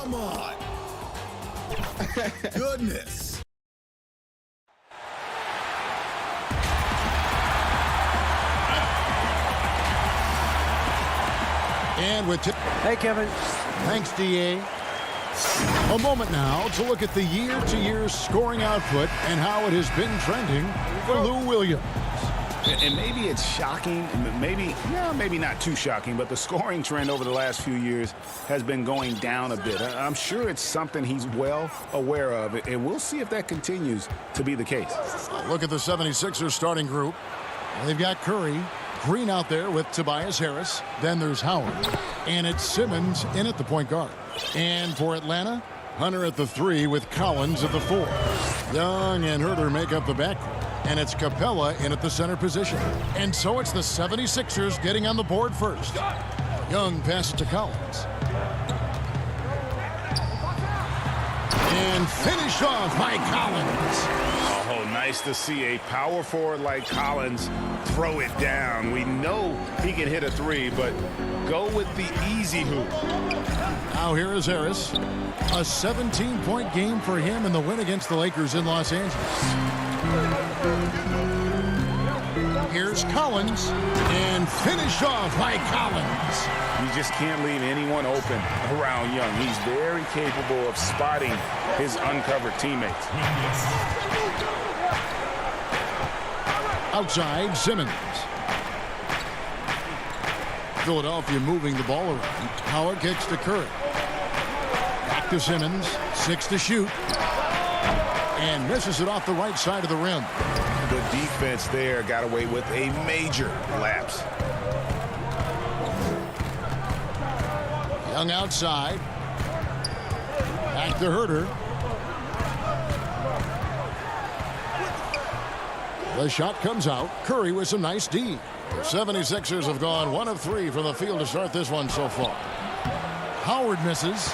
Come on. Goodness. And with hey, Kevin. Thanks, DA. A moment now to look at the year-to-year scoring output and how it has been trending for Lou Williams. And maybe it's shocking, maybe not too shocking, but the scoring trend over the last few years has been going down a bit. I'm sure it's something he's well aware of, and we'll see if that continues to be the case. Look at the 76ers starting group. They've got Curry, Green out there with Tobias Harris. Then there's Howard. And it's Simmons in at the point guard. And for Atlanta, Hunter at the 3 with Collins at the 4. Young and Herter make up the backcourt. And it's Capella in at the center position. And so it's the 76ers getting on the board first. Young passes to Collins. And finished off by Collins. Oh, nice to see a power forward like Collins throw it down. We know he can hit a 3, but go with the easy hoop. Now here is Harris. A 17-point game for him in the win against the Lakers in Los Angeles. Here's Collins, and finished off by Collins. You just can't leave anyone open around Young. He's very capable of spotting his uncovered teammates. Outside, Simmons. Philadelphia moving the ball around. Howard kicks to Curry. Back to Simmons, 6 to shoot. And misses it off the right side of the rim. The defense there got away with a major lapse. Young outside. Back to Herter. The shot comes out. Curry with some nice D. The 76ers have gone 1 of 3 from the field to start this one so far. Howard misses.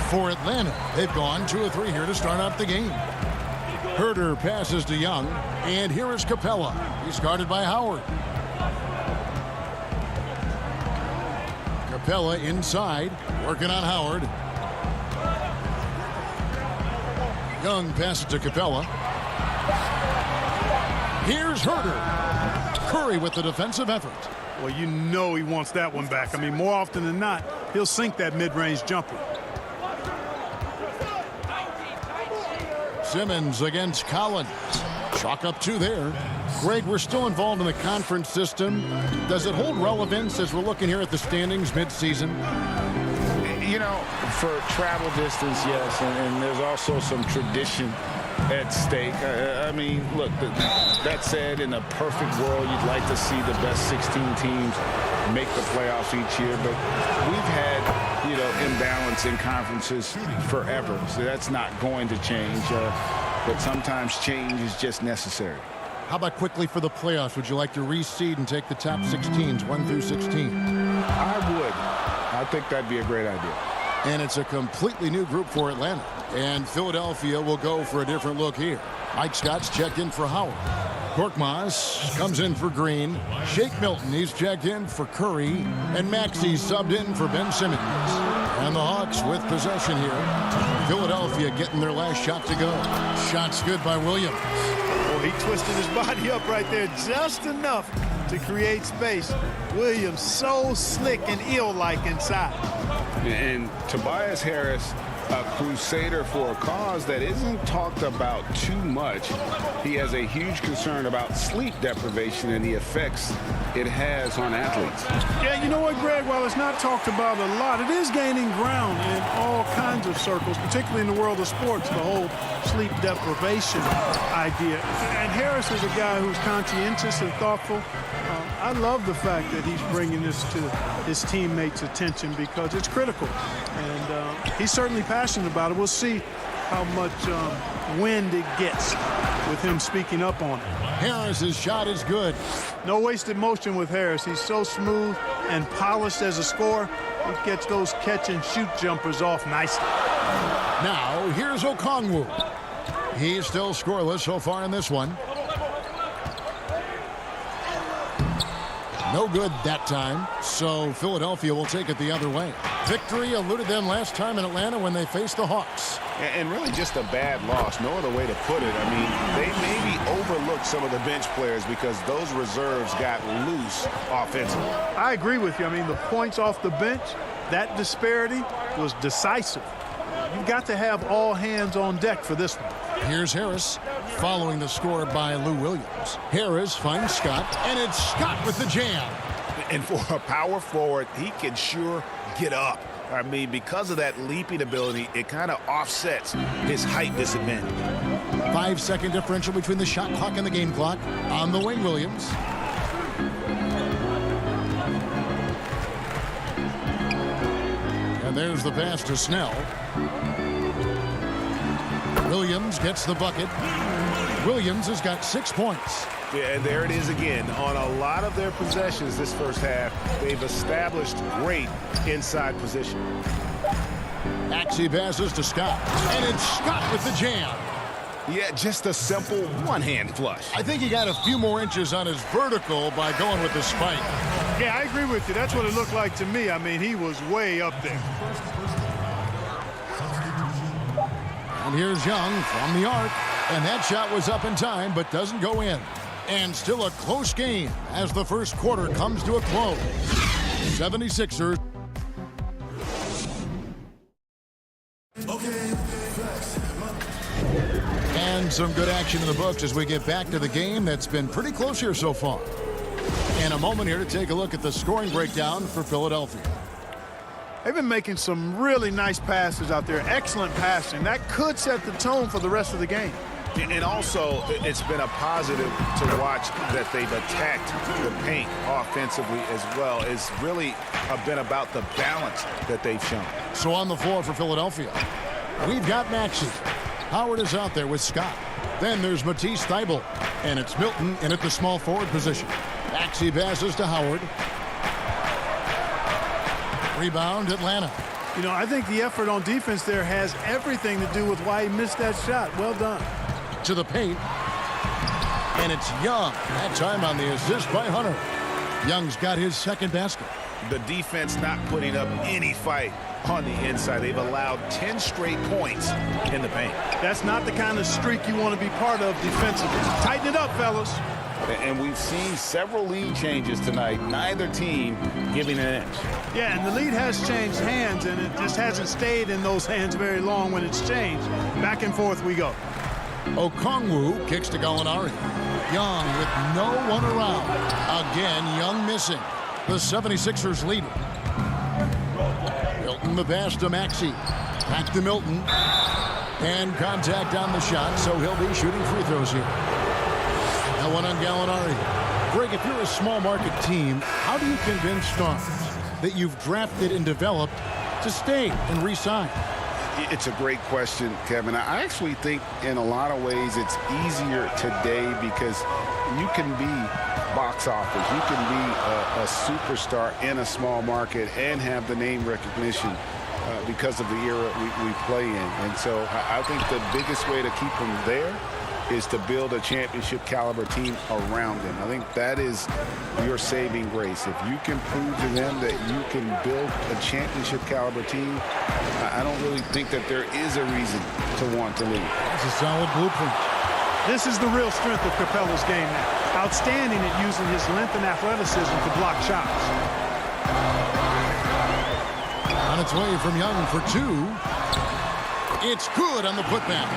For Atlanta, they've gone 2 of 3 here to start out the game. Herter passes to Young, and here is Capella. He's guarded by Howard. Capella inside, working on Howard. Young passes to Capella. Here's Herter. Curry with the defensive effort. Well, you know he wants that one back. I mean, more often than not, he'll sink that mid-range jumper. Simmons against Collins. Chalk up 2 there. Greg, we're still involved in the conference system. Does it hold relevance as we're looking here at the standings mid-season? You know, for travel distance, yes, and there's also some tradition at stake. I mean, look, that said, in a perfect world, you'd like to see the best 16 teams make the playoffs each year, but we've had, you know, imbalance in conferences forever, so that's not going to change, but sometimes change is just necessary. How about quickly for the playoffs? Would you like to reseed and take the top 16s, 1 through 16? I would. I think that'd be a great idea. And it's a completely new group for Atlanta. And Philadelphia will go for a different look here. Mike Scott's checked in for Howard. Korkmaz comes in for Green. Shake Milton, he's checked in for Curry. And Maxey's subbed in for Ben Simmons. And the Hawks with possession here. Philadelphia getting their last shot to go. Shot's good by Williams. Oh, he twisted his body up right there just enough to create space. Williams so slick and ill-like inside. And Tobias Harris, a crusader for a cause that isn't talked about too much. He has a huge concern about sleep deprivation and the effects it has on athletes. Yeah, you know what, Greg? While it's not talked about a lot, it is gaining ground in all kinds of circles, particularly in the world of sports, the whole sleep deprivation idea. And Harris is a guy who's conscientious and thoughtful. I love the fact that he's bringing this to his teammates' attention because it's critical. And he's certainly passionate about it. We'll see how much wind it gets with him speaking up on it. Harris's shot is good. No wasted motion with Harris. He's so smooth and polished as a scorer. He gets those catch-and-shoot jumpers off nicely. Now, here's Okongwu. He's still scoreless so far in this one. No good that time, so Philadelphia will take it the other way. Victory eluded them last time in Atlanta when they faced the Hawks. And really just a bad loss, no other way to put it. I mean, they maybe overlooked some of the bench players because those reserves got loose offensively. I agree with you. I mean, the points off the bench, that disparity was decisive. You've got to have all hands on deck for this one. Here's Harris following the score by Lou Williams. Harris finds Scott, and it's Scott with the jam. And for a power forward, he can sure get up. I mean, because of that leaping ability, it kind of offsets his height disadvantage. 5-second differential between the shot clock and the game clock. On the wing, Williams. And there's the pass to Snell. Williams gets the bucket. Williams has got 6 points. Yeah, and there it is again. On a lot of their possessions this first half, they've established great inside position. Maxey passes to Scott, and it's Scott with the jam. Yeah, just a simple one-hand flush. I think he got a few more inches on his vertical by going with the spike. Yeah, I agree with you. That's what it looked like to me. I mean, he was way up there. And here's Young from the arc, and that shot was up in time but doesn't go in. And still a close game as the first quarter comes to a close. 76ers. And some good action in the books as we get back to the game that's been pretty close here so far. And a moment here to take a look at the scoring breakdown for Philadelphia. They've been making some really nice passes out there. Excellent passing. That could set the tone for the rest of the game. And also, it's been a positive to watch that they've attacked the paint offensively as well. It's really been about the balance that they've shown. So on the floor for Philadelphia, we've got Maxey. Howard is out there with Scott. Then there's Matisse Thybulle, and it's Milton in at the small forward position. Maxey passes to Howard. Rebound, Atlanta. You know, I think the effort on defense there has everything to do with why he missed that shot. Well done. To the paint. And it's Young. That time on the assist by Hunter. Young's got his second basket. The defense not putting up any fight on the inside. They've allowed 10 straight points in the paint. That's not the kind of streak you want to be part of defensively. Tighten it up, fellas. And we've seen several lead changes tonight. Neither team giving an inch. Yeah, and the lead has changed hands, and it just hasn't stayed in those hands very long when it's changed. Back and forth we go. Okongwu kicks to Gallinari. Young with no one around. Again, Young missing. The 76ers lead. Milton the pass to Maxey. Back to Milton. And contact on the shot, so he'll be shooting free throws here. That one on Gallinari. Greg, if you're a small market team, how do you convince stars that you've drafted and developed to stay and re-sign? It's a great question, Kevin. I actually think in a lot of ways it's easier today because you can be box office. You can be a superstar in a small market and have the name recognition because of the era we play in. And so I think the biggest way to keep them there is to build a championship caliber team around them. I think that is your saving grace. If you can prove to them that you can build a championship caliber team, I don't really think that there is a reason to want to leave. That's a solid blueprint. This is the real strength of Capella's game now. Outstanding at using his length and athleticism to block shots. On its way from Young for two. It's good on the putback.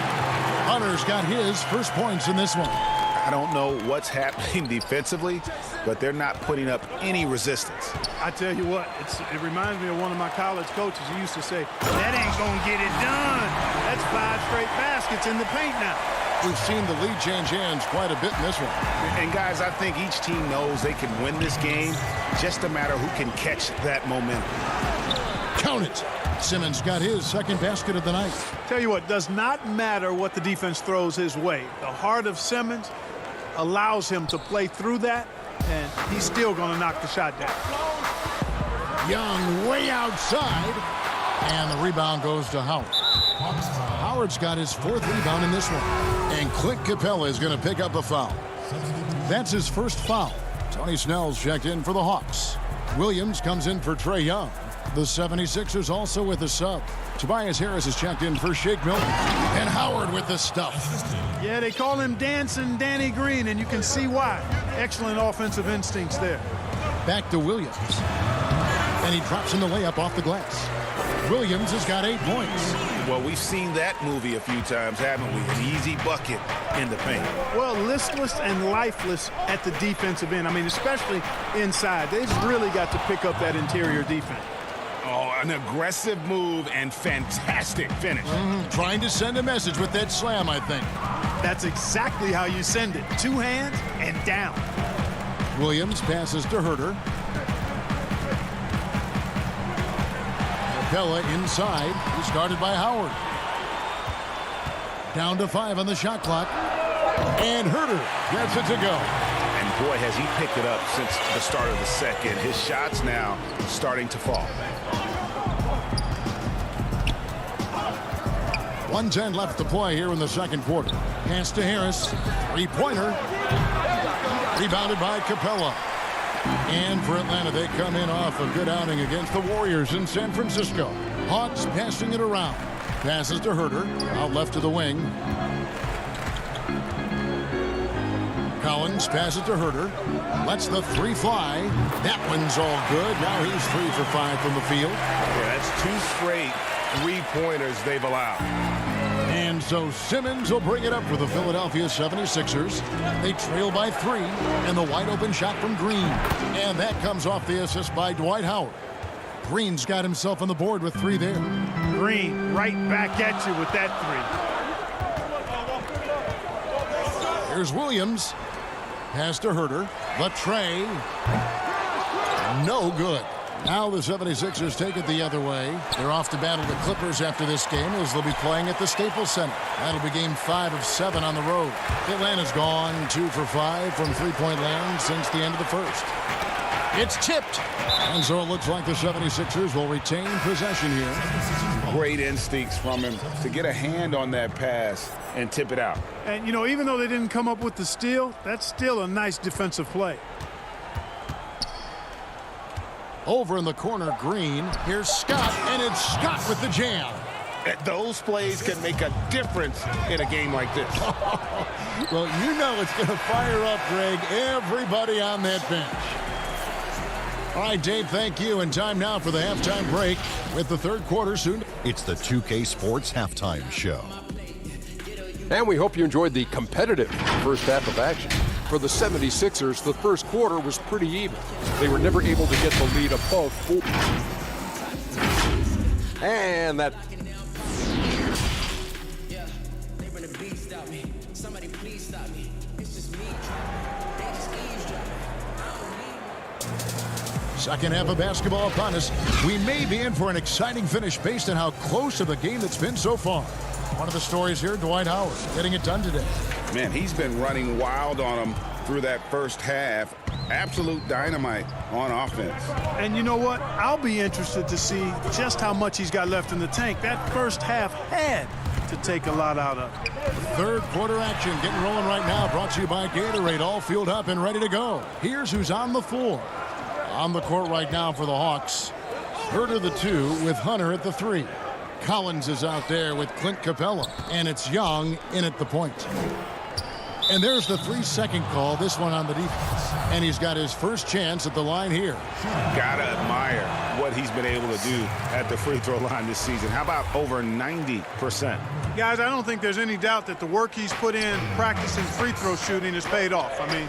Hunter's got his first points in this one. I don't know what's happening defensively, but they're not putting up any resistance. I tell you what, it reminds me of one of my college coaches who used to say, that ain't going to get it done. That's 5 straight baskets in the paint now. We've seen the lead change hands quite a bit in this one. And, guys, I think each team knows they can win this game. Just a matter who can catch that momentum. Count it. Simmons got his second basket of the night. Tell you what, does not matter what the defense throws his way. The heart of Simmons allows him to play through that, and he's still going to knock the shot down. Young way outside, and the rebound goes to Howard. Howard's got his 4th rebound in this one, and Clint Capella is going to pick up a foul. That's his first foul. Tony Snell's checked in for the Hawks. Williams comes in for Trae Young. The 76ers also with a sub. Tobias Harris is checked in for Shake Milton. And Howard with the stuff. Yeah, they call him Dancing Danny Green, and you can see why. Excellent offensive instincts there. Back to Williams. And he drops in the layup off the glass. Williams has got 8 points. Well, we've seen that movie a few times, haven't we? An easy bucket in the paint. Well, listless and lifeless at the defensive end. I mean, especially inside. They've really got to pick up that interior defense. Oh, an aggressive move and fantastic finish. Trying to send a message with that slam, I think. That's exactly how you send it. 2 hands and down. Williams passes to Herter. Capella inside. He's guarded by Howard. Down to 5 on the shot clock. And Herter gets it to go. And boy, has he picked it up since the start of the second. His shots now starting to fall. 1:10 left to play here in the second quarter. Pass to Harris. 3-pointer. Rebounded by Capella. And for Atlanta, they come in off a good outing against the Warriors in San Francisco. Hawks passing it around. Passes to Herter. Out left to the wing. Collins passes to Herter. Lets the 3 fly. That one's all good. Now he's 3 for 5 from the field. Yeah, that's 2 straight 3-pointers they've allowed. And so Simmons will bring it up for the Philadelphia 76ers. They trail by 3, and the wide open shot from Green. And that comes off the assist by Dwight Howard. Green's got himself on the board with 3 there. Green right back at you with that 3. Here's Williams. Pass to Herter. The tray. No good. Now the 76ers take it the other way. They're off to battle the Clippers after this game as they'll be playing at the Staples Center. That'll be game 5 of 7 on the road. Atlanta's gone 2 for 5 from 3-point land since the end of the first. It's tipped. And so it looks like the 76ers will retain possession here. Great instincts from him to get a hand on that pass and tip it out. And, you know, even though they didn't come up with the steal, that's still a nice defensive play. Over in the corner, Green. Here's Scott, and it's Scott with the jam. Those plays can make a difference in a game like this. Well, you know it's going to fire up, Greg, everybody on that bench. All right, Dave, thank you. And time now for the halftime break with the third quarter soon. It's the 2K Sports Halftime Show. And we hope you enjoyed the competitive first half of action. For the 76ers, the first quarter was pretty even. They were never able to get the lead above 4. And that... Second half of basketball upon us. We may be in for an exciting finish based on how close of the game that's been so far. One of the stories here, Dwight Howard getting it done today. Man, he's been running wild on him through that first half. Absolute dynamite on offense. And you know what? I'll be interested to see just how much he's got left in the tank. That first half had to take a lot out of it. Third quarter action getting rolling right now. Brought to you by Gatorade. All fueled up and ready to go. Here's who's on the floor. On the court right now for the Hawks. Herter the 2 with Hunter at the 3. Collins is out there with Clint Capella. And it's Young in at the point. And there's the 3-second call, this one on the defense. And he's got his first chance at the line here. Gotta admire what he's been able to do at the free throw line this season. How about over 90%? Guys, I don't think there's any doubt that the work he's put in practicing free throw shooting has paid off. I mean,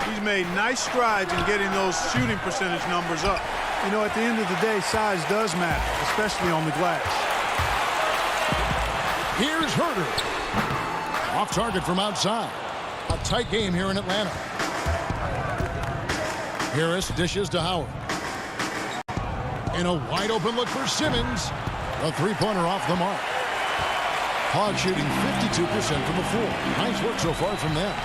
he's made nice strides in getting those shooting percentage numbers up. You know, at the end of the day, size does matter, especially on the glass. Here's Herter. Off target from outside. A tight game here in Atlanta. Harris dishes to Howard. And a wide open look for Simmons. A 3-pointer off the mark. Hawks shooting 52% from the floor. Nice work so far from them.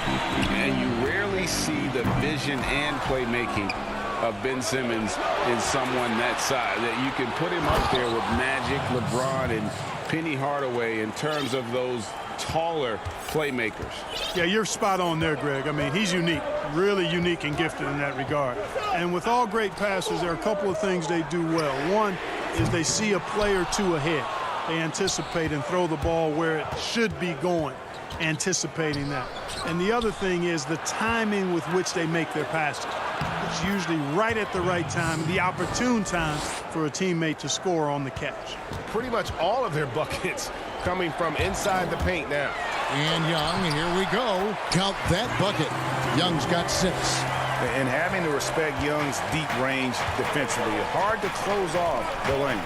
And you rarely see the vision and playmaking of Ben Simmons in someone that size. That you can put him up there with Magic, LeBron, and Penny Hardaway in terms of those taller playmakers. Yeah, you're spot on there, Greg. I mean, he's unique, really unique and gifted in that regard. And with all great passers, there are a couple of things they do well. One is they see a play or two ahead. They anticipate and throw the ball where it should be going, anticipating that. And the other thing is the timing with which they make their passes. It's usually right at the right time, the opportune time for a teammate to score on the catch. Pretty much all of their buckets coming from inside the paint now. And Young, here we go. Count that bucket. Young's got 6. And having to respect Young's deep range defensively, hard to close off the lane.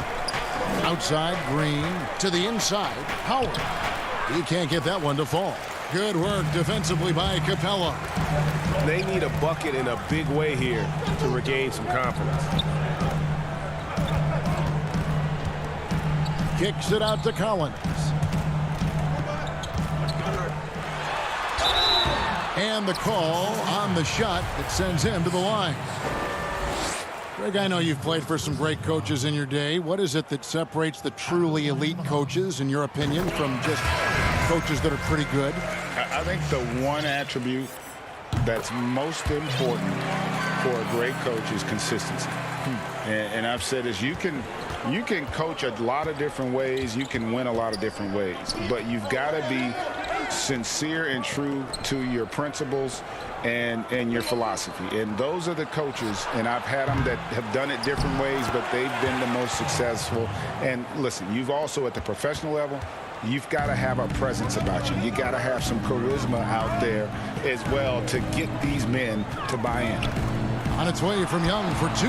Outside, Green to the inside. Howard. He can't get that one to fall. Good work defensively by Capella. They need a bucket in a big way here to regain some confidence. Kicks it out to Collins. And the call on the shot that sends him to the line. Greg, I know you've played for some great coaches in your day. What is it that separates the truly elite coaches, in your opinion, from just coaches that are pretty good? I think the one attribute that's most important for a great coach is consistency. And I've said this, you can coach a lot of different ways, you can win a lot of different ways, but you've got to be sincere and true to your principles and your philosophy. And those are the coaches, and I've had them that have done it different ways, but they've been the most successful. And listen, you've also at the professional level, you've got to have a presence about you. You got to have some charisma out there as well to get these men to buy in. On its way from Young for 2.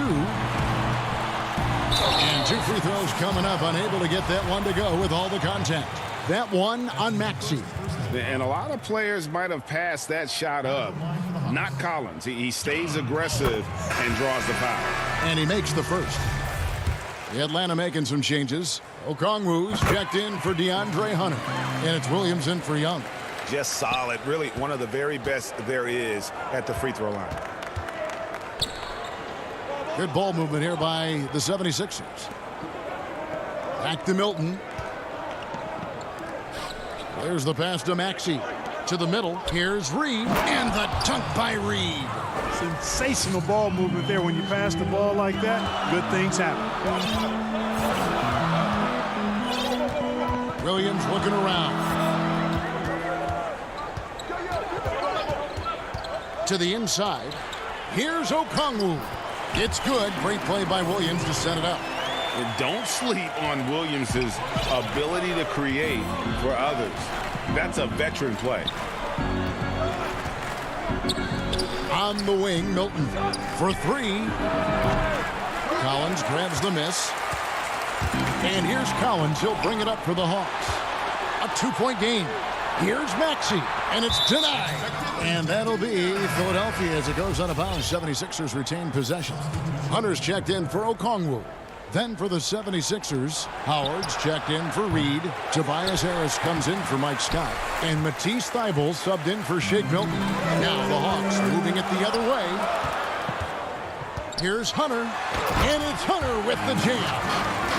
And 2 free throws coming up, unable to get that one to go with all the contact. That one on Maxey. And a lot of players might have passed that shot up. Not Collins. He stays aggressive and draws the foul. And he makes the first. The Atlanta making some changes. Okongwu's checked in for DeAndre Hunter. And it's Williams in for Young. Just solid. Really one of the very best there is at the free throw line. Good ball movement here by the 76ers. Back to Milton. There's the pass to Maxey. To the middle. Here's Reed. And the dunk by Reed. Sensational ball movement there. When you pass the ball like that, good things happen. Williams looking around. To the inside. Here's Okongwu. It's good. Great play by Williams to set it up. And don't sleep on Williams' ability to create for others. That's a veteran play. On the wing, Milton for 3. Collins grabs the miss. And here's Collins. He'll bring it up for the Hawks. A 2-point game. Here's Maxey. And it's denied. And that'll be Philadelphia as it goes out of bounds. 76ers retain possession. Hunter's checked in for Okongwu. Then for the 76ers, Howard's checked in for Reed. Tobias Harris comes in for Mike Scott. And Matisse Thybulle subbed in for Shake Milton. Now the Hawks moving it the other way. Here's Hunter. And it's Hunter with the jam.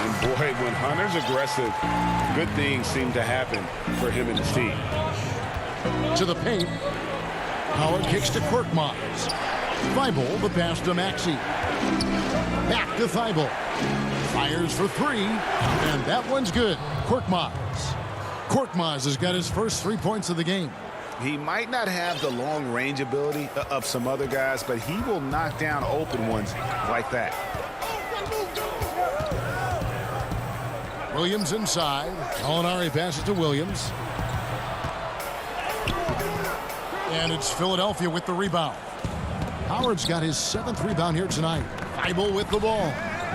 And boy, when Hunter's aggressive, good things seem to happen for him and his team. To the paint. Howard kicks to Korkmaz. Thybulle, the pass to Maxey. Back to Thybulle. Fires for 3. And that one's good. Korkmaz. Korkmaz has got his first 3 points of the game. He might not have the long range ability of some other guys, but he will knock down open ones like that. Williams inside. Molinari passes to Williams. And it's Philadelphia with the rebound. Howard's got his 7th rebound here tonight. Thybulle with the ball.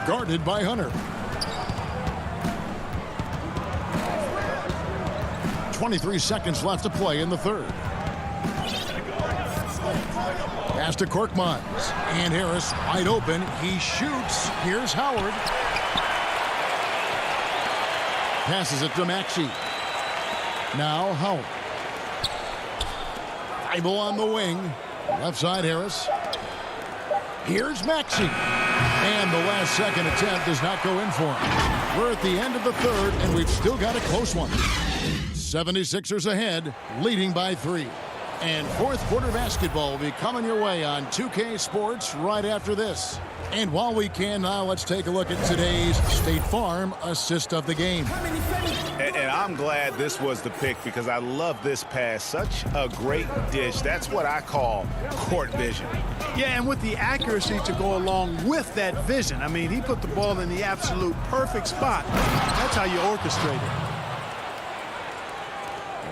Guarded by Hunter. 23 seconds left to play in the third. Pass to Korkmaz. And Harris wide open. He shoots. Here's Howard. Passes it to Maxey. Now Howard. Thybulle on the wing. Left side Harris. Here's Maxey. And the last second attempt does not go in for him. We're at the end of the third, and we've still got a close one. 76ers ahead, leading by 3. And fourth quarter basketball will be coming your way on 2K Sports right after this. And while we can now, let's take a look at today's State Farm assist of the game. And I'm glad this was the pick because I love this pass. Such a great dish. That's what I call court vision. Yeah, and with the accuracy to go along with that vision. I mean, he put the ball in the absolute perfect spot. That's how you orchestrate it.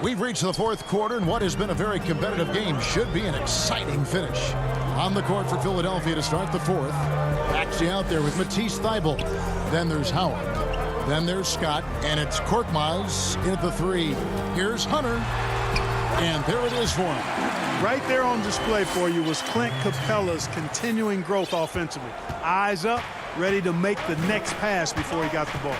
We've reached the fourth quarter, and what has been a very competitive game should be an exciting finish. On the court for Philadelphia to start the fourth. Actually out there with Matisse Thybulle. Then there's Howard. Then there's Scott, and it's Korkmaz in at the 3. Here's Hunter, and there it is for him. Right there on display for you was Clint Capella's continuing growth offensively. Eyes up, ready to make the next pass before he got the ball.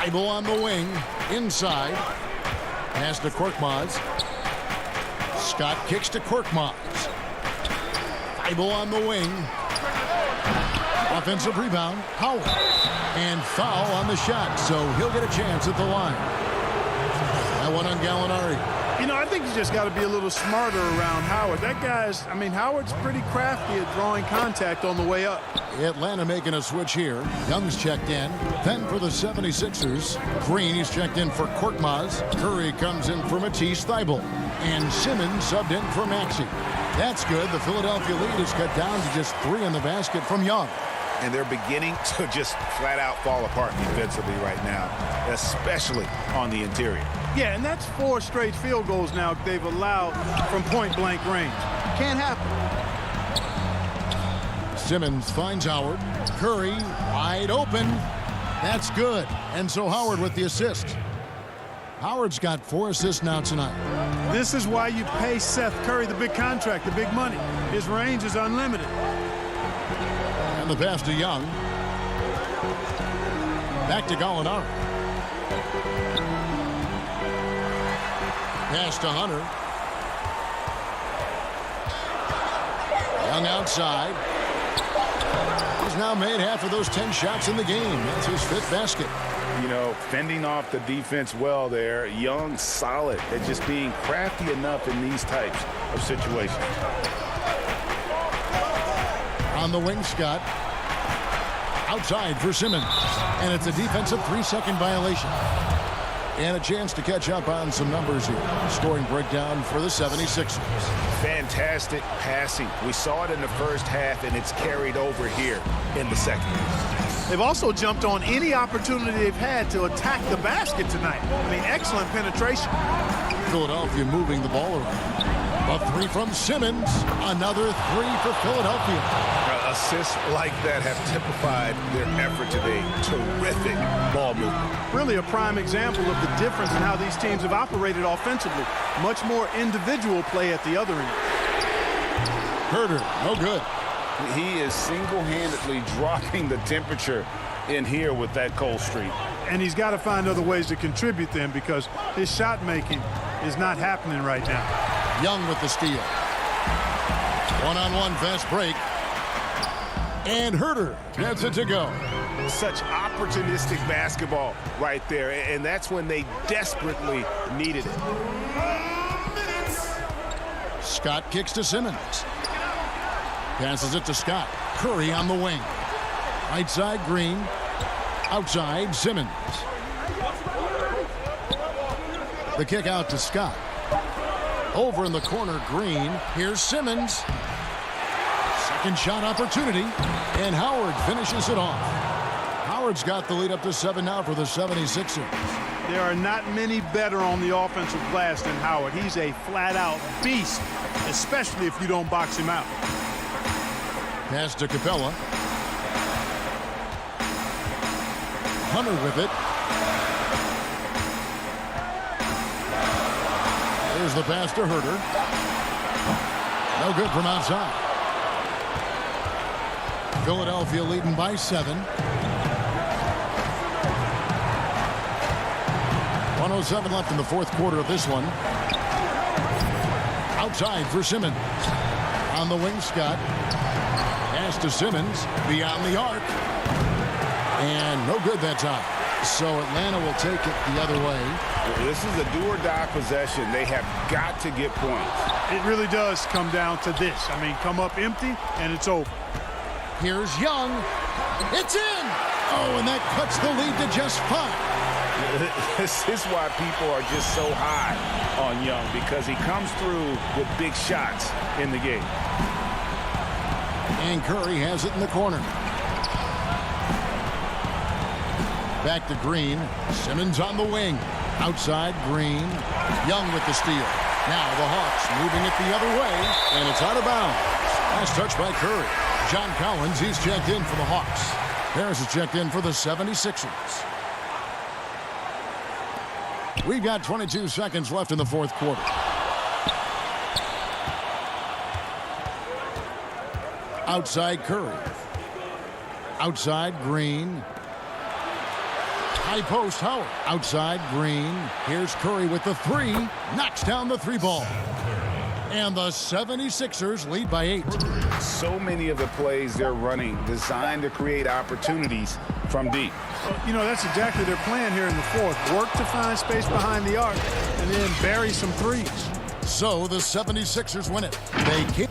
Thybulle on the wing, inside. Pass to Korkmaz. Scott kicks to Korkmaz. Thybulle on the wing. Offensive rebound, Howard. And foul on the shot, so he'll get a chance at the line. That one on Gallinari. You know, I think you just got to be a little smarter around Howard. That guy's, I mean, Howard's pretty crafty at drawing contact on the way up. Atlanta making a switch here. Young's checked in. Then for the 76ers, Green is checked in for Korkmaz. Curry comes in for Matisse Thybulle. And Simmons subbed in for Maxey. That's good. The Philadelphia lead is cut down to just 3 in the basket from Young. And they're beginning to just flat out fall apart defensively right now, especially on the interior. Yeah, and that's 4 straight field goals now they've allowed from point-blank range. Can't happen. Simmons finds Howard. Curry wide open. That's good. And so Howard with the assist. Howard's got 4 assists now tonight. This is why you pay Seth Curry the big contract, the big money. His range is unlimited. And the pass to Young. Back to Gallinari. Pass to Hunter. Young outside. He's now made half of those 10 shots in the game. That's his 5th basket. You know, fending off the defense well there. Young solid at just being crafty enough in these types of situations. On the wing, Scott. Outside for Simmons. And it's a defensive 3-second violation. And a chance to catch up on some numbers here. Scoring breakdown for the 76ers. Fantastic passing. We saw it in the first half, and it's carried over here in the second. They've also jumped on any opportunity they've had to attack the basket tonight. I mean, excellent penetration. Philadelphia moving the ball around. A 3 from Simmons. Another 3 for Philadelphia. Assists like that have typified their effort today. Terrific ball movement. Really a prime example of the difference in how these teams have operated offensively. Much more individual play at the other end. Herter, no good. He is single-handedly dropping the temperature in here with that cold streak. And he's got to find other ways to contribute them because his shot making is not happening right now. Young with the steal. One-on-one fast break. And Herter gets it to go. Such opportunistic basketball right there, and that's when they desperately needed it. Scott kicks to Simmons. Passes it to Scott. Curry on the wing. Right side, Green. Outside, Simmons. The kick out to Scott. Over in the corner, Green. Here's Simmons. Second shot opportunity. And Howard finishes it off. Howard's got the lead up to 7 now for the 76ers. There are not many better on the offensive glass than Howard. He's a flat-out beast, especially if you don't box him out. Pass to Capella. Hunter with it. There's the pass to Herter. No good from outside. Philadelphia leading by 7. 1:07 left in the fourth quarter of this one. Outside for Simmons. On the wing, Scott. Pass to Simmons. Beyond the arc. And no good that time. So Atlanta will take it the other way. This is a do-or-die possession. They have got to get points. It really does come down to this. I mean, come up empty, and it's over. Here's Young. It's in! Oh, and that cuts the lead to just 5. This is why people are just so high on Young, because he comes through with big shots in the game. And Curry has it in the corner. Back to Green. Simmons on the wing. Outside, Green. Young with the steal. Now the Hawks moving it the other way, and it's out of bounds. Last touch by Curry. John Collins, he's checked in for the Hawks. Harris is checked in for the 76ers. We've got 22 seconds left in the fourth quarter. Outside Curry. Outside Green. High post Howard. Outside Green. Here's Curry with the 3. Knocks down the 3 ball. And the 76ers lead by 8. So many of the plays they're running designed to create opportunities from deep. You know, that's exactly their plan here in the fourth. Work to find space behind the arc and then bury some threes. So the 76ers win it. They keep.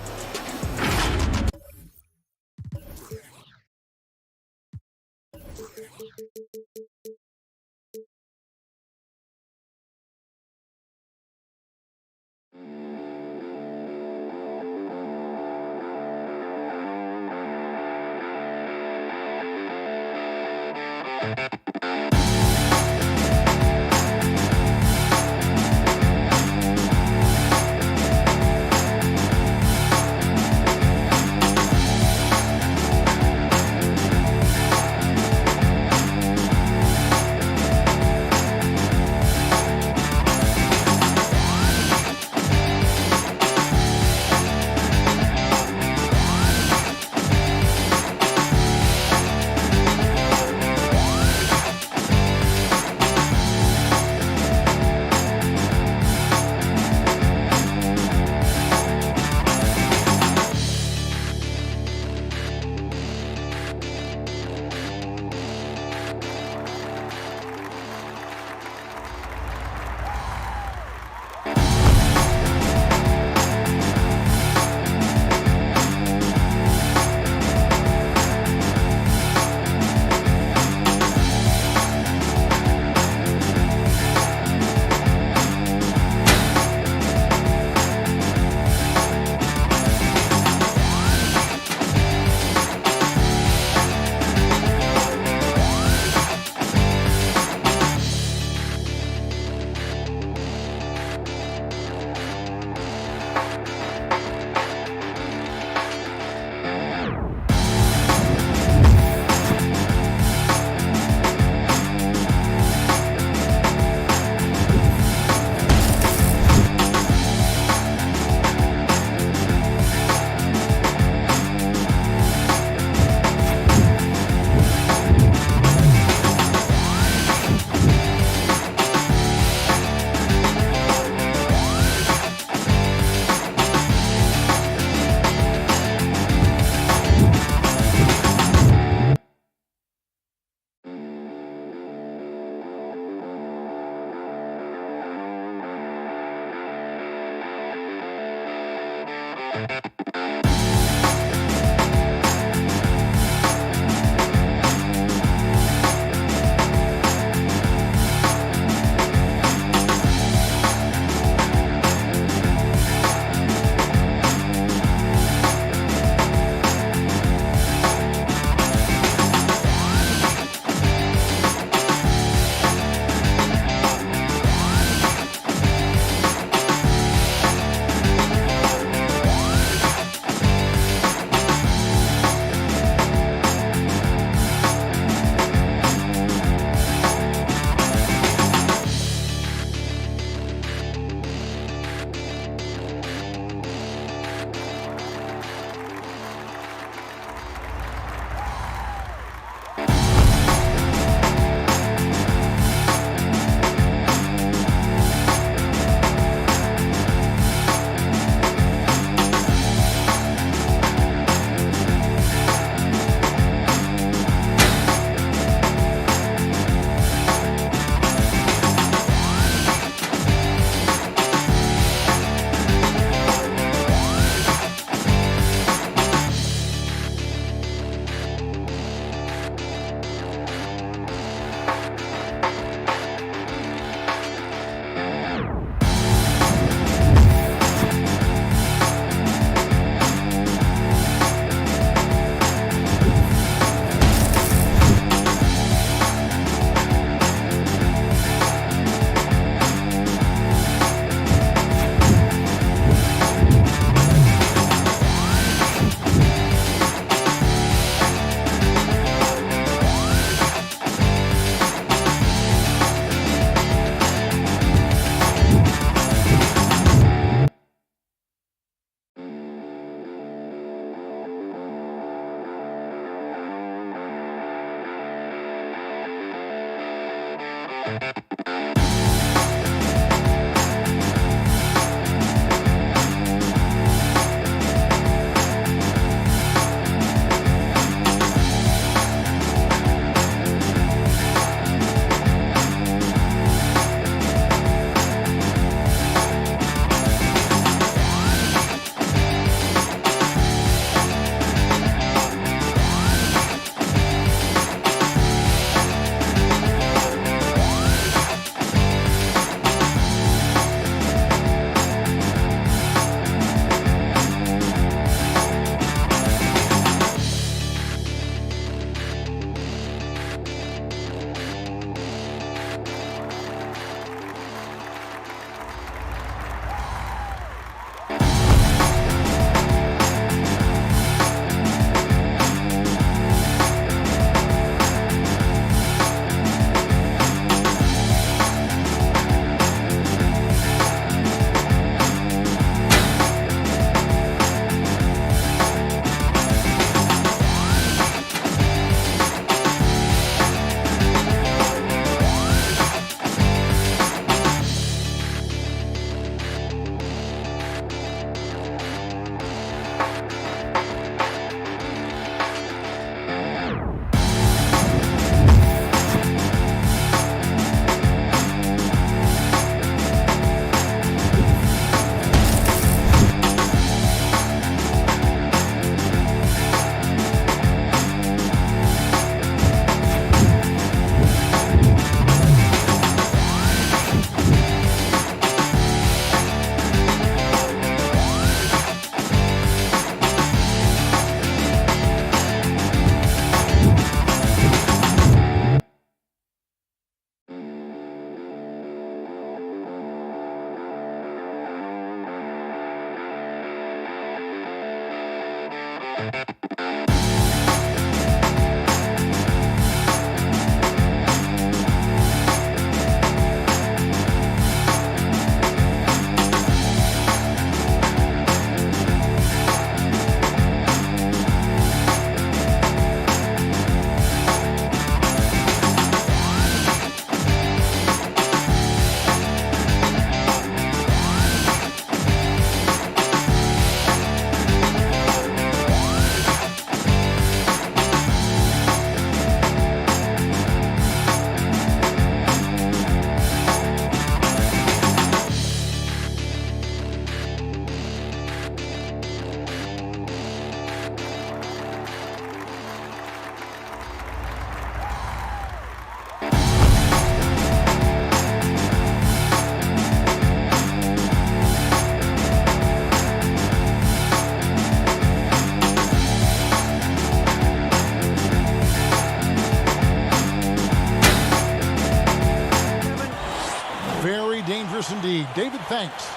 dangerous indeed. David, thanks.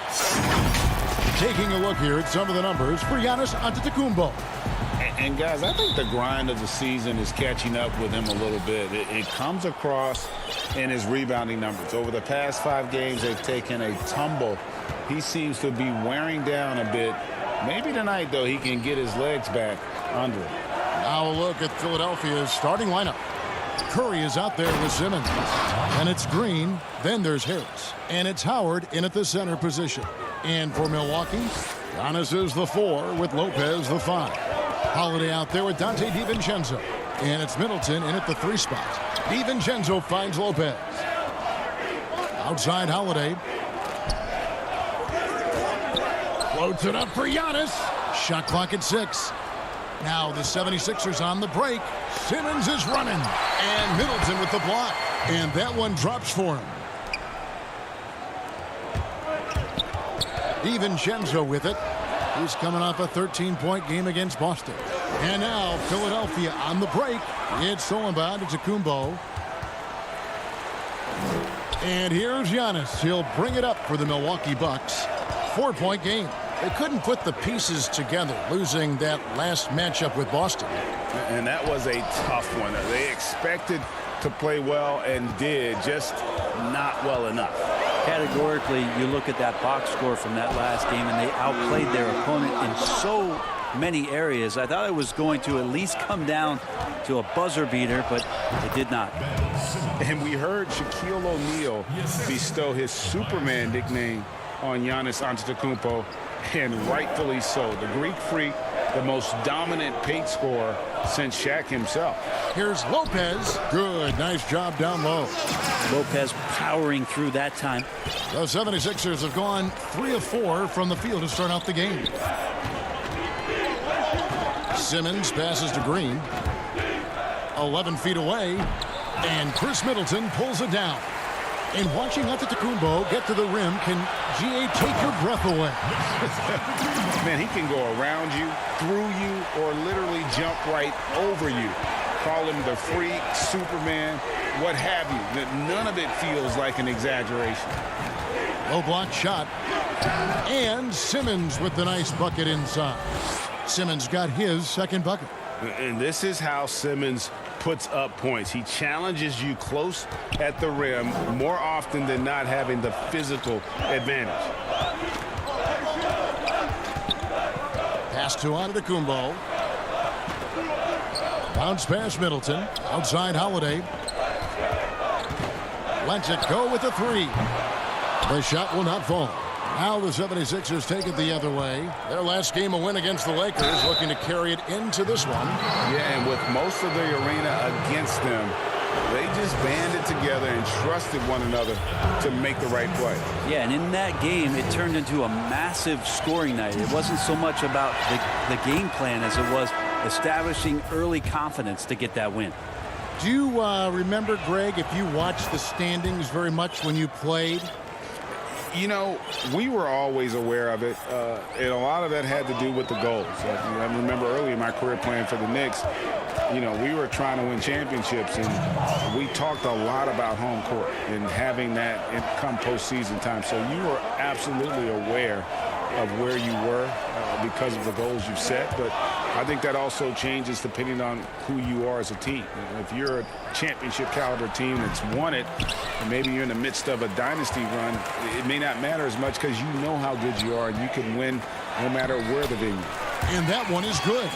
Taking a look here at some of the numbers for Giannis Antetokounmpo. And guys, I think the grind of the season is catching up with him a little bit. It comes across in his rebounding numbers. Over the past 5 games, they've taken a tumble. He seems to be wearing down a bit. Maybe tonight, though, he can get his legs back under it. Now a look at Philadelphia's starting lineup. Curry is out there with Simmons. And it's Green. Then there's Harris. And it's Howard in at the center position. And for Milwaukee, Giannis is the 4 with Lopez the 5. Holiday out there with Dante DiVincenzo. And it's Middleton in at the 3 spot. DiVincenzo finds Lopez. Outside Holiday. Floats it up for Giannis. Shot clock at 6. Now the 76ers on the break. Simmons is running. And Middleton with the block. And that one drops for him. DiVincenzo with it. He's coming off a 13-point game against Boston. And now Philadelphia on the break. It's Solomon to Kumbo. And here's Giannis. He'll bring it up for the Milwaukee Bucks. 4-point game. They couldn't put the pieces together, losing that last matchup with Boston. And that was a tough one. They expected to play well and did, just not well enough. Categorically, you look at that box score from that last game, and they outplayed their opponent in so many areas. I thought it was going to at least come down to a buzzer beater, but it did not. And we heard Shaquille O'Neal bestow his Superman nickname on Giannis Antetokounmpo, and rightfully so. The Greek Freak, the most dominant paint scorer since Shaq himself. Here's Lopez. Good, nice job down low. Lopez powering through that time. The 76ers have gone 3 of 4 from the field to start out the game. Simmons passes to Green. 11 feet away, and Chris Middleton pulls it down. And watching Antetokounmpo get to the rim can, GA, take your breath away. Man, he can go around you, through you, or literally jump right over you. Call him the Freak, Superman, what have you. None of it feels like an exaggeration. Low block shot. And Simmons with the nice bucket inside. Simmons got his second bucket. And this is how Simmons puts up points. He challenges you close at the rim more often than not, having the physical advantage. Pass to Antetokounmpo. Bounce pass Middleton. Outside Holiday. Lets it go with the three. The shot will not fall. Now the 76ers take it the other way. Their last game, a win against the Lakers, looking to carry it into this one. Yeah, and with most of the arena against them, they just banded together and trusted one another to make the right play. Yeah, and in that game, it turned into a massive scoring night. It wasn't so much about the game plan as it was establishing early confidence to get that win. Do you remember, Greg, if you watched the standings very much when you played? You know, we were always aware of it, and a lot of that had to do with the goals. I remember early in my career playing for the Knicks, you know, we were trying to win championships, and we talked a lot about home court and having that come postseason time. So you were absolutely aware of where you were because of the goals you set, but I think that also changes depending on who you are as a team. If you're a championship caliber team that's won it, and maybe you're in the midst of a dynasty run, it may not matter as much because you know how good you are and you can win no matter where the venue. And that one is good.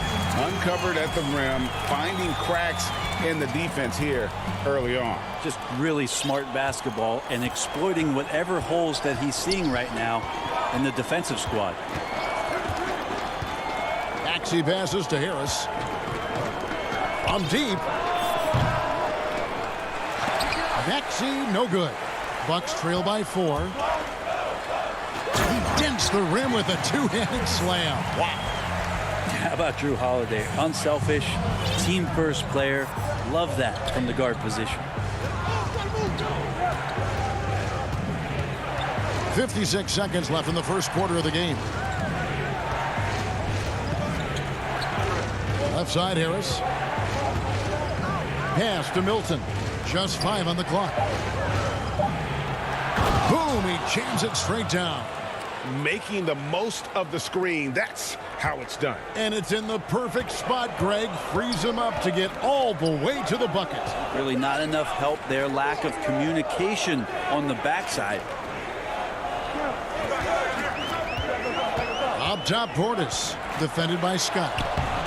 Uncovered at the rim, finding cracks in the defense here early on. Just really smart basketball and exploiting whatever holes that he's seeing right now in the defensive squad. Maxey passes to Harris. From deep. Maxey, no good. Bucks trail by 4. He dents the rim with a two-handed slam. Wow. How about Drew Holiday? Unselfish, team-first player. Love that from the guard position. 56 seconds left in the first quarter of the game. Left side, Harris. Pass to Milton. Just 5 on the clock. Boom, he jams it straight down. Making the most of the screen. That's how it's done. And it's in the perfect spot. Greg frees him up to get all the way to the bucket. Really not enough help there. Lack of communication on the backside. Up top, Portis. Defended by Scott.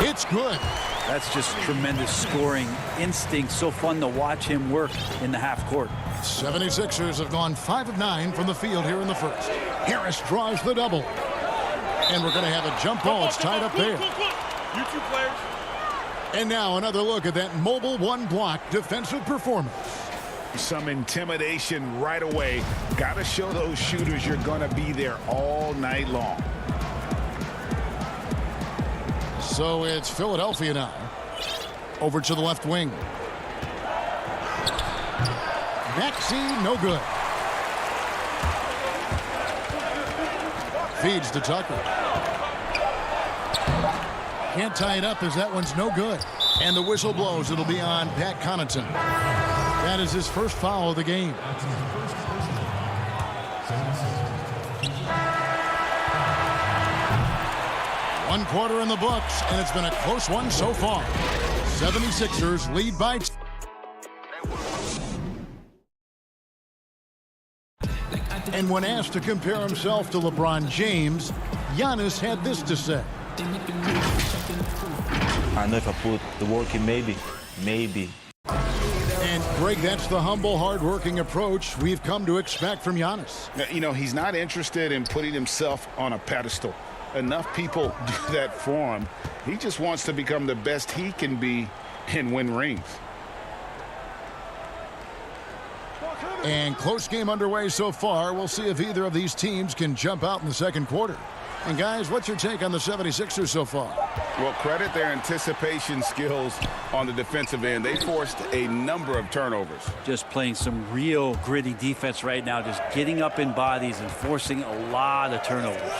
It's good. That's just tremendous scoring instinct. So fun to watch him work in the half court. 76ers have gone 5 of 9 from the field here in the first. Harris draws the double. And we're going to have a jump ball. It's tied up there. You two players. And now another look at that mobile one-block defensive performance. Some intimidation right away. Got to show those shooters you're going to be there all night long. So it's Philadelphia now. Over to the left wing. Maxey, no good. Feeds to Tucker. Can't tie it up as that one's no good. And the whistle blows. It'll be on Pat Connaughton. That is his first foul of the game. One quarter in the books, and it's been a close one so far. 76ers lead by 2. And when asked to compare himself to LeBron James, Giannis had this to say. I know if I put the work in, maybe. And, Greg, that's the humble, hard-working approach we've come to expect from Giannis. You know, he's not interested in putting himself on a pedestal. Enough people do that for him. He just wants to become the best he can be and win rings. And close game underway so far. We'll see if either of these teams can jump out in the second quarter. And, guys, what's your take on the 76ers so far? Well, credit their anticipation skills on the defensive end. They forced a number of turnovers. Just playing some real gritty defense right now, just getting up in bodies and forcing a lot of turnovers.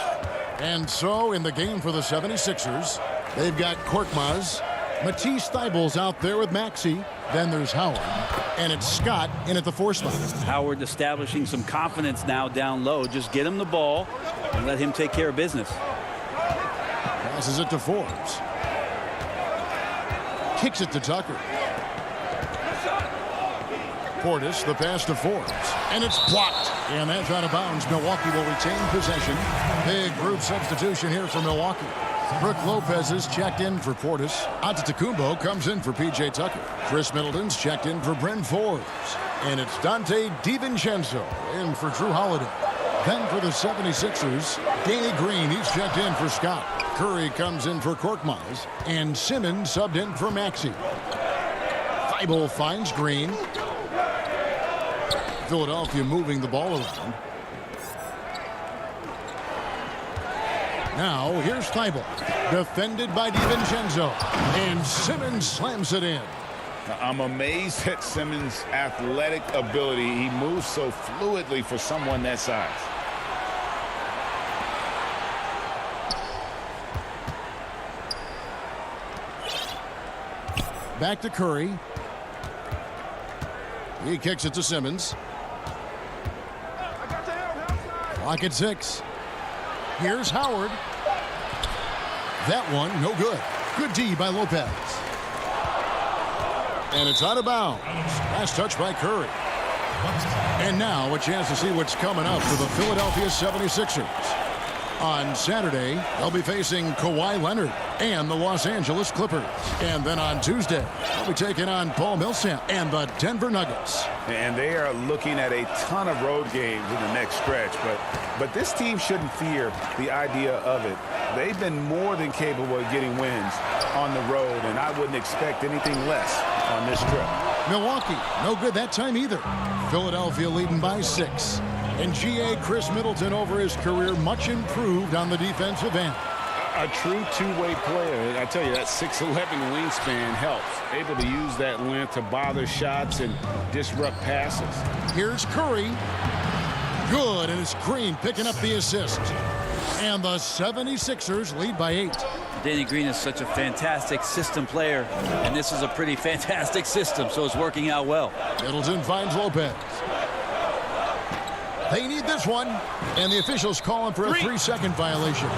And so in the game for the 76ers, they've got Korkmaz, Matisse Thybulle's out there with Maxey. Then there's Howard. And it's Scott in at the 4 spot. Howard establishing some confidence now down low. Just get him the ball and let him take care of business. Passes it to Forbes. Kicks it to Tucker. Portis, the pass to Forbes. And it's blocked. And that's out of bounds. Milwaukee will retain possession. Big group substitution here for Milwaukee. Brook Lopez is checked in for Portis. Antetokounmpo comes in for P.J. Tucker. Chris Middleton's checked in for Bryn Forbes. And it's Dante DiVincenzo in for Drew Holiday. Then for the 76ers, Danny Green, he's checked in for Scott. Curry comes in for Korkmaz. And Simmons subbed in for Maxey. Thybulle finds Green. Philadelphia moving the ball around. Now, here's Thybulle. Defended by DiVincenzo. And Simmons slams it in. I'm amazed at Simmons' athletic ability. He moves so fluidly for someone that size. Back to Curry. He kicks it to Simmons. Clock at 6. Here's Howard. That one, no good. Good D by Lopez. And it's out of bounds. Last touch by Curry. And now a chance to see what's coming up for the Philadelphia 76ers. On Saturday, they'll be facing Kawhi Leonard and the Los Angeles Clippers. And then on Tuesday, they'll be taking on Paul Millsap and the Denver Nuggets. And they are looking at a ton of road games in the next stretch. But this team shouldn't fear the idea of it. They've been more than capable of getting wins on the road, and I wouldn't expect anything less on this trip. Milwaukee, no good that time either. Philadelphia leading by 6. And G.A. Chris Middleton over his career much improved on the defensive end. A true two-way player. I tell you, that 6'11 wingspan helps. Able to use that length to bother shots and disrupt passes. Here's Curry. Good, and it's Green picking up the assist. And the 76ers lead by 8. Danny Green is such a fantastic system player, and this is a pretty fantastic system, so it's working out well. Middleton finds Lopez. They need this one, and the officials calling for a 3-second violation.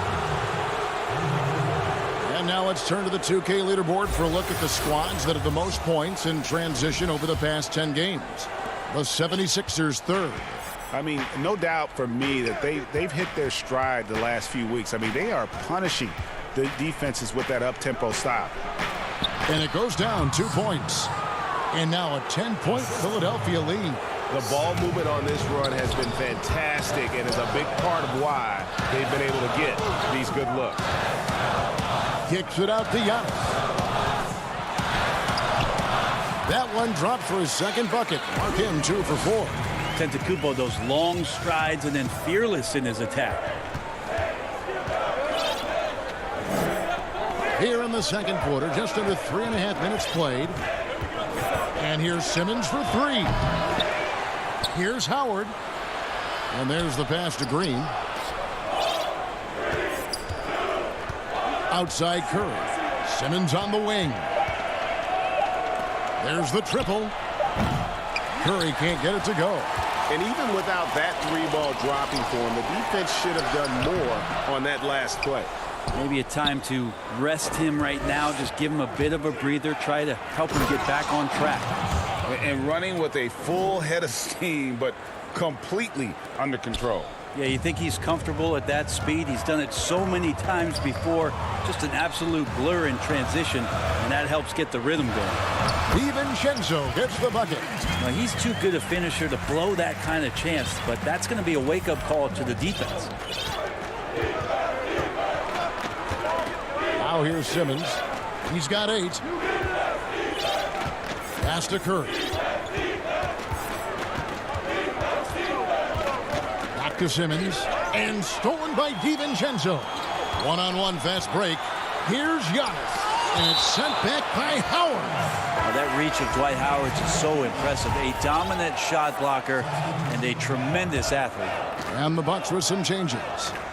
And now let's turn to the 2K leaderboard for a look at the squads that have the most points in transition over the past 10 games. The 76ers third. I mean, no doubt for me that they've hit their stride the last few weeks. I mean, they are punishing the defenses with that up-tempo style. And it goes down 2 points. And now a 10-point Philadelphia lead. The ball movement on this run has been fantastic and is a big part of why they've been able to get these good looks. Kicks it out to Giannis. That one dropped for his second bucket. Mark him 2 for 4. Antetokounmpo, those long strides and then fearless in his attack. Here in the second quarter, just under 3.5 minutes played. And here's Simmons for 3. Here's Howard. And there's the pass to Green. Outside Curry. Simmons on the wing. There's the triple. Curry can't get it to go. And even without that 3-ball dropping for him, the defense should have done more on that last play. Maybe a time to rest him right now, just give him a bit of a breather, try to help him get back on track. And running with a full head of steam, but completely under control. Yeah, you think he's comfortable at that speed? He's done it so many times before. Just an absolute blur in transition, and that helps get the rhythm going. DiVincenzo gets the bucket. Now, he's too good a finisher to blow that kind of chance, but that's going to be a wake-up call to the defense. Now here's Simmons. He's got 8. Pass to Curry. Back to Simmons. And stolen by DiVincenzo. One-on-one fast break. Here's Giannis. And it's sent back by Howard. Now, that reach of Dwight Howard is so impressive. A dominant shot blocker and a tremendous athlete. And the Bucks with some changes.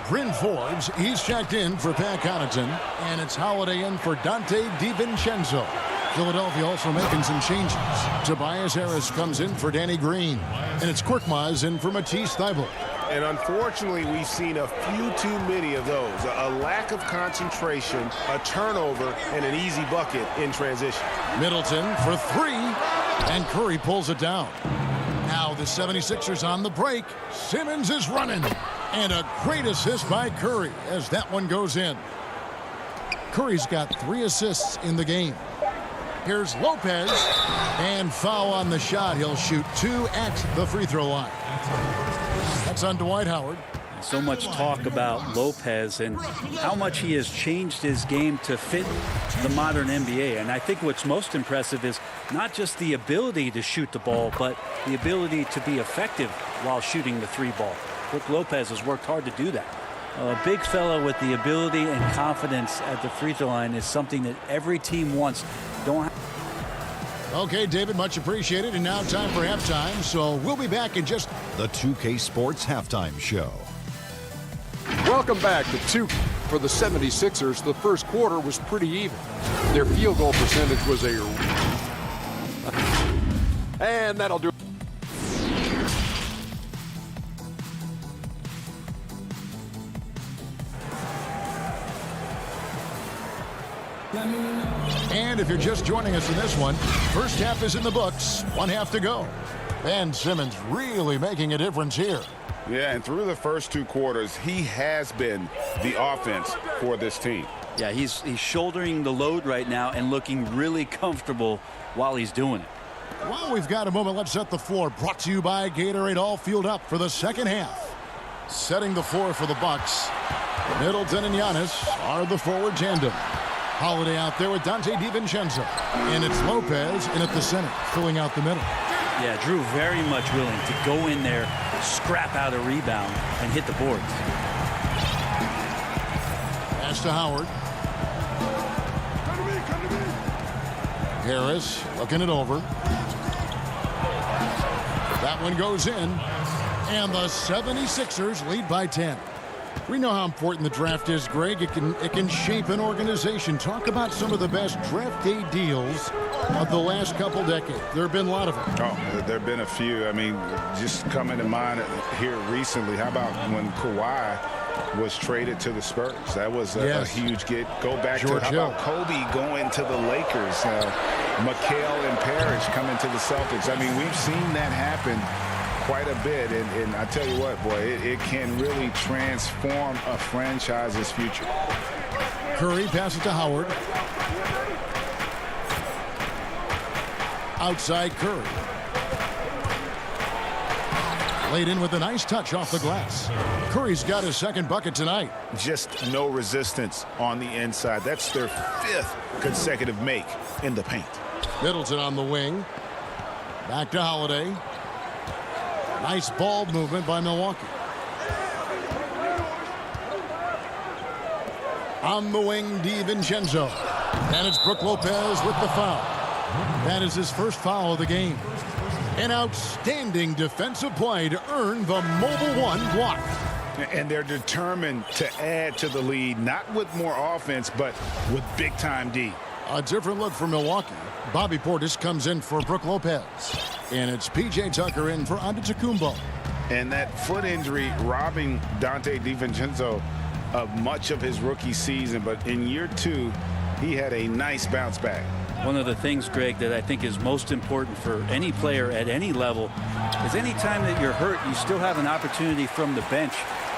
Bryn Forbes, he's checked in for Pat Connaughton. And it's Holiday in for Dante DiVincenzo. Philadelphia also making some changes. Tobias Harris comes in for Danny Green. And it's Korkmaz in for Matisse Thybulle. And unfortunately, we've seen a few too many of those. A lack of concentration, a turnover, and an easy bucket in transition. Middleton for 3. And Curry pulls it down. Now the 76ers on the break. Simmons is running. And a great assist by Curry as that one goes in. Curry's got 3 assists in the game. Here's Lopez. And foul on the shot. He'll shoot 2 at the free throw line. That's on Dwight Howard. So much talk about Lopez and how much he has changed his game to fit the modern NBA. And I think what's most impressive is not just the ability to shoot the ball, but the ability to be effective while shooting the 3 ball. Brook Lopez has worked hard to do that. A big fella with the ability and confidence at the free throw line is something that every team wants. Okay, David, much appreciated. And now time for halftime. So we'll be back in just The 2K Sports Halftime Show. Welcome back to 2 for the 76ers. The first quarter was pretty even. Their field goal percentage was and that'll do it. And if you're just joining us in this one, first half is in the books. 1 half to go. Ben Simmons really making a difference here. Yeah, and through the first 2 quarters, he has been the offense for this team. Yeah, he's shouldering the load right now and looking really comfortable while he's doing it. Well, we've got a moment. Let's set the floor. Brought to you by Gatorade. All fueled up for the second half. Setting the floor for the Bucks. Middleton and Giannis are the forward tandem. Holiday out there with Dante DiVincenzo. And it's Lopez in at the center, filling out the middle. Yeah, Drew very much willing to go in there, scrap out a rebound, and hit the boards. Pass to Howard. Harris looking it over. That one goes in. And the 76ers lead by 10. We know how important the draft is, Greg. It can shape an organization. Talk about some of the best draft day deals of the last couple decades. There have been a lot of them. Oh, there have been a few. I mean, just coming to mind here recently, how about when Kawhi was traded to the Spurs? That was a huge get. Go back George to, how Hill. about Kobe going to the Lakers? McHale and Parrish coming to the Celtics. I mean, we've seen that happen quite a bit, and I tell you what, boy, it can really transform a franchise's future. Curry passes to Howard. Outside Curry. Laid in with a nice touch off the glass. Curry's got his second bucket tonight. Just no resistance on the inside. That's their 5th consecutive make in the paint. Middleton on the wing. Back to Holiday. Nice ball movement by Milwaukee. On the wing, DiVincenzo. And it's Brook Lopez with the foul. That is his first foul of the game. An outstanding defensive play to earn the Mobile One block. And they're determined to add to the lead, not with more offense, but with big-time D. A different look for Milwaukee. Bobby Portis comes in for Brook Lopez. And it's P.J. Tucker in for Antetokounmpo. And that foot injury robbing Dante DiVincenzo of much of his rookie season. But in year 2, he had a nice bounce back. One of the things, Greg, that I think is most important for any player at any level is any time that you're hurt, you still have an opportunity from the bench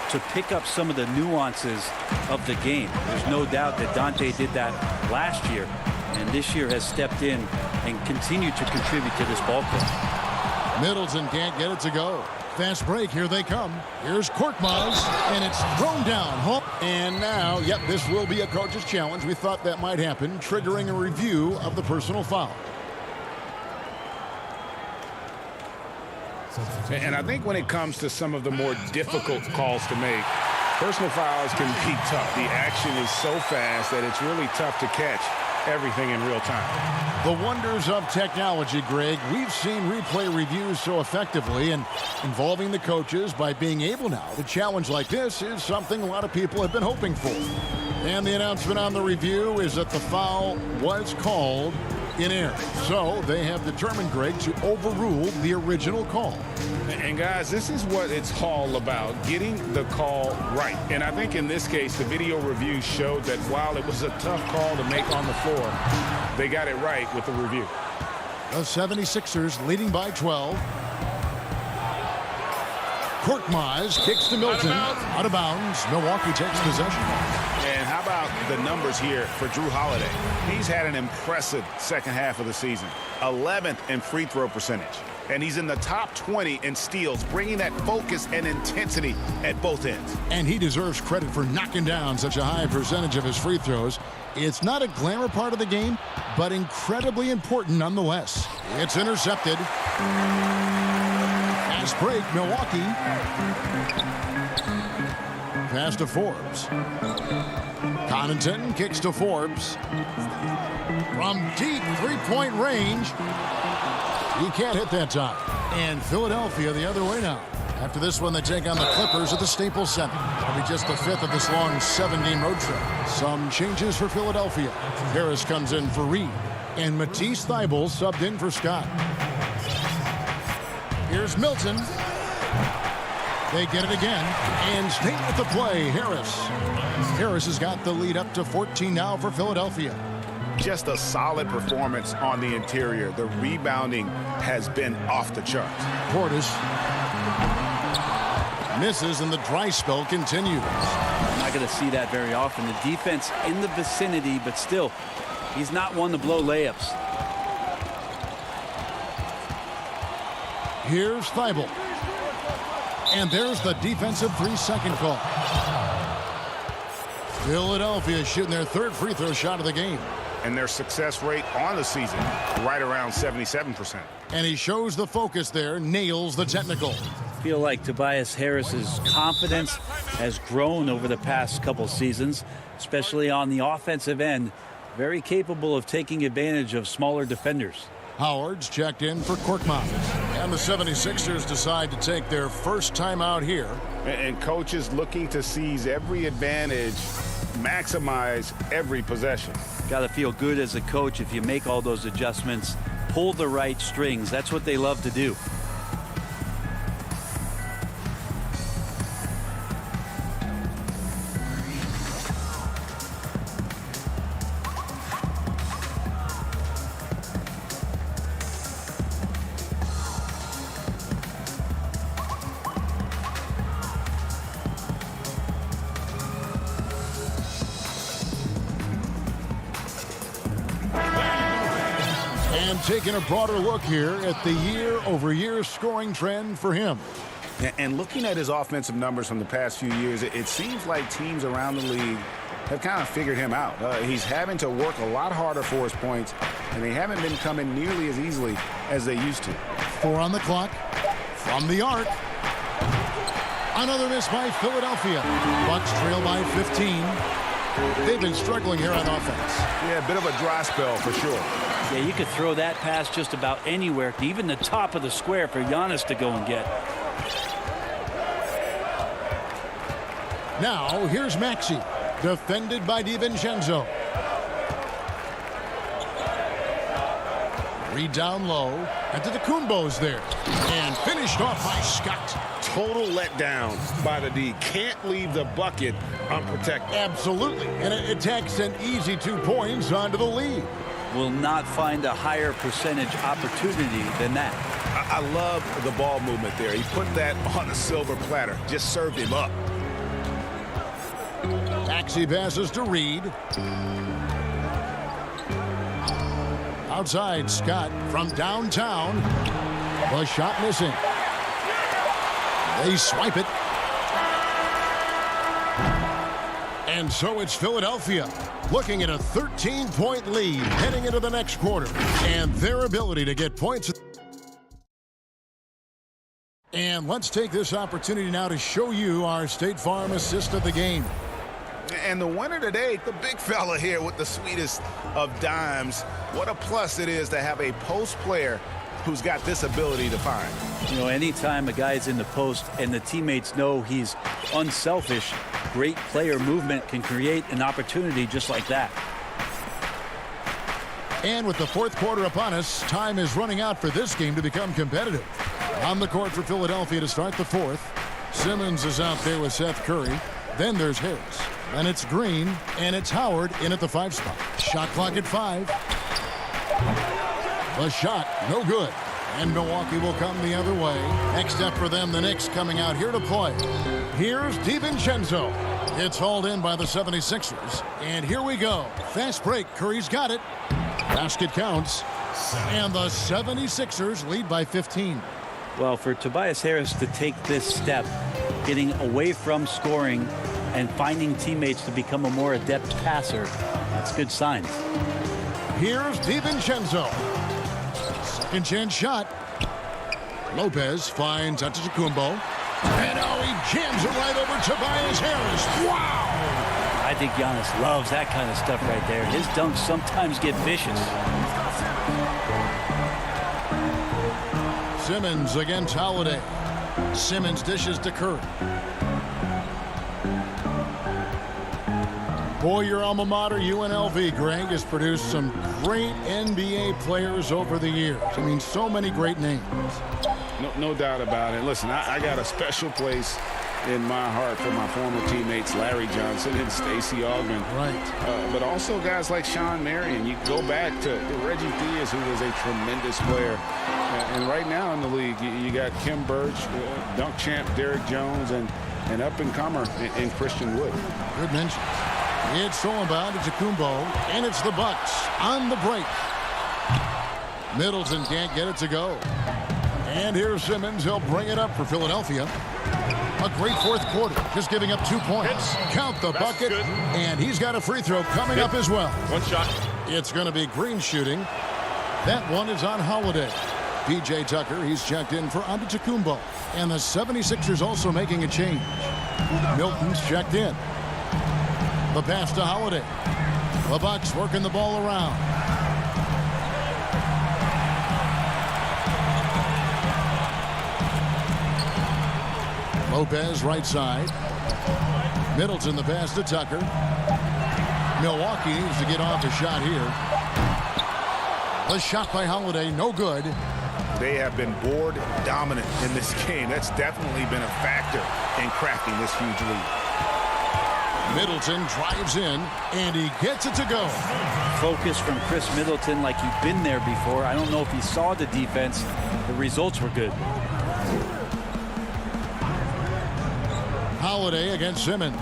to pick up some of the nuances of the game. There's no doubt that Dante did that last year, and this year has stepped in and continued to contribute to this ball club. Middleton can't get it to go. Fast break, here they come. Here's Korkmaz, and it's thrown down. And now, yep, this will be a coach's challenge. We thought that might happen, triggering a review of the personal foul. And I think when it comes to some of the more difficult calls to make, personal fouls can be tough. The action is so fast that it's really tough to catch everything in real time. The wonders of technology, Greg. We've seen replay reviews so effectively, and involving the coaches by being able now to challenge like this is something a lot of people have been hoping for. And the announcement on the review is that the foul was called in error. So they have determined, Greg, to overrule the original call. And guys, this is what it's all about, getting the call right. And I think in this case, the video review showed that while it was a tough call to make on the floor, they got it right with the review. The 76ers leading by 12. Korkmaz kicks to Milton. Out of bounds. Milwaukee takes possession. And how about the numbers here for Drew Holiday? He's had an impressive second half of the season. 11th in free throw percentage. And he's in the top 20 in steals, bringing that focus and intensity at both ends. And he deserves credit for knocking down such a high percentage of his free throws. It's not a glamour part of the game, but incredibly important nonetheless. It's intercepted. Fast break, Milwaukee. Pass to Forbes. Connaughton kicks to Forbes. From deep three-point range. He can't hit that time. And Philadelphia the other way now. After this one, they take on the Clippers at the Staples Center. That'll be just the fifth of this long 7-game road trip. Some changes for Philadelphia. Harris comes in for Reed. And Matisse Thybulle subbed in for Scott. Here's Milton. They get it again. And staying with the play, Harris. Harris has got the lead up to 14 now for Philadelphia. Just a solid performance on the interior. The rebounding has been off the charts. Portis misses, and the dry spell continues. I'm not going to see that very often. The defense in the vicinity, but still, he's not one to blow layups. Here's Thybulle. And there's the defensive 3-second call. Philadelphia shooting their third free throw shot of the game. And their success rate on the season, right around 77%. And he shows the focus there, nails the technical. I feel like Tobias Harris's confidence has grown over the past couple seasons, especially on the offensive end. Very capable of taking advantage of smaller defenders. Howard's checked in for Korkmaz. And the 76ers decide to take their first time out here. And coaches looking to seize every advantage, maximize every possession. Got to feel good as a coach if you make all those adjustments, pull the right strings. That's what they love to do. And taking a broader look here at the year-over-year scoring trend for him. And looking at his offensive numbers from the past few years, it seems like teams around the league have kind of figured him out. He's having to work a lot harder for his points, and they haven't been coming nearly as easily as they used to. 4 on the clock. From the arc. Another miss by Philadelphia. Bucks trail by 15. They've been struggling here on offense. Yeah, a bit of a dry spell for sure. Yeah, you could throw that pass just about anywhere, even the top of the square for Giannis to go and get. Now, here's Maxey, defended by DiVincenzo. Reed down low, and to the Kumbos there. And finished off by Scott. Total letdown by the D. Can't leave the bucket unprotected. Absolutely, and it takes an easy 2 points onto the lead. will not find a higher percentage opportunity than that. I love the ball movement there. He put that on a silver platter. Just served him up. Maxey passes to Reed. Outside, Scott from downtown. The shot missing. They swipe it. And so it's Philadelphia looking at a 13-point lead heading into the next quarter. And their ability to get points. And let's take this opportunity now to show you our State Farm assist of the game. And the winner today, the big fella here with the sweetest of dimes. What a plus it is to have a post player who's got this ability to find. You know, anytime a guy's in the post and the teammates know he's unselfish, great player movement can create an opportunity just like that. And with the fourth quarter upon us, time is running out for this game to become competitive. On the court for Philadelphia to start the fourth. Simmons is out there with Seth Curry. Then there's Harris. Then it's Green, and it's Howard in at the 5 spot. Shot clock at 5. The shot, no good. And Milwaukee will come the other way. Next up for them, the Knicks coming out here to play. Here's DiVincenzo. It's hauled in by the 76ers. And here we go. Fast break. Curry's got it. Basket counts. And the 76ers lead by 15. Well, for Tobias Harris to take this step, getting away from scoring and finding teammates to become a more adept passer, that's good signs. Here's DiVincenzo. Second chance shot. Lopez finds Antetokounmpo. And now he jams it right over Tobias Harris. Wow! I think Giannis loves that kind of stuff right there. His dunks sometimes get vicious. Simmons against Holiday. Simmons dishes to Curry. Boy, your alma mater, UNLV, Greg, has produced some great NBA players over the years. I mean, so many great names. No doubt about it. Listen, I got a special place in my heart for my former teammates Larry Johnson and Stacey Augmon. Right. But also guys like Sean Marion. You go back to Reggie Diaz, who was a tremendous player. And right now in the league, you got Kim Birch, dunk champ Derrick Jones, and up-and-comer in Christian Wood. Good mention. It's stolen by Antetokounmpo, and it's the Bucks on the break. Middleton can't get it to go. And here's Simmons. He'll bring it up for Philadelphia. A great fourth quarter, just giving up 2 points. Count the bucket, and he's got a free throw coming up as well. One shot. It's going to be Green shooting. That one is on Holiday. P.J. Tucker, he's checked in for Antetokounmpo. And the 76ers also making a change. Milton's checked in. The pass to Holiday. The Bucks working the ball around. Lopez right side. Middleton the pass to Tucker. Milwaukee needs to get off a shot here. The shot by Holiday, no good. They have been board dominant in this game. That's definitely been a factor in cracking this huge lead. Middleton drives in, and he gets it to go. Focus from Chris Middleton like he'd been there before. I don't know if he saw the defense. The results were good. Holiday against Simmons.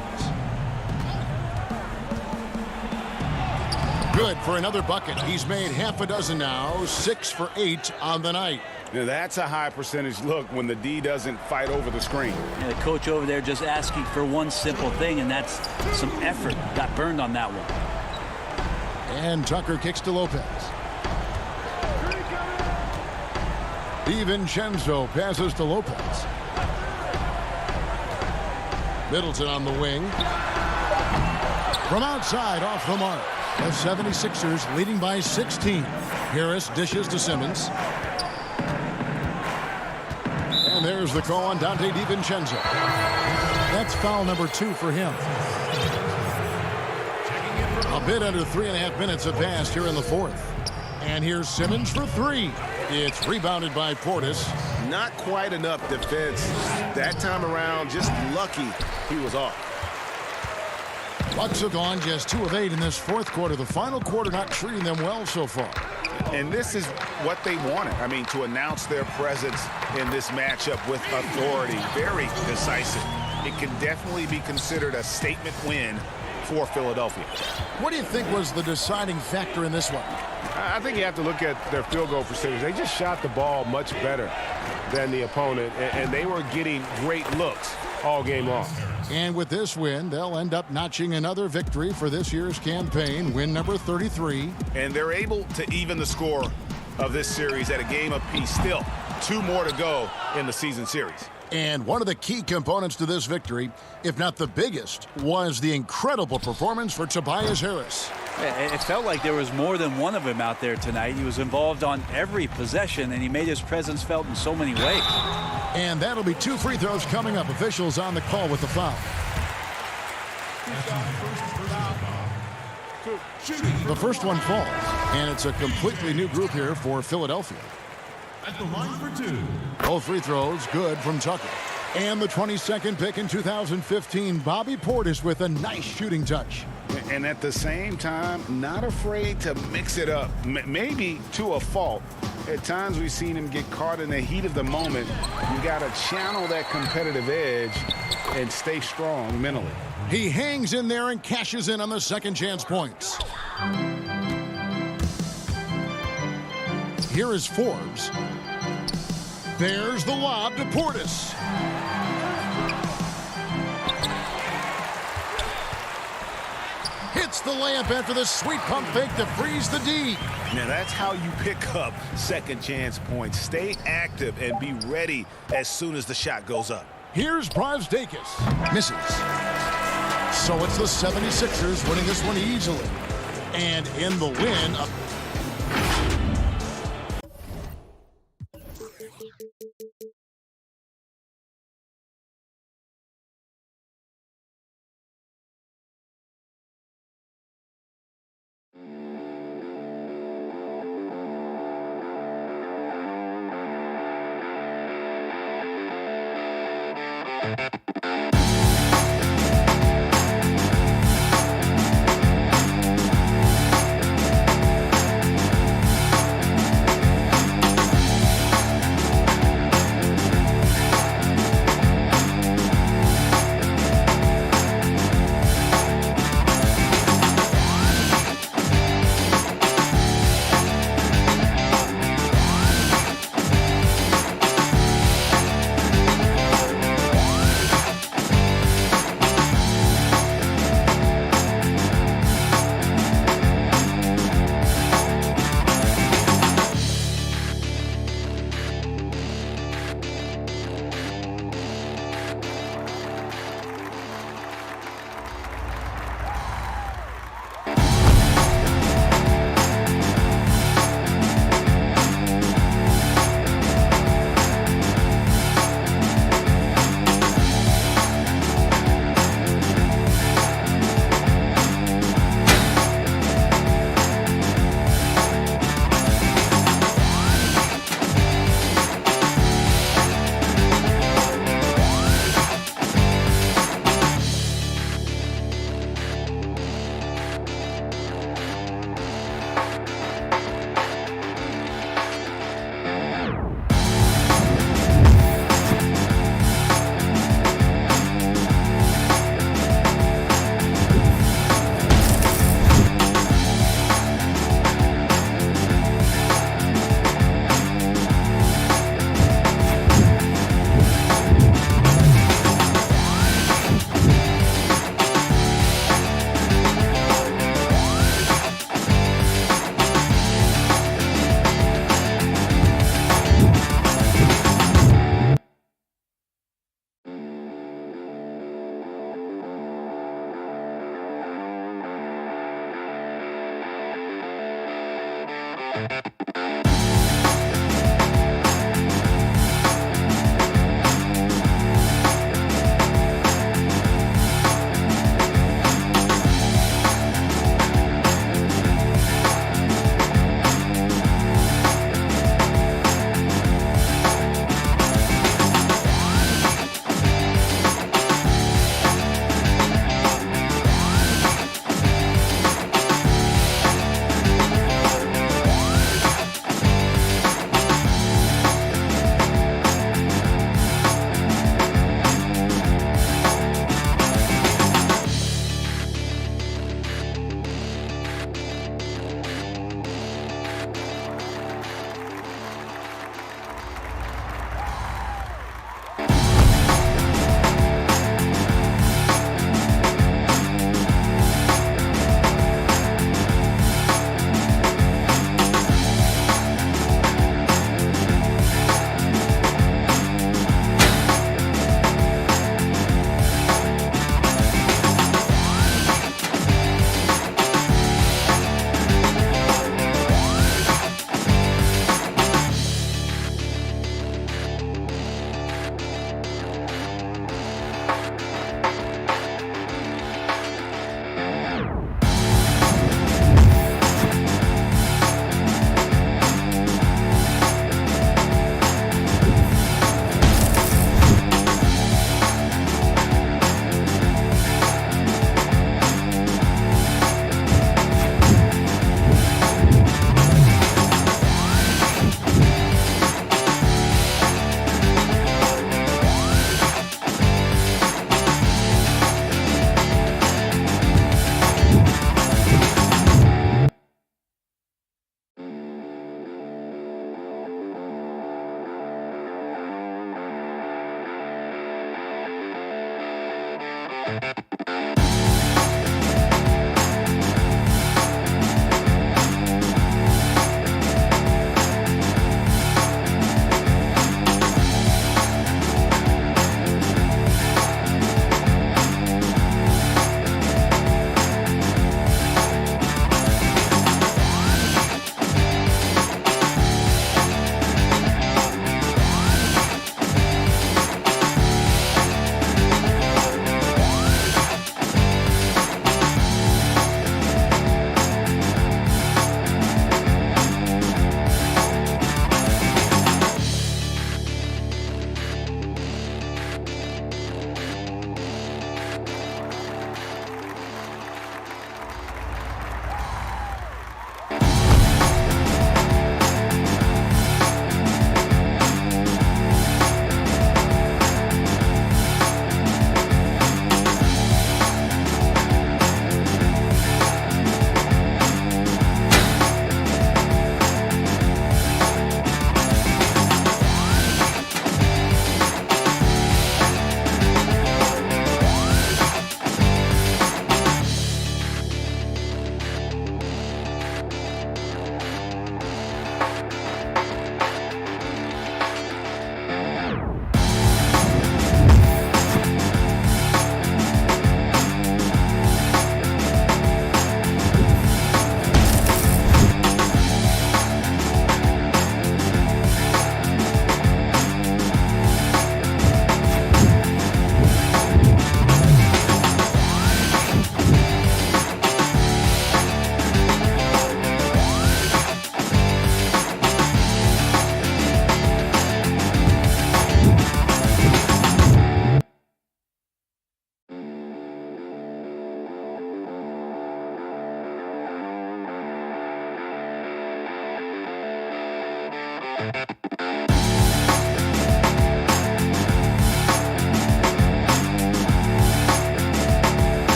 Good for another bucket. He's made half a dozen now, 6 for 8 on the night. Now that's a high percentage look when the D doesn't fight over the screen. And the coach over there just asking for one simple thing, and that's some effort. Got burned on that one. And Tucker kicks to Lopez. DiVincenzo passes to Lopez. Middleton on the wing. From outside, off the mark. The 76ers leading by 16. Harris dishes to Simmons. And there's the call on Dante DiVincenzo. That's foul number 2 for him. A bit under 3.5 minutes have passed here in the fourth. And here's Simmons for 3. It's rebounded by Portis. Not quite enough defense that time around. Just lucky he was off. Bucks have gone just 2 of 8 in this fourth quarter. The final quarter not treating them well so far. And this is what they wanted. I mean, to announce their presence in this matchup with authority, very decisive. It can definitely be considered a statement win for Philadelphia. What do you think was the deciding factor in this one? I think you have to look at their field goal percentage. They just shot the ball much better than the opponent, and they were getting great looks all game long. And with this win, they'll end up notching another victory for this year's campaign, win number 33. And they're able to even the score of this series at a game apiece. Still, 2 more to go in the season series. And one of the key components to this victory, if not the biggest, was the incredible performance for Tobias Harris. It felt like there was more than one of him out there tonight. He was involved on every possession, and he made his presence felt in so many ways. And that'll be 2 free throws coming up. Officials on the call with the foul. The first one falls, and it's a completely new group here for Philadelphia. At the line for 2. Both free throws good from Tucker. And the 22nd pick in 2015, Bobby Portis with a nice shooting touch. And at the same time, not afraid to mix it up, maybe to a fault. At times we've seen him get caught in the heat of the moment. You got to channel that competitive edge and stay strong mentally. He hangs in there and cashes in on the second chance points. Here is Forbes. There's the lob to Portis. Hits the layup after the sweet pump fake to freeze the D. Now that's how you pick up second chance points. Stay active and be ready as soon as the shot goes up. Here's Brasdakis. Misses. So it's the 76ers winning this one easily. And in the win,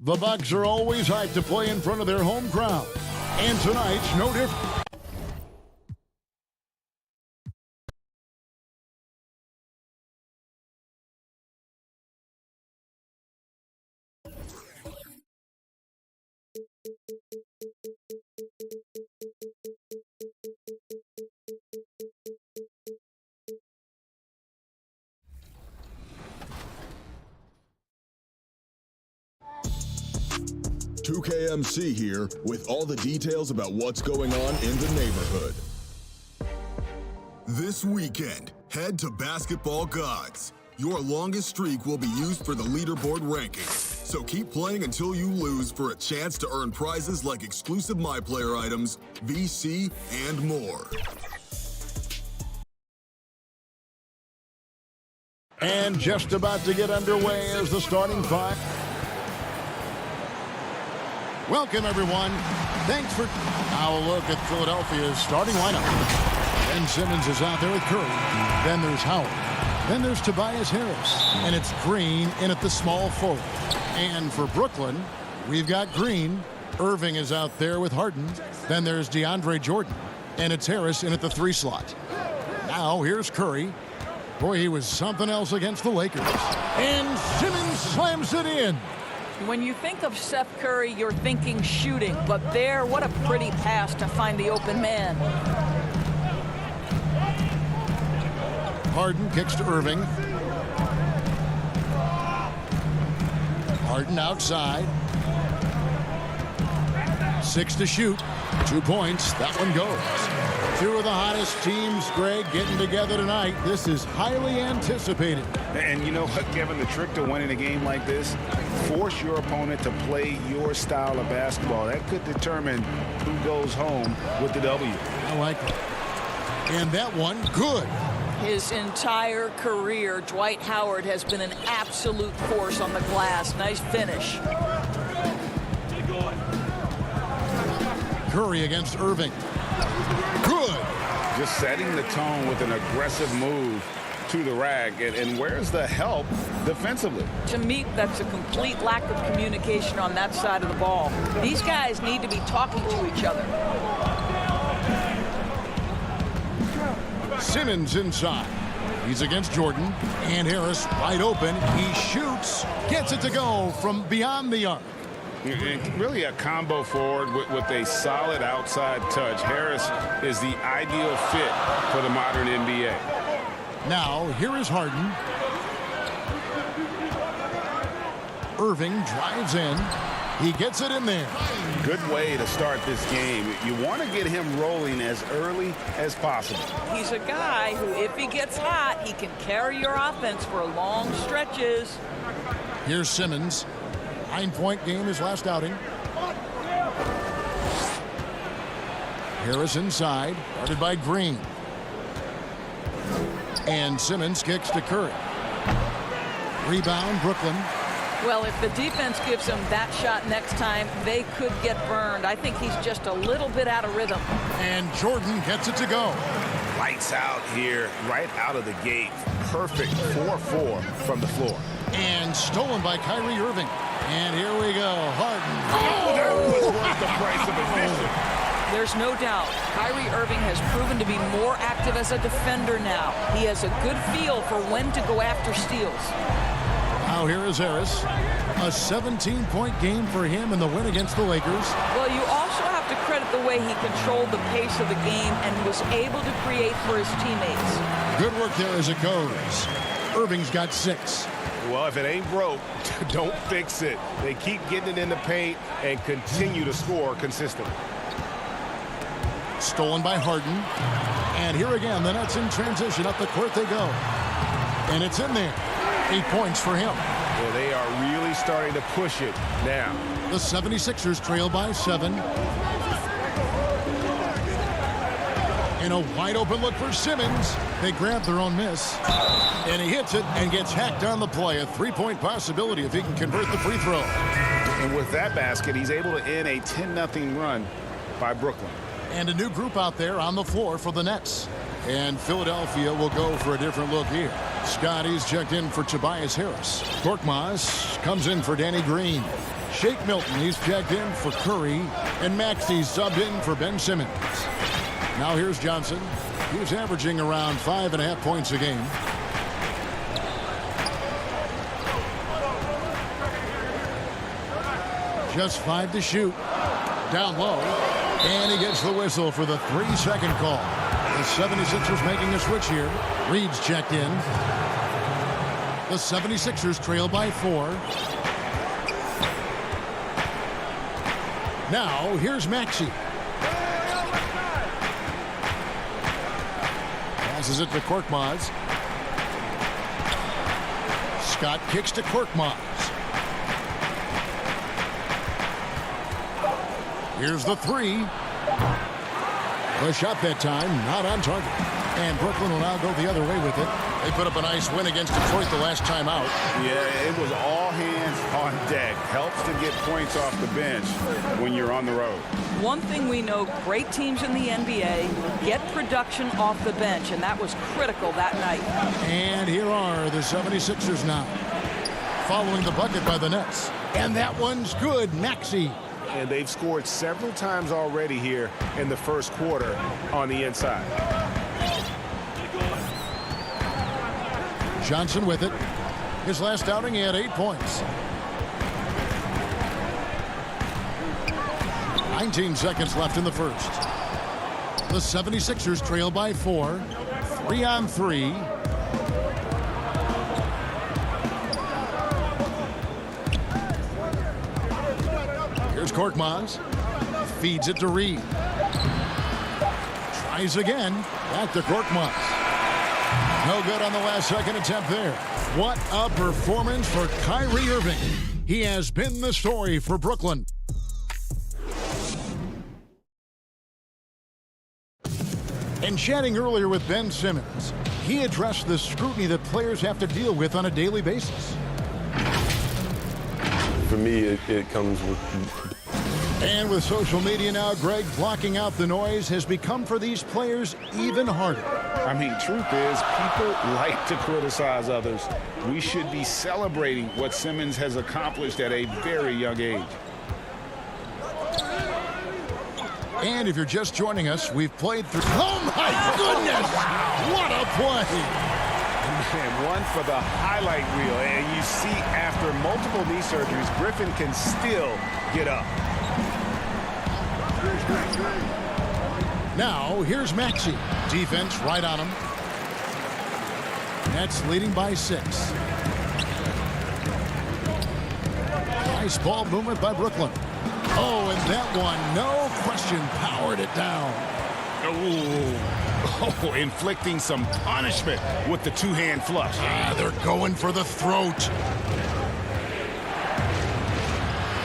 The Bucks are always hyped to play in front of their home crowd. And tonight's no different. KMC here with all the details about what's going on in the neighborhood. This weekend, head to Basketball Gods. Your longest streak will be used for the leaderboard ranking. So keep playing until you lose for a chance to earn prizes like exclusive MyPlayer items, VC, and more. And just about to get underway is the starting five. Welcome, everyone. Thanks for... Now a look at Philadelphia's starting lineup. Ben Simmons is out there with Curry. Then there's Howard. Then there's Tobias Harris. And it's Green in at the small forward. And for Brooklyn, we've got Green. Irving is out there with Harden. Then there's DeAndre Jordan. And it's Harris in at the 3 slot. Now here's Curry. Boy, he was something else against the Lakers. And Simmons slams it in. When you think of Seth Curry, you're thinking shooting. But there, what a pretty pass to find the open man. Harden kicks to Irving. Harden outside. 6 to shoot. 2 points. That one goes. Two of the hottest teams, Greg, getting together tonight. This is highly anticipated. And you know what, Kevin, the trick to winning a game like this, force your opponent to play your style of basketball. That could determine who goes home with the W. I like it. And that one, good. His entire career, Dwight Howard has been an absolute force on the glass. Nice finish. Curry against Irving. Good. Just setting the tone with an aggressive move to the rack. And where's the help defensively? To me, that's a complete lack of communication on that side of the ball. These guys need to be talking to each other. Simmons inside. He's against Jordan. And Harris wide open. He shoots. Gets it to go from beyond the arc. Really a combo forward with a solid outside touch. Harris is the ideal fit for the modern NBA. Now, here is Harden. Irving drives in. He gets it in there. Good way to start this game. You want to get him rolling as early as possible. He's a guy who, if he gets hot, he can carry your offense for long stretches. Here's Simmons. 9-point game his last outing. Harris inside, guarded by Green. And Simmons kicks to Curry. Rebound, Brooklyn. Well, if the defense gives him that shot next time, they could get burned. I think he's just a little bit out of rhythm. And Jordan gets it to go. Lights out here, right out of the gate. Perfect 4-4 from the floor. And stolen by Kyrie Irving. And here we go, Harden. Oh, that was worth the price of admission. There's no doubt Kyrie Irving has proven to be more active as a defender now. He has a good feel for when to go after steals. Now here is Harris. A 17-point game for him in the win against the Lakers. Well, you also have to credit the way he controlled the pace of the game and was able to create for his teammates. Good work there as it goes. Irving's got 6. Well, if it ain't broke, don't fix it. They keep getting it in the paint and continue to score consistently. Stolen by Harden. And here again, the Nets in transition. Up the court they go. And it's in there. 8 points for him. Well, they are really starting to push it now. The 76ers trail by 7. And a wide open look for Simmons. They grab their own miss. And he hits it and gets hacked on the play. A 3-point possibility if he can convert the free throw. And with that basket, he's able to end a 10-0 run by Brooklyn. And a new group out there on the floor for the Nets. And Philadelphia will go for a different look here. Scotty's checked in for Tobias Harris. Korkmaz comes in for Danny Green. Shake Milton, he's checked in for Curry. And Maxi's subbed in for Ben Simmons. Now here's Johnson. He's averaging around 5.5 points a game. Just 5 to shoot. Down low. And he gets the whistle for the 3-second call. The 76ers making a switch here. Reed's checked in. The 76ers trail by 4. Now here's Maxey. Passes it to Korkmaz. Scott kicks to Korkmaz. Here's the 3. The shot that time, not on target. And Brooklyn will now go the other way with it. They put up a nice win against Detroit the last time out. Yeah, it was all hands on deck. Helps to get points off the bench when you're on the road. One thing we know, great teams in the NBA get production off the bench, and that was critical that night. And here are the 76ers now, following the bucket by the Nets. And that one's good, Maxey. And they've scored several times already here in the first quarter on the inside. Johnson with it. His last outing, he had 8 points. 19 seconds left in the first. The 76ers trail by 4. 3-on-3. Here's Korkmaz. Feeds it to Reed. Tries again. Back to Korkmaz. No good on the last second attempt there. What a performance for Kyrie Irving. He has been the story for Brooklyn. And chatting earlier with Ben Simmons, he addressed the scrutiny that players have to deal with on a daily basis. For me, it comes with... And with social media now, Greg, blocking out the noise has become for these players even harder. I mean, truth is, people like to criticize others. We should be celebrating what Simmons has accomplished at a very young age. And if you're just joining us, we've played through... Oh, my goodness! What a play! And one for the highlight reel. And you see, after multiple knee surgeries, Griffin can still get up. Now, here's Maxey. Defense right on him. Nets leading by 6. Nice ball movement by Brooklyn. Oh, and that one, no question, powered it down. Oh, inflicting some punishment with the two-hand flush. They're going for the throat.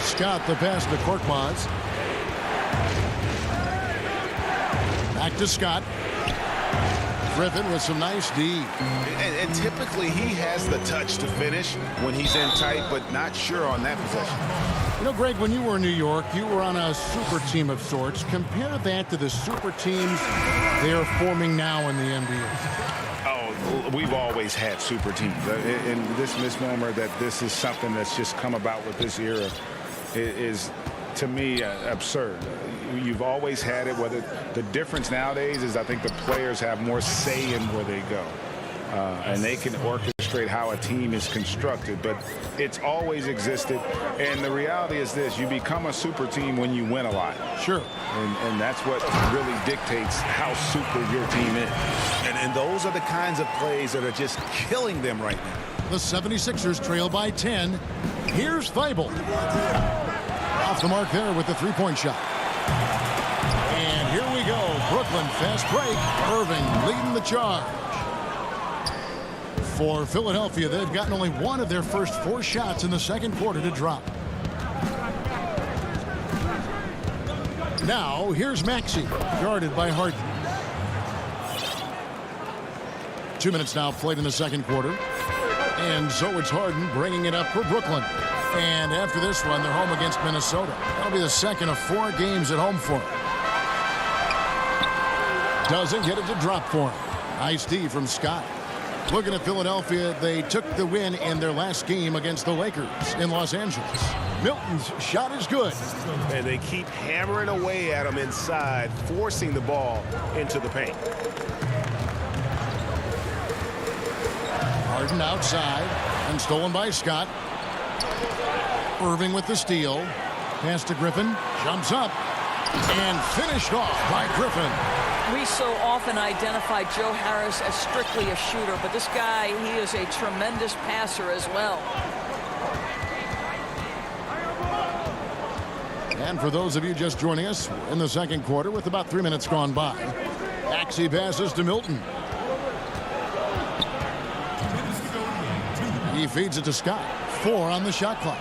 Scott the pass to Korkmaz. Back to Scott. Griffin with some nice D. And typically he has the touch to finish when he's in tight, but not sure on that possession. You know, Greg, when you were in New York, you were on a super team of sorts. Compare that to the super teams they are forming now in the NBA. Oh, we've always had super teams. And this misnomer that this is something that's just come about with this era is, to me, absurd. You've always had it. Whether the difference nowadays is I think the players have more say in where they go. And they can orchestrate how a team is constructed, but it's always existed. And the reality is this: you become a super team when you win a lot. Sure. And that's what really dictates how super your team is. And those are the kinds of plays that are just killing them right now. The 76ers trail by 10. Here's Thibault. Off the mark there with the three-point shot. And here we go. Brooklyn fast break. Irving leading the charge. For Philadelphia, they've gotten only one of their first 4 shots in the second quarter to drop. Now, here's Maxey, guarded by Harden. 2 minutes now played in the second quarter. And so it's Harden bringing it up for Brooklyn. And after this one, they're home against Minnesota. That'll be the second of 4 games at home for him. Doesn't get it to drop for him. Nice D from Scott. Looking at Philadelphia, they took the win in their last game against the Lakers in Los Angeles. Milton's shot is good. And they keep hammering away at him inside, forcing the ball into the paint. Harden outside and stolen by Scott. Irving with the steal. Pass to Griffin. Jumps up and finished off by Griffin. We so often identify Joe Harris as strictly a shooter, but this guy, he is a tremendous passer as well. And for those of you just joining us, in the second quarter with about 3 minutes gone by, Maxey passes to Milton. He feeds it to Scott. 4 on the shot clock.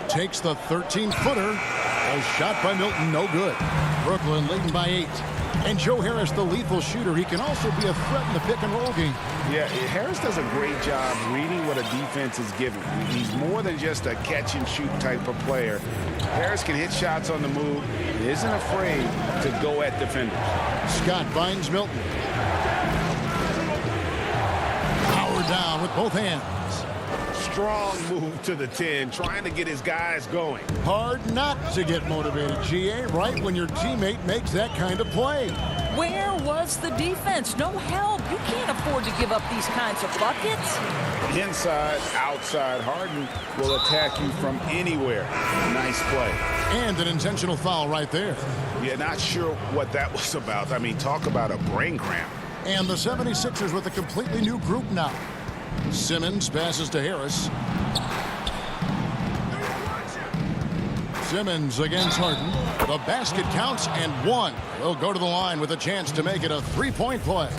Takes the 13-footer. A shot by Milton, no good. Brooklyn leading by 8. And Joe Harris, the lethal shooter, he can also be a threat in the pick-and-roll game. Yeah, Harris does a great job reading what a defense is giving. He's more than just a catch-and-shoot type of player. Harris can hit shots on the move. He isn't afraid to go at defenders. Scott finds Milton. Power down with both hands. Strong move to the 10, trying to get his guys going. Hard not to get motivated, GA, right when your teammate makes that kind of play. Where was the defense? No help. You can't afford to give up these kinds of buckets. Inside, outside, Harden will attack you from anywhere. Nice play. And an intentional foul right there. Yeah, not sure what that was about. I mean, talk about a brain cramp. And the 76ers with a completely new group now. Simmons passes to Harris. Simmons against Harden. The basket counts and one. He'll go to the line with a chance to make it a three-point play.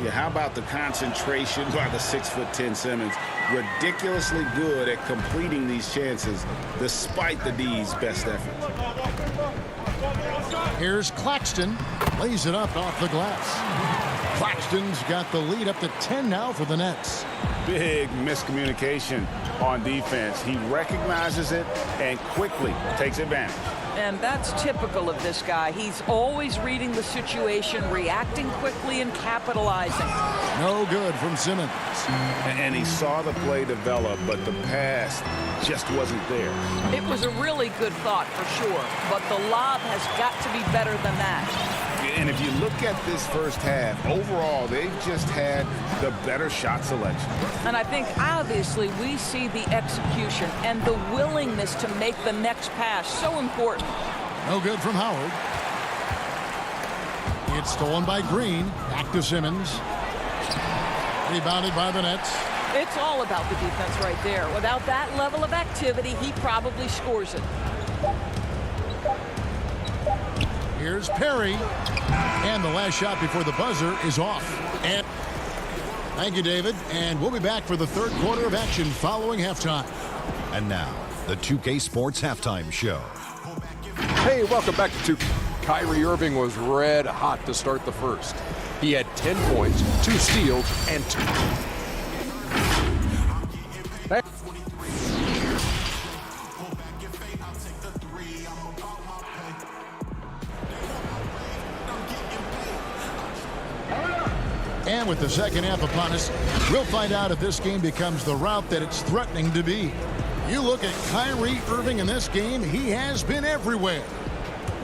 Yeah, how about the concentration by the 6'10" Simmons? Ridiculously good at completing these chances despite the D's best effort. Here's Claxton. Lays it up off the glass. Claxton's got the lead up to 10 now for the Nets. Big miscommunication on defense. He recognizes it and quickly takes advantage. And that's typical of this guy. He's always reading the situation, reacting quickly and capitalizing. No good from Simmons. And he saw the play develop, but the pass just wasn't there. It was a really good thought for sure, but the lob has got to be better than that. And if you look at this first half, overall, they've just had the better shot selection. And I think, obviously, we see the execution and the willingness to make the next pass so important. No good from Howard. It's stolen by Green. Back to Simmons. Rebounded by the Nets. It's all about the defense right there. Without that level of activity, he probably scores it. Here's Perry. And the last shot before the buzzer is off. And thank you, David. And we'll be back for the third quarter of action following halftime. And now, the 2K Sports Halftime Show. Hey, welcome back to 2K. Kyrie Irving was red hot to start the first. He had 10 points, 2 steals, and 2. And with the second half upon us, we'll find out if this game becomes the route that it's threatening to be. You look at Kyrie Irving in this game, he has been everywhere.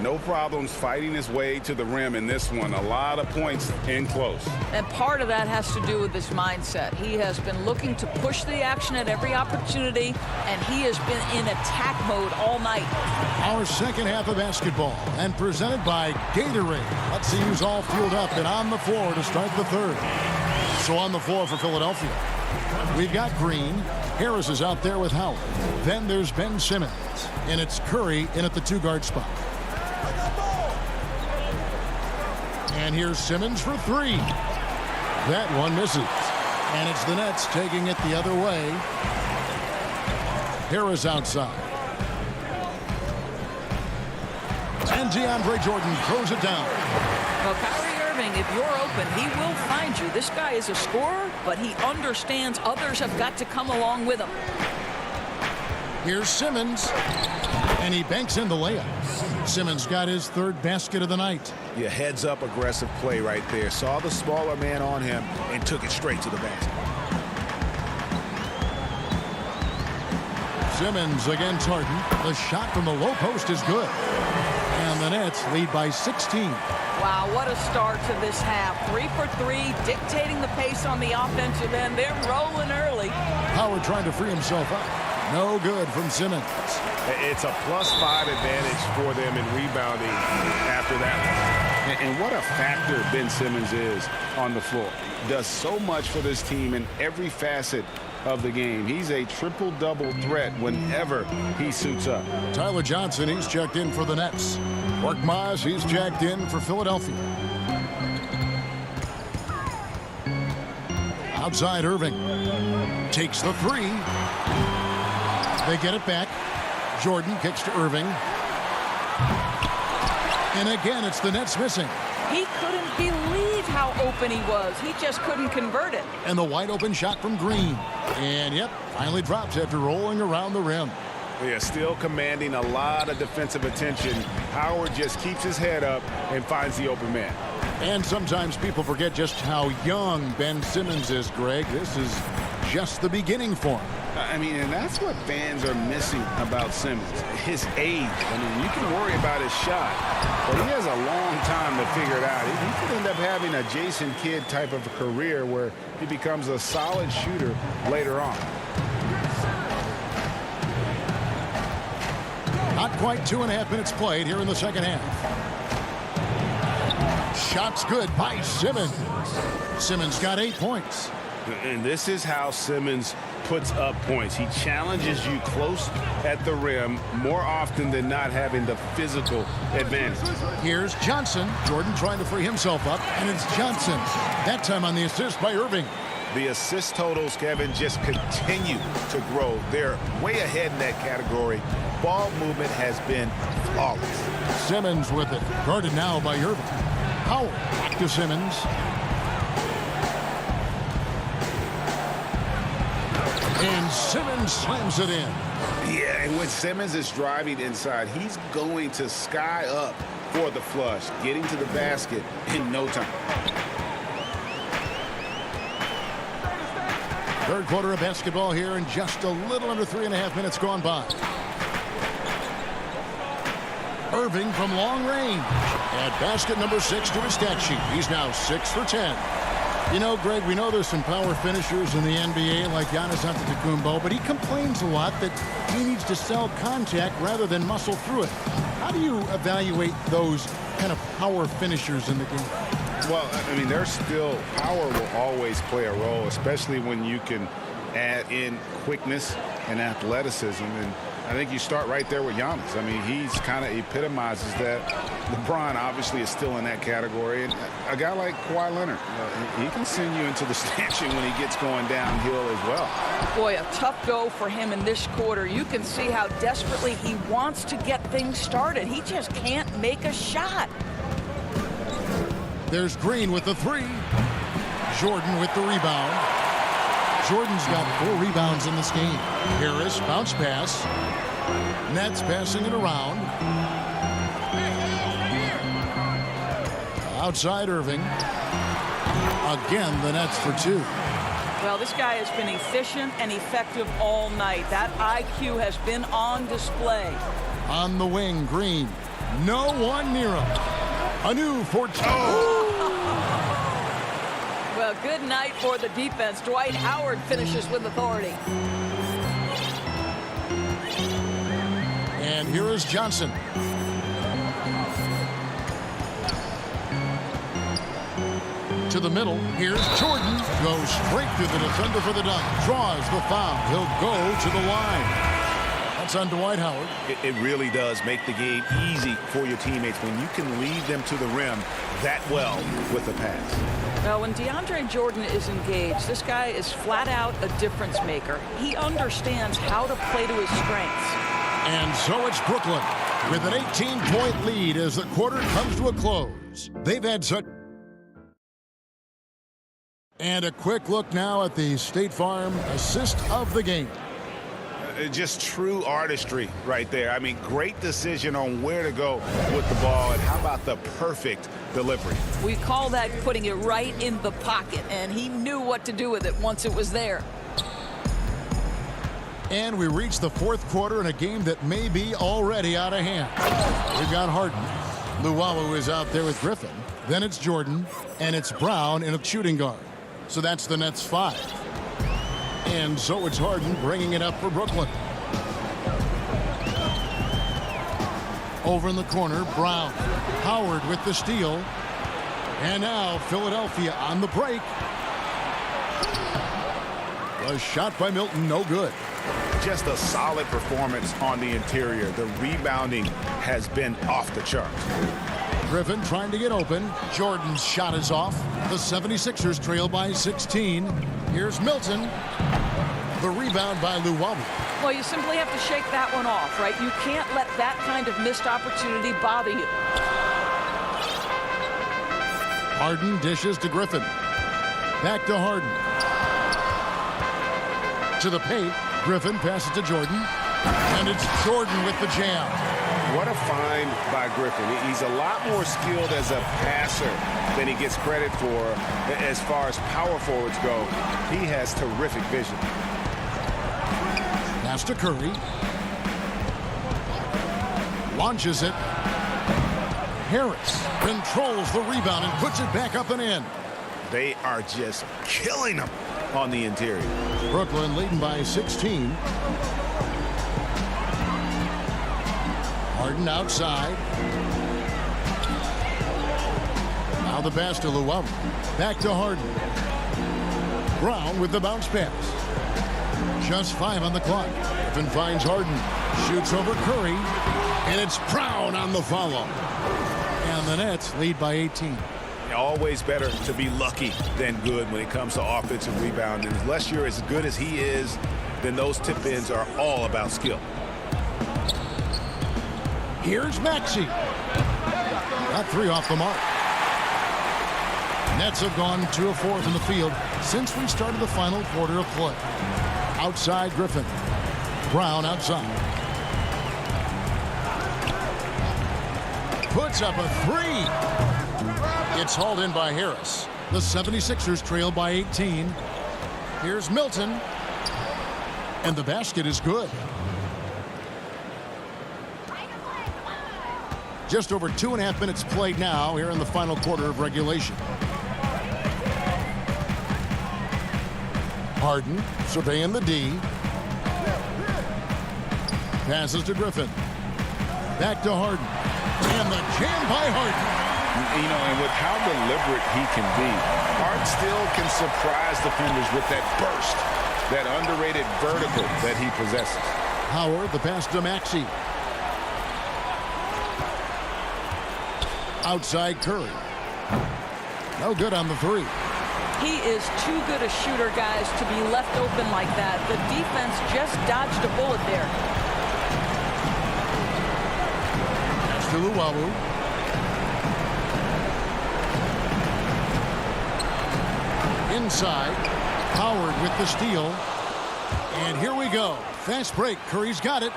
No problems fighting his way to the rim in this one. A lot of points in close. And part of that has to do with his mindset. He has been looking to push the action at every opportunity, and he has been in attack mode all night. Our second half of basketball, and presented by Gatorade. Let's see who's all fueled up and on the floor to start the third. So on the floor for Philadelphia, we've got Green. Harris is out there with Howard. Then there's Ben Simmons, and it's Curry in at the two-guard spot. And here's Simmons for three. That one misses. And it's the Nets taking it the other way. Harris outside. And DeAndre Jordan throws it down. Well, Kyrie Irving, if you're open, he will find you. This guy is a scorer, but he understands others have got to come along with him. Here's Simmons. And he banks in the layup. Simmons got his third basket of the night. Yeah, heads up aggressive play right there. Saw the smaller man on him and took it straight to the basket. Simmons against Harden. The shot from the low post is good. And the Nets lead by 16. Wow, what a start to this half. 3 for 3, dictating the pace on the offensive end. They're rolling early. Howard trying to free himself up. No good from Simmons. It's a +5 advantage for them in rebounding after that one. And what a factor Ben Simmons is on the floor. Does so much for this team in every facet of the game. He's a triple-double threat whenever he suits up. Tyler Johnson, he's checked in for the Nets. Korkmaz, he's checked in for Philadelphia. Outside Irving. Takes the three. They get it back. Jordan kicks to Irving. And again, it's the Nets missing. He couldn't believe how open he was. He just couldn't convert it. And the wide open shot from Green. And yep, finally drops after rolling around the rim. Yeah, still commanding a lot of defensive attention. Howard just keeps his head up and finds the open man. And sometimes people forget just how young Ben Simmons is, Greg. This is just the beginning for him. I mean, and that's what fans are missing about Simmons, his age. I mean, you can worry about his shot, but he has a long time to figure it out. He could end up having a Jason Kidd type of a career where he becomes a solid shooter later on. Not quite 2.5 minutes played here in the second half. Shots good by Simmons. Simmons got 8 points. And this is how Simmons puts up points. He challenges you close at the rim more often than not, having the physical advantage. Here's Johnson. Jordan trying to free himself up, and it's Johnson. That time on the assist by Irving. The assist totals, Kevin, just continue to grow. They're way ahead in that category. Ball movement has been flawless. Simmons with it. Guarded now by Irving. Howard back to Simmons. And Simmons slams it in. Yeah, and when Simmons is driving inside, he's going to sky up for the flush, getting to the basket in no time. Third quarter of basketball here, and just a little under 3.5 minutes gone by. Irving from long range. At basket number 6 to his stat sheet. He's now 6 for 10. You know, Greg, we know there's some power finishers in the NBA like Giannis Antetokounmpo, but he complains a lot that he needs to sell contact rather than muscle through it. How do you evaluate those kind of power finishers in the game? Well, I mean, there's still power will always play a role, especially when you can add in quickness and athleticism. And I think you start right there with Giannis. I mean, he's kind of epitomizes that. LeBron obviously is still in that category. And a guy like Kawhi Leonard, he can send you into the stanchion when he gets going downhill as well. Boy, a tough go for him in this quarter. You can see how desperately he wants to get things started. He just can't make a shot. There's Green with the 3. Jordan with the rebound. Jordan's got 4 rebounds in this game. Harris, bounce pass. Nets passing it around. Outside Irving. Again, the Nets for 2. Well, this guy has been efficient and effective all night. That IQ has been on display. On the wing, Green. No one near him. A new 14. Well, good night for the defense. Dwight Howard finishes with authority. And here is Johnson. To the middle. Here's Jordan. Goes straight through the defender for the dunk. Draws the foul. He'll go to the line. That's on Dwight Howard. It really does make the game easy for your teammates when you can lead them to the rim that well with a pass. Well, when DeAndre Jordan is engaged, this guy is flat out a difference maker. He understands how to play to his strengths. And so it's Brooklyn with an 18-point lead as the quarter comes to a close. They've had such... And a quick look now at the State Farm assist of the game. Just true artistry right there. I mean, great decision on where to go with the ball, and how about the perfect delivery? We call that putting it right in the pocket, and he knew what to do with it once it was there. And we reach the fourth quarter in a game that may be already out of hand. We've got Harden. Luwawu is out there with Griffin. Then it's Jordan, and it's Brown in a shooting guard. So that's the Nets 5. And so it's Harden bringing it up for Brooklyn. Over in the corner, Brown. Howard with the steal. And now Philadelphia on the break. A shot by Milton, no good. Just a solid performance on the interior. The rebounding has been off the charts. Griffin trying to get open. Jordan's shot is off. The 76ers trail by 16. Here's Milton. The rebound by Luwawu. Well, you simply have to shake that one off, right? You can't let that kind of missed opportunity bother you. Harden dishes to Griffin. Back to Harden. To the paint. Griffin passes to Jordan. And it's Jordan with the jam. What a find by Griffin. He's a lot more skilled as a passer than he gets credit for as far as power forwards go. He has terrific vision. Pass to Curry. Launches it. Harris controls the rebound and puts it back up and in. They are just killing them on the interior. Brooklyn leading by 16. Harden outside. Now the pass to Luau. Back to Harden. Brown with the bounce pass. Just 5 on the clock. Griffin finds Harden. Shoots over Curry. And it's Brown on the follow. And the Nets lead by 18. Always better to be lucky than good when it comes to offensive rebound. And unless you're as good as he is, then those tip-ins are all about skill. Here's Maxey. Got 3 off the mark. Nets have gone 2 of 4 from the field since we started the final quarter of play. Outside Griffin. Brown outside. Puts up a 3. It's hauled in by Harris. The 76ers trail by 18. Here's Milton. And the basket is good. Just over 2.5 minutes played now here in the final quarter of regulation. Harden surveying the D. Passes to Griffin. Back to Harden. And the jam by Harden. You know, and with how deliberate he can be, Harden still can surprise defenders with that burst, that underrated vertical that he possesses. Howard, the pass to Maxey. Outside Curry. No good on the 3. He is too good a shooter, guys, to be left open like that. The defense just dodged a bullet there. Pass to Luau. Inside. Howard with the steal. And here we go. Fast break. Curry's got it.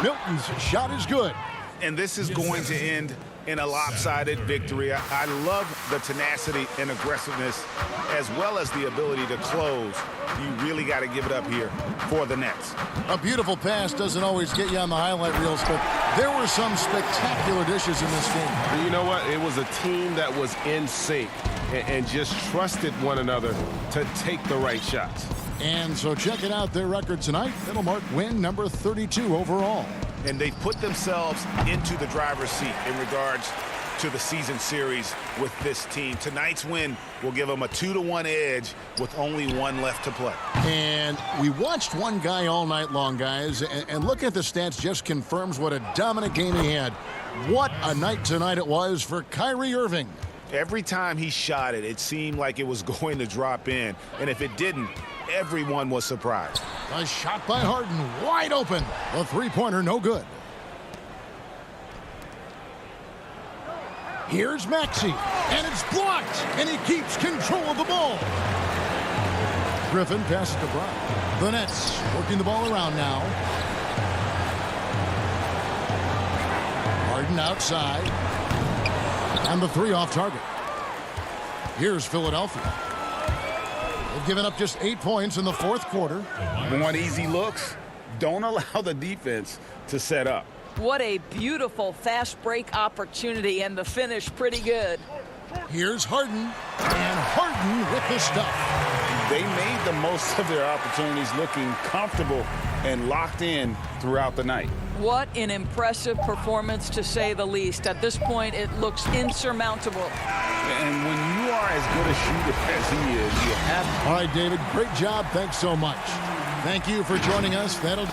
Milton's shot is good. And this is going to end in a lopsided victory. I love the tenacity and aggressiveness as well as the ability to close. You really got to give it up here for the Nets. A beautiful pass doesn't always get you on the highlight reels, but there were some spectacular dishes in this game. You know what? It was a team that was in sync and just trusted one another to take the right shots. And so check it out, their record tonight. It'll mark win number 32 overall. And they've put themselves into the driver's seat in regards to the season series with this team. Tonight's win will give them a 2-1 edge with only 1 left to play. And we watched one guy all night long, guys, and looking at the stats just confirms what a dominant game he had. What a night tonight it was for Kyrie Irving. Every time he shot it, it seemed like it was going to drop in. And if it didn't, everyone was surprised. A shot by Harden, wide open. The three-pointer, no good. Here's Maxey, and it's blocked, and he keeps control of the ball. Griffin passes to Brown. The Nets working the ball around now. Harden outside. And the 3 off target. Here's Philadelphia. They've given up just 8 points in the 4th quarter. Want easy looks? Don't allow the defense to set up. What a beautiful fast break opportunity, and the finish pretty good. Here's Harden, and Harden with the stuff. They made the most of their opportunities, looking comfortable and locked in throughout the night. What an impressive performance, to say the least. At this point, it looks insurmountable. And when you are as good a shooter as he is, you have... All right, David, great job. Thanks so much. Thank you for joining us. That'll...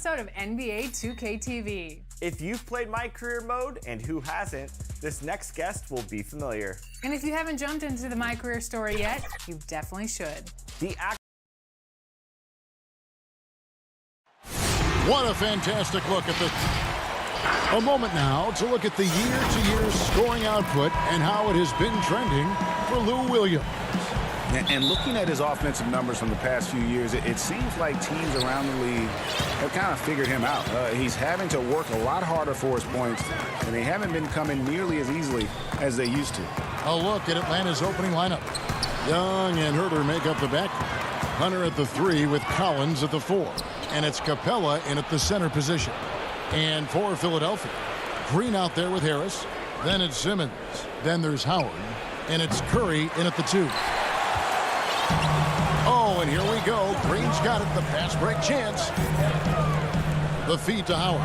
episode of NBA 2K TV. If you've played My Career Mode, and who hasn't, this next guest will be familiar. And if you haven't jumped into the My Career story yet, you definitely should. What a fantastic look at this. A moment now to look at the year-to-year scoring output and how it has been trending for Lou Williams. And looking at his offensive numbers from the past few years, it seems like teams around the league have kind of figured him out. He's having to work a lot harder for his points, and they haven't been coming nearly as easily as they used to. A look at Atlanta's opening lineup. Young and Herter make up the back. Hunter at the 3 with Collins at the 4. And it's Capella in at the center position. And for Philadelphia, Green out there with Harris. Then it's Simmons. Then there's Howard. And it's Curry in at the 2. Oh, and here we go. Green's got it. The pass break chance. The feed to Howard.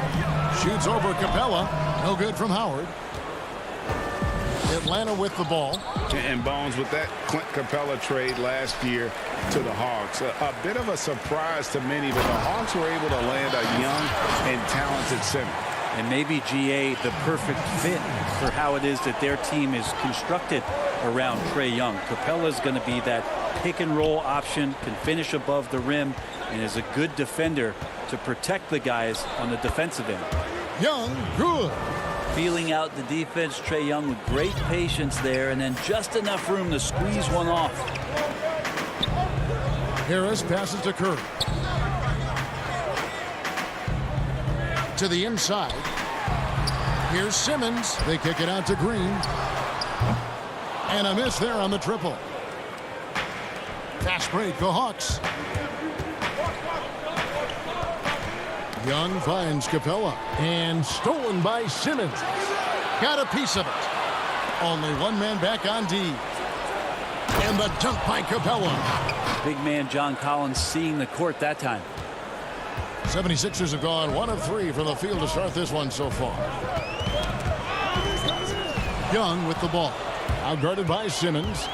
Shoots over Capella. No good from Howard. Atlanta with the ball. And Bones, with that Clint Capella trade last year to the Hawks, a bit of a surprise to many, but the Hawks were able to land a young and talented center. And maybe, GA, the perfect fit for how it is that their team is constructed around Trae Young. Capella's going to be that pick-and-roll option, can finish above the rim, and is a good defender to protect the guys on the defensive end. Young, good. Feeling out the defense, Trae Young with great patience there, and then just enough room to squeeze one off. Harris passes to Curry. To the inside. Here's Simmons. They kick it out to Green. And a miss there on the triple. Fast break, the Hawks. Young finds Capella. And stolen by Simmons. Got a piece of it. Only one man back on D. And the dunk by Capella. Big man John Collins seeing the court that time. 76ers have gone 1 of 3 from the field to start this one so far. Young with the ball. Outguarded by Simmons.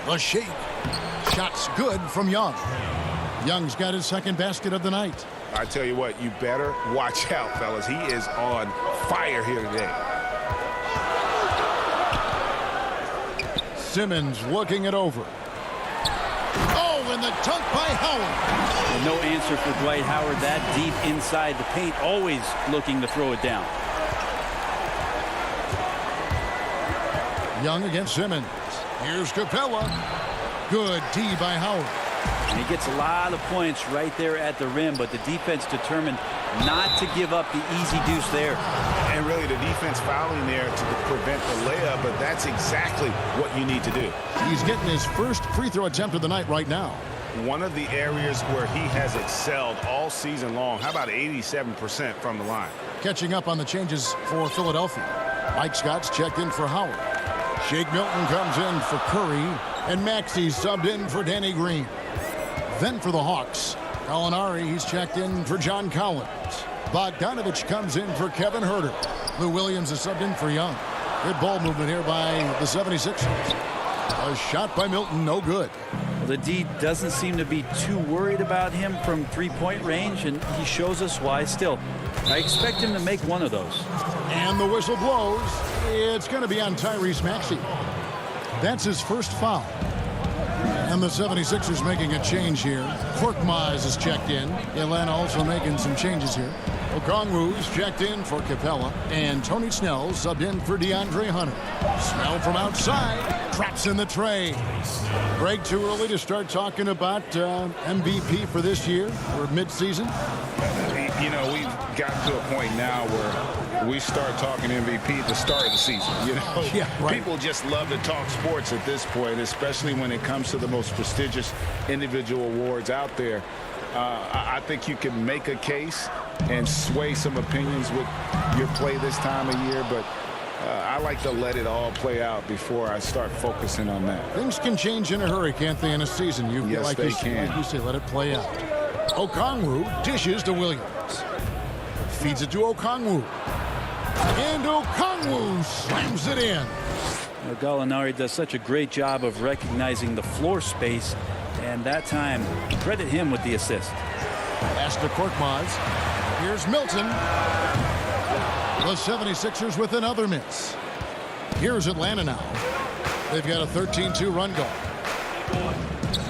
The shake. Shots good from Young. Young's got his second basket of the night. I tell you what, you better watch out, fellas. He is on fire here today. Simmons looking it over. Oh, and the dunk by Howard. And no answer for Dwight Howard that deep inside the paint, always looking to throw it down. Young against Simmons. Here's Capella. Good D by Howard. And he gets a lot of points right there at the rim, but the defense determined not to give up the easy deuce there. And really the defense fouling there to prevent the layup, but that's exactly what you need to do. He's getting his first free throw attempt of the night right now. One of the areas where he has excelled all season long. How about 87% from the line? Catching up on the changes for Philadelphia. Mike Scott's checked in for Howard. Shake Milton comes in for Curry, and Maxey's subbed in for Danny Green. Then for the Hawks, Gallinari, he's checked in for John Collins. Bogdanovich comes in for Kevin Herter. Lou Williams is subbed in for Young. Good ball movement here by the 76ers. A shot by Milton, no good. Well, the D doesn't seem to be too worried about him from three-point range, and he shows us why still. I expect him to make one of those. And the whistle blows. It's going to be on Tyrese Maxey. That's his first foul. And the 76ers making a change here. Korkmaz is checked in. Atlanta also making some changes here. Okongwu's checked in for Capella. And Tony Snell subbed in for DeAndre Hunter. Snell from outside. Traps in the tray. Greg, too early to start talking about MVP for this year or midseason? You know, we've gotten to a point now where we start talking MVP at the start of the season. You know, yeah, right. People just love to talk sports at this point, especially when it comes to the most prestigious individual awards out there. I think you can make a case and sway some opinions with your play this time of year, but I like to let it all play out before I start focusing on that. Things can change in a hurry, can't they, in a season? Yes, they can. Like you say, let it play out. Okongwu dishes to Williams. Feeds it to Okongwu. And Okongwu slams it in. Gallinari does such a great job of recognizing the floor space, and that time, credit him with the assist. Pass to Korkmaz. Here's Milton. The 76ers with another miss. Here's Atlanta now. They've got a 13-2 run going.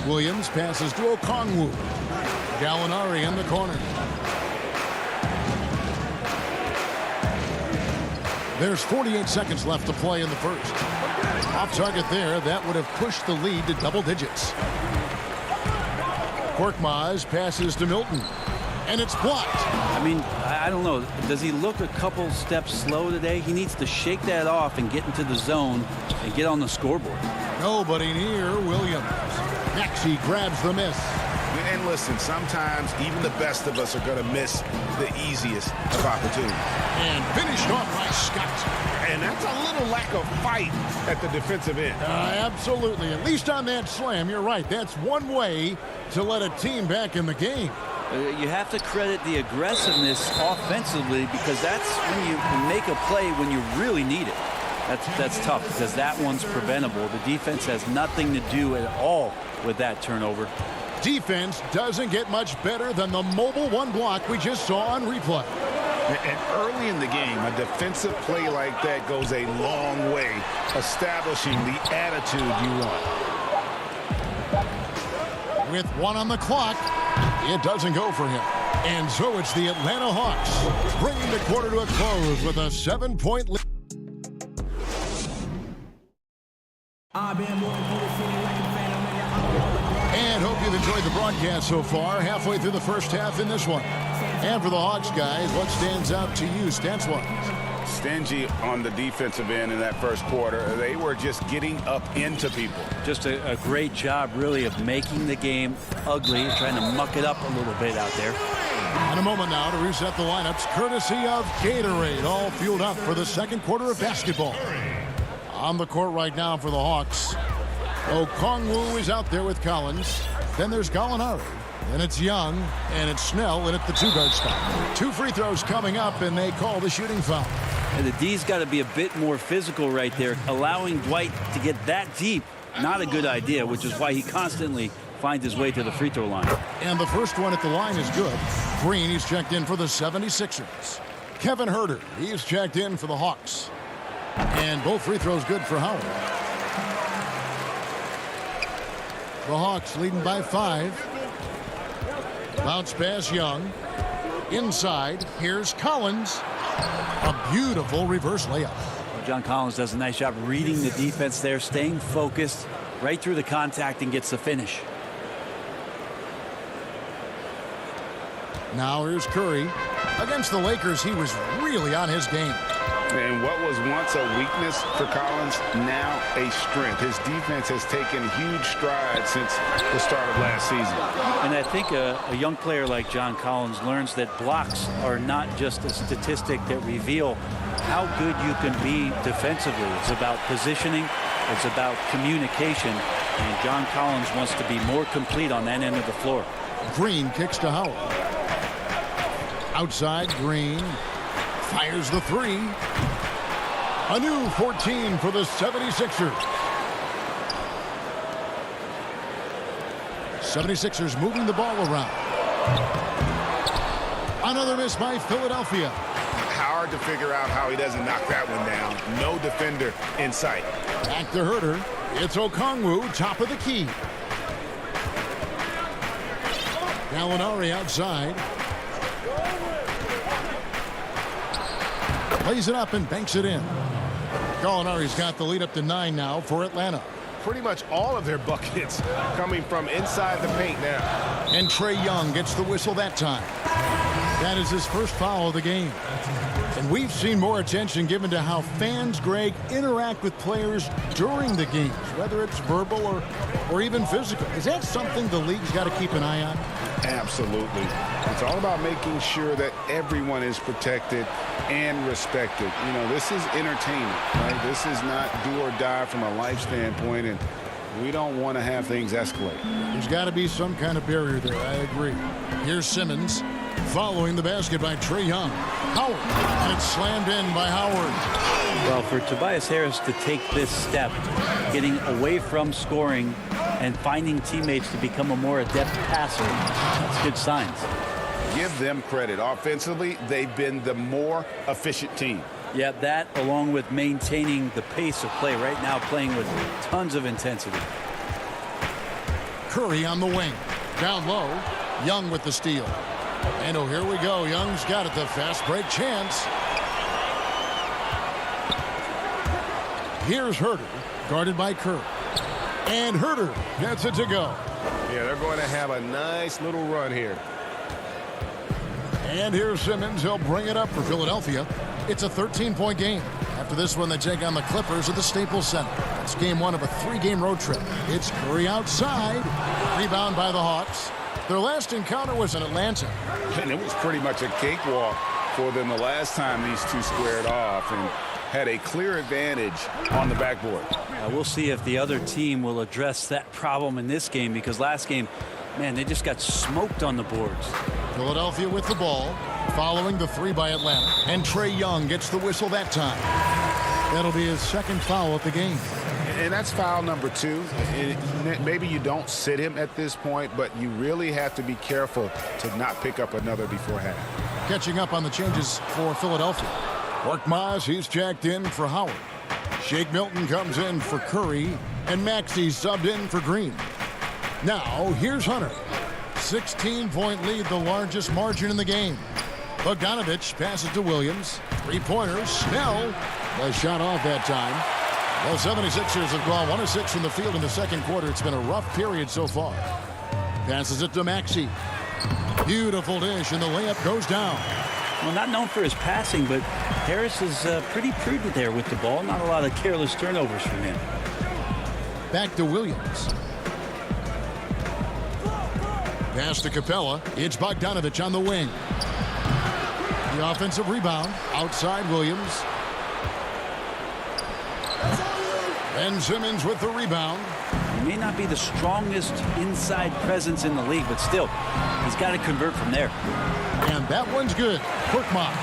Williams passes to Okongwu. Gallinari in the corner. There's 48 seconds left to play in the first. Off target there, that would have pushed the lead to double digits. Korkmaz passes to Milton, and it's blocked. I mean, I don't know. Does he look a couple steps slow today? He needs to shake that off and get into the zone and get on the scoreboard. Nobody near Williams. Maxey grabs the miss. And listen, sometimes even the best of us are going to miss the easiest of opportunities. And finished off by Scott. And that's a little lack of fight at the defensive end. Absolutely. At least on that slam, you're right. That's one way to let a team back in the game. You have to credit the aggressiveness offensively, because that's when you make a play when you really need it. That's tough, because that one's preventable. The defense has nothing to do at all with that turnover. Defense doesn't get much better than the mobile one block we just saw on replay. And early in the game, a defensive play like that goes a long way, establishing the attitude you want. With one on the clock, it doesn't go for him. And so it's the Atlanta Hawks bringing the quarter to a close with a 7-point lead. And hope you've enjoyed the broadcast so far. Halfway through the first half in this one. And for the Hawks, guys, what stands out to you stats-wise? Stingy on the defensive end in that first quarter. They were just getting up into people. Just a great job, really, of making the game ugly, trying to muck it up a little bit out there. In a moment now to reset the lineups, courtesy of Gatorade, all fueled up for the second quarter of basketball. On the court right now for the Hawks, Okongwu is out there with Collins. Then there's Gallinari. Then it's Young, and it's Snell in at the two-guard spot. 2 free throws coming up, and they call the shooting foul. And the D's got to be a bit more physical right there. Allowing Dwight to get that deep, not a good idea, which is why he constantly finds his way to the free throw line. And the first one at the line is good. Green, he's checked in for the 76ers. Kevin Huerter, he's checked in for the Hawks. And both free throws good for Howard. The Hawks leading by 5. Bounce pass Young. Inside, here's Collins. A beautiful reverse layup. John Collins does a nice job reading the defense there, staying focused right through the contact, and gets the finish. Now here's Curry. Against the Lakers, he was really on his game. And what was once a weakness for Collins, now a strength. His defense has taken huge strides since the start of last season. And I think a young player like John Collins learns that blocks are not just a statistic that reveal how good you can be defensively. It's about positioning. It's about communication. And John Collins wants to be more complete on that end of the floor. Green kicks to Howard. Outside, Green fires the 3. A new 14 for the 76ers. 76ers moving the ball around. Another miss by Philadelphia. Hard to figure out how he doesn't knock that one down. No defender in sight. Back to Huerter. It's Okongwu, top of the key. Gallinari outside. Plays it up and banks it in. Gallinari's got the lead up to 9 now for Atlanta. Pretty much all of their buckets coming from inside the paint now. And Trae Young gets the whistle that time. That is his first foul of the game. And we've seen more attention given to how fans, Greg, interact with players during the games, whether it's verbal or even physical. Is that something the league's got to keep an eye on? Absolutely. It's all about making sure that everyone is protected and respected. You know, this is entertainment, right? This is not do or die from a life standpoint, and we don't want to have things escalate. There's got to be some kind of barrier there. I agree. Here's Simmons following the basket by Trae Young. Howard, and it's slammed in by Howard. Well, for Tobias Harris to take this step, getting away from scoring and finding teammates to become a more adept passer, that's good signs. Give them credit. Offensively, they've been the more efficient team. Yeah, that along with maintaining the pace of play right now, playing with tons of intensity. Curry on the wing. Down low. Young with the steal. And oh, here we go. Young's got it. The fast break chance. Here's Herter, guarded by Curry. And Herter gets it to go. Yeah, they're going to have a nice little run here. And here's Simmons. He'll bring it up for Philadelphia. It's a 13-point game. After this one, they take on the Clippers at the Staples Center. It's game one of a 3-game road trip. It's Curry outside. Rebound by the Hawks. Their last encounter was in Atlanta. And it was pretty much a cakewalk for them the last time these two squared off and had a clear advantage on the backboard. We'll see if the other team will address that problem in this game, because last game, man, they just got smoked on the boards. Philadelphia with the ball, following the 3 by Atlanta. And Trae Young gets the whistle that time. That'll be his second foul of the game. And that's foul number 2. Maybe you don't sit him at this point, but you really have to be careful to not pick up another before half. Catching up on the changes for Philadelphia. Korkmaz, he's checked in for Howard. Shake Milton comes in for Curry, and Maxey subbed in for Green. Now, here's Hunter. 16-point lead, the largest margin in the game. Bogdanovich passes to Williams. 3-pointers. Snell. The shot off that time. The 76ers have gone 1 of 6 from the field in the second quarter. It's been a rough period so far. Passes it to Maxey. Beautiful dish, and the layup goes down. Well, not known for his passing, but Harris is pretty prudent there with the ball. Not a lot of careless turnovers from him. Back to Williams. Pass to Capella. It's Bogdanovich on the wing. The offensive rebound. Outside Williams. Ben Simmons with the rebound. He may not be the strongest inside presence in the league, but still, he's got to convert from there. And that one's good. Korkmaz.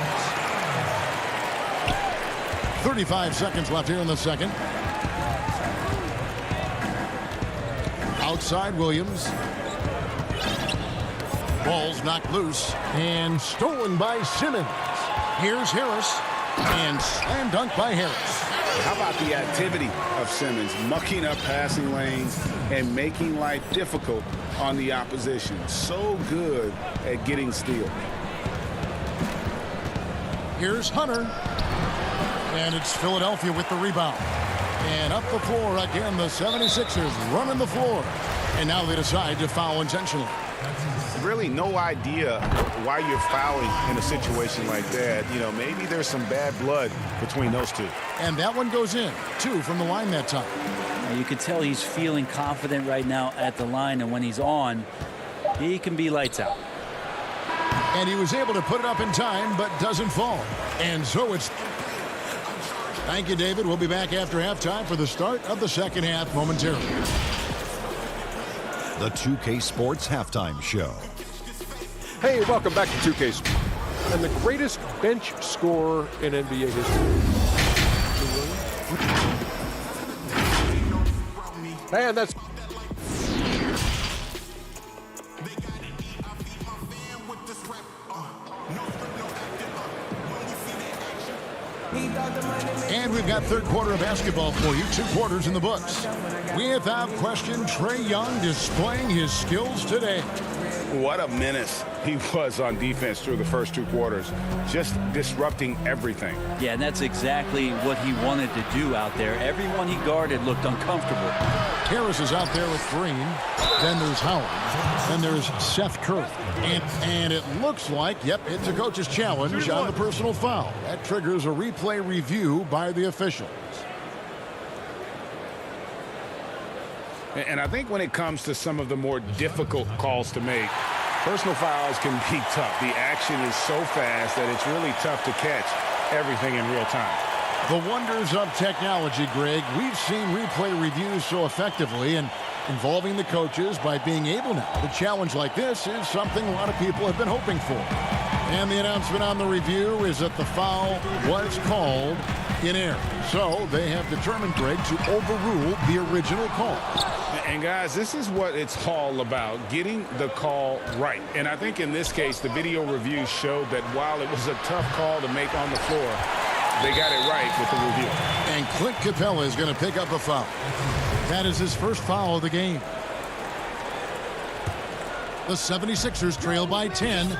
35 seconds left here in the second. Outside Williams. Ball's knocked loose and stolen by Simmons. Here's Harris, and slam dunk by Harris. How about the activity of Simmons, mucking up passing lanes and making life difficult on the opposition. So good at getting steals. Here's Hunter, and it's Philadelphia with the rebound. And up the floor again, the 76ers running the floor. And now they decide to foul intentionally. Really no idea why you're fouling in a situation like that. You know, maybe there's some bad blood between those two. And that one goes in. 2 from the line that time. You can tell he's feeling confident right now at the line, and when he's on, he can be lights out. And he was able to put it up in time, but doesn't fall. And so it's... Thank you, David. We'll be back after halftime for the start of the second half momentarily. The 2K Sports Halftime Show. Hey, welcome back to 2K Sports. And the greatest bench scorer in NBA history. And that's... And we've got third quarter of basketball for you. 2 quarters in the books. Without question, Trae Young displaying his skills today. What a menace he was on defense through the first 2 quarters. Just disrupting everything. Yeah, and that's exactly what he wanted to do out there. Everyone he guarded looked uncomfortable. Harris is out there with Green. Then there's Howard. Then there's Seth Curry. And it looks like, yep, it's a coach's challenge on the personal foul. That triggers a replay review by the officials. And I think when it comes to some of the more difficult calls to make, personal fouls can be tough. The action is so fast that it's really tough to catch everything in real time. The wonders of technology, Greg. We've seen replay reviews so effectively, and involving the coaches by being able now to challenge like this is something a lot of people have been hoping for. And the announcement on the review is that the foul was called in error. So they have determined, Greg, to overrule the original call. And guys, this is what it's all about, getting the call right. And I think in this case, the video review showed that while it was a tough call to make on the floor, they got it right with the review. And Clint Capella is going to pick up a foul. That is his first foul of the game. The 76ers trail by 10.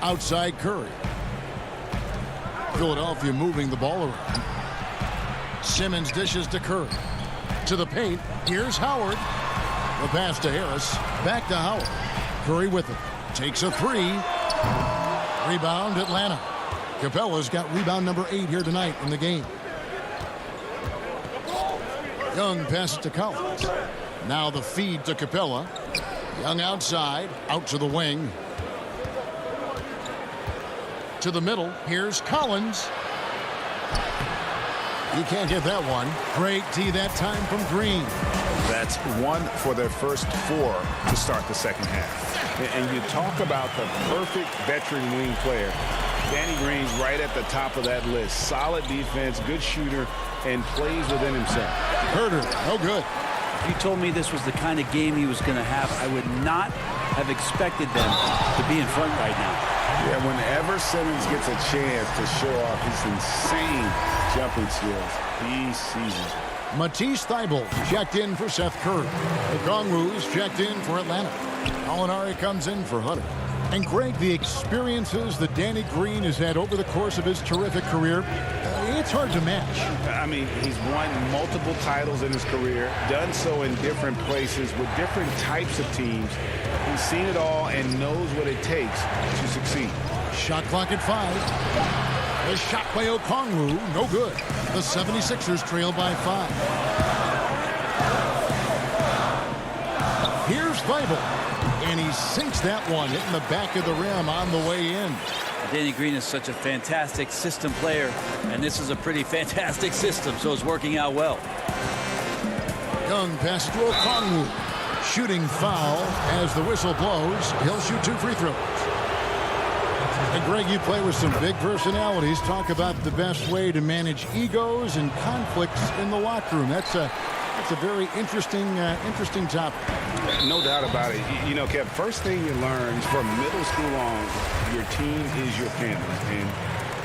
Outside Curry. Philadelphia moving the ball around. Simmons dishes to Curry. To the paint. Here's Howard. The pass to Harris. Back to Howard. Curry with it. Takes a three. Rebound Atlanta. Capella's got rebound number 8 here tonight in the game. Young passes to Collins. Now the feed to Capella. Young outside. Out to the wing. To the middle. Here's Collins. He can't get that one. Great D that time from Green. That's 1 for their first 4 to start the second half. And you talk about the perfect veteran wing player. Danny Green's right at the top of that list. Solid defense, good shooter, and plays within himself. Herter, no good. If you told me this was the kind of game he was going to have, I would not have expected them to be in front right now. Yeah, whenever Simmons gets a chance to show off his insane jumping skills, he seizes. Matisse Thybulle checked in for Seth Curry. Okongwu's checked in for Atlanta. Molinari comes in for Hunter. And Greg, the experiences that Danny Green has had over the course of his terrific career, it's hard to match. I mean, he's won multiple titles in his career, done so in different places with different types of teams. He's seen it all and knows what it takes to succeed. Shot clock at 5. The shot by Okongwu, no good. The 76ers trail by 5. Here's Thybulle. And he sinks that one, hitting the back of the rim on the way in. Danny Green is such a fantastic system player, and this is a pretty fantastic system, so it's working out well. Young passes to Okongwu. Shooting foul as the whistle blows. He'll shoot 2 free throws. And Greg, you play with some big personalities. Talk about the best way to manage egos and conflicts in the locker room. That's a very interesting topic. No doubt about it. You know, Kev, first thing you learn from middle school on, your team is your family. And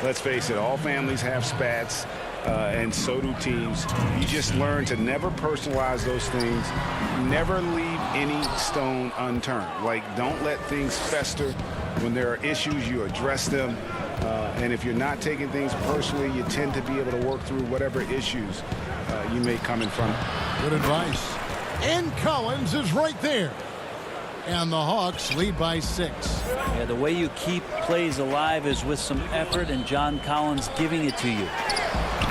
let's face it, all families have spats, and so do teams. You just learn to never personalize those things. Never leave any stone unturned. Like, don't let things fester. When there are issues, you address them. And if you're not taking things personally, you tend to be able to work through whatever issues you may come in front of. Good advice. And Collins is right there. And the Hawks lead by 6. Yeah, the way you keep plays alive is with some effort, and John Collins giving it to you.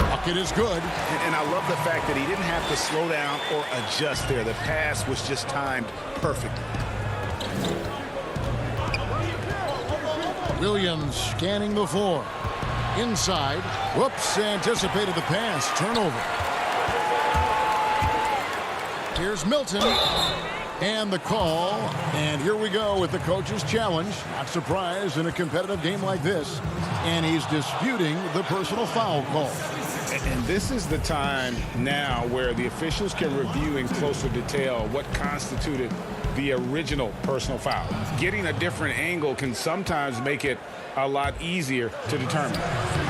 Bucket is good. And I love the fact that he didn't have to slow down or adjust there. The pass was just timed perfectly. Williams scanning the floor. Inside. Whoops, anticipated the pass. Turnover. Here's Milton. And the call. And here we go with the coach's challenge. Not surprised in a competitive game like this. And he's disputing the personal foul call. And this is the time now where the officials can review in closer detail what constituted the original personal foul. Getting a different angle can sometimes make it a lot easier to determine.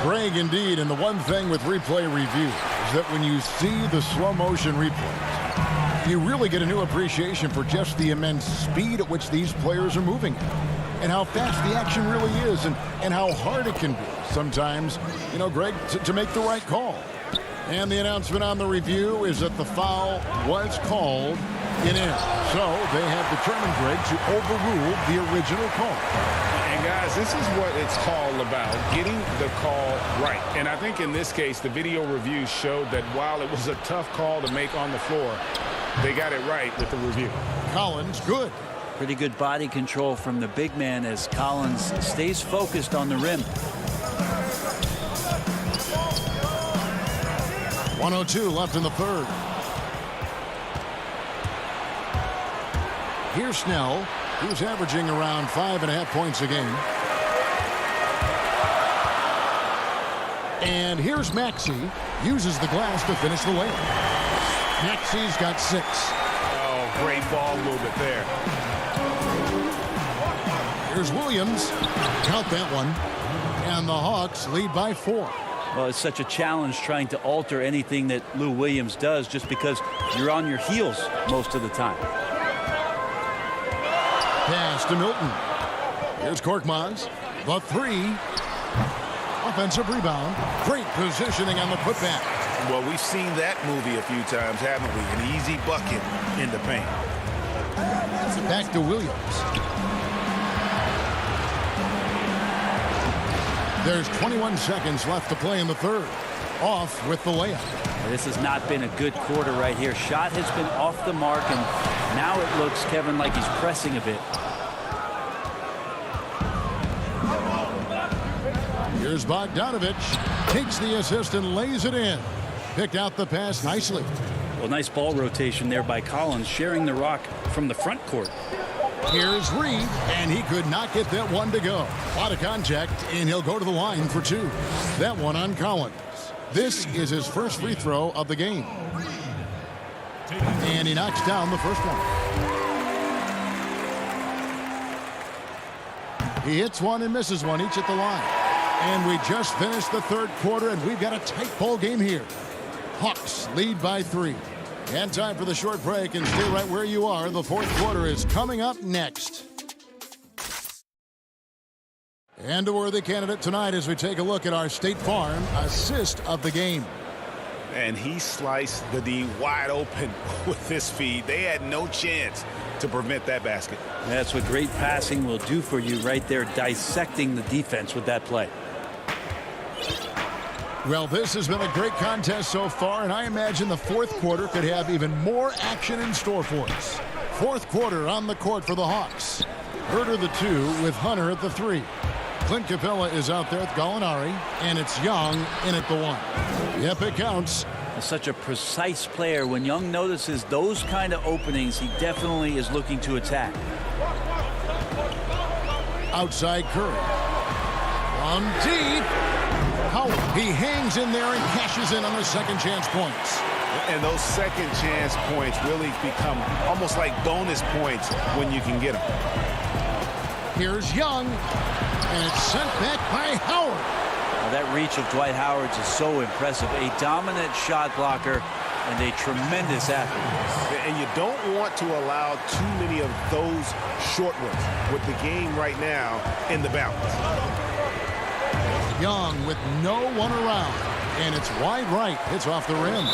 Greg, indeed, and the one thing with replay review is that when you see the slow motion replays, you really get a new appreciation for just the immense speed at which these players are moving and how fast the action really is and how hard it can be sometimes, you know, Greg, to make the right call. And the announcement on the review is that the foul was called in air. So they have determined, Greg, to overrule the original call. And guys, this is what it's all about, getting the call right. And I think in this case, the video review showed that while it was a tough call to make on the floor, they got it right with the review. Collins, good. Pretty good body control from the big man as Collins stays focused on the rim. 1:02 left in the third. Here's Snell, who's averaging around 5.5 points a game. And here's Maxey, uses the glass to finish the layup. Maxey's got 6. Oh, great ball movement there. Here's Williams. Count that one. And the Hawks lead by 4. Well, it's such a challenge trying to alter anything that Lou Williams does just because you're on your heels most of the time. Pass to Milton. Here's Korkmaz. The 3. Offensive rebound. Great positioning on the putback. Well, we've seen that movie a few times, haven't we? An easy bucket in the paint. Back to Williams. There's 21 seconds left to play in the third. Off with the layup. This has not been a good quarter right here. Shot has been off the mark, and now it looks, Kevin, like he's pressing a bit. Here's Bogdanovich. Takes the assist and lays it in. Picked out the pass nicely. Well, nice ball rotation there by Collins, sharing the rock from the front court. Here's Reed, and he could not get that one to go. A lot of contact, and he'll go to the line for 2. That one on Collins. This is his first free throw of the game. And he knocks down the first one. He hits one and misses one, each at the line. And we just finished the third quarter, and we've got a tight ball game here. Hawks lead by 3. And time for the short break, and stay right where you are. The fourth quarter is coming up next. And a worthy candidate tonight as we take a look at our State Farm assist of the game. And he sliced the D wide open with this feed. They had no chance to prevent that basket. That's what great passing will do for you right there, dissecting the defense with that play. Well, this has been a great contest so far, and I imagine the fourth quarter could have even more action in store for us. Fourth quarter on the court for the Hawks. Herter the 2 with Hunter at the 3. Clint Capella is out there with Gallinari, and it's Young in at the 1. Yep, it counts. Such a precise player. When Young notices those kind of openings, he definitely is looking to attack. Outside Curry. From deep. Howard. He hangs in there and cashes in on the second chance points. And those second chance points really become almost like bonus points when you can get them. Here's Young. And it's sent back by Howard. Now that reach of Dwight Howard's is so impressive. A dominant shot blocker and a tremendous athlete. And you don't want to allow too many of those short ones with the game right now in the balance. Young with no one around. And it's wide right. Hits off the rim.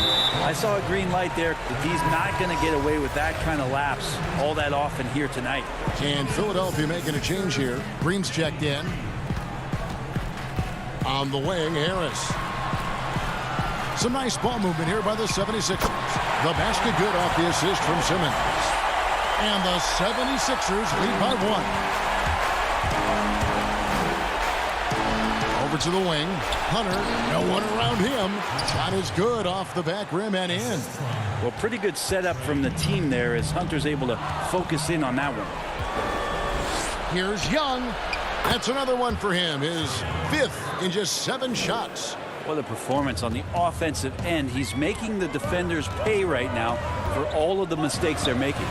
I saw a green light there. He's not going to get away with that kind of lapse all that often here tonight. And Philadelphia making a change here. Green's checked in. On the wing, Harris. Some nice ball movement here by the 76ers. The basket good off the assist from Simmons. And the 76ers lead by 1. Over to the wing. Hunter, no one around him. Shot is good off the back rim and in. Well, pretty good setup from the team there as Hunter's able to focus in on that one. Here's Young. That's another one for him. His 5th in just 7 shots. What a performance on the offensive end. He's making the defenders pay right now for all of the mistakes they're making.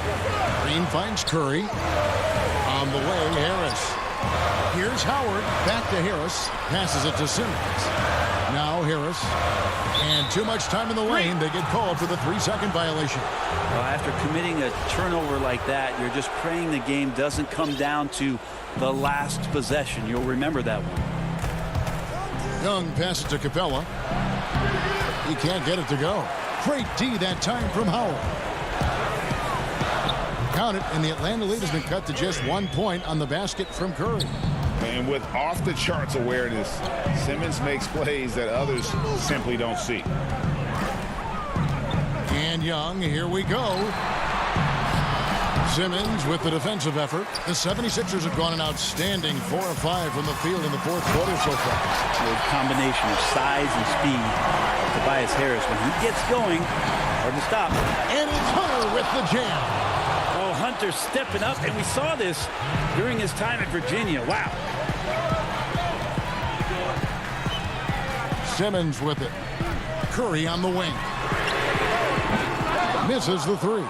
Green finds Curry. On the wing, Harris. Here's Howard. Back to Harris. Passes it to Simmons. Now Harris. And too much time in the lane. They get called for the 3-second violation. Well, after committing a turnover like that, you're just praying the game doesn't come down to the last possession. You'll remember that one. Young passes to Capella. He can't get it to go. Great D that time from Howard. Count it, and the Atlanta lead has been cut to just 1 point on the basket from Curry. And with off-the-charts awareness, Simmons makes plays that others simply don't see. And Young, here we go. Simmons with the defensive effort. The 76ers have gone an outstanding 4 of 5 from the field in the fourth quarter so far. A combination of size and speed. Tobias Harris, when he gets going, hard to stop. And it's Hunter with the jam. Oh, Hunter stepping up, and we saw this during his time at Virginia. Wow. Simmons with it. Curry on the wing. Misses the three.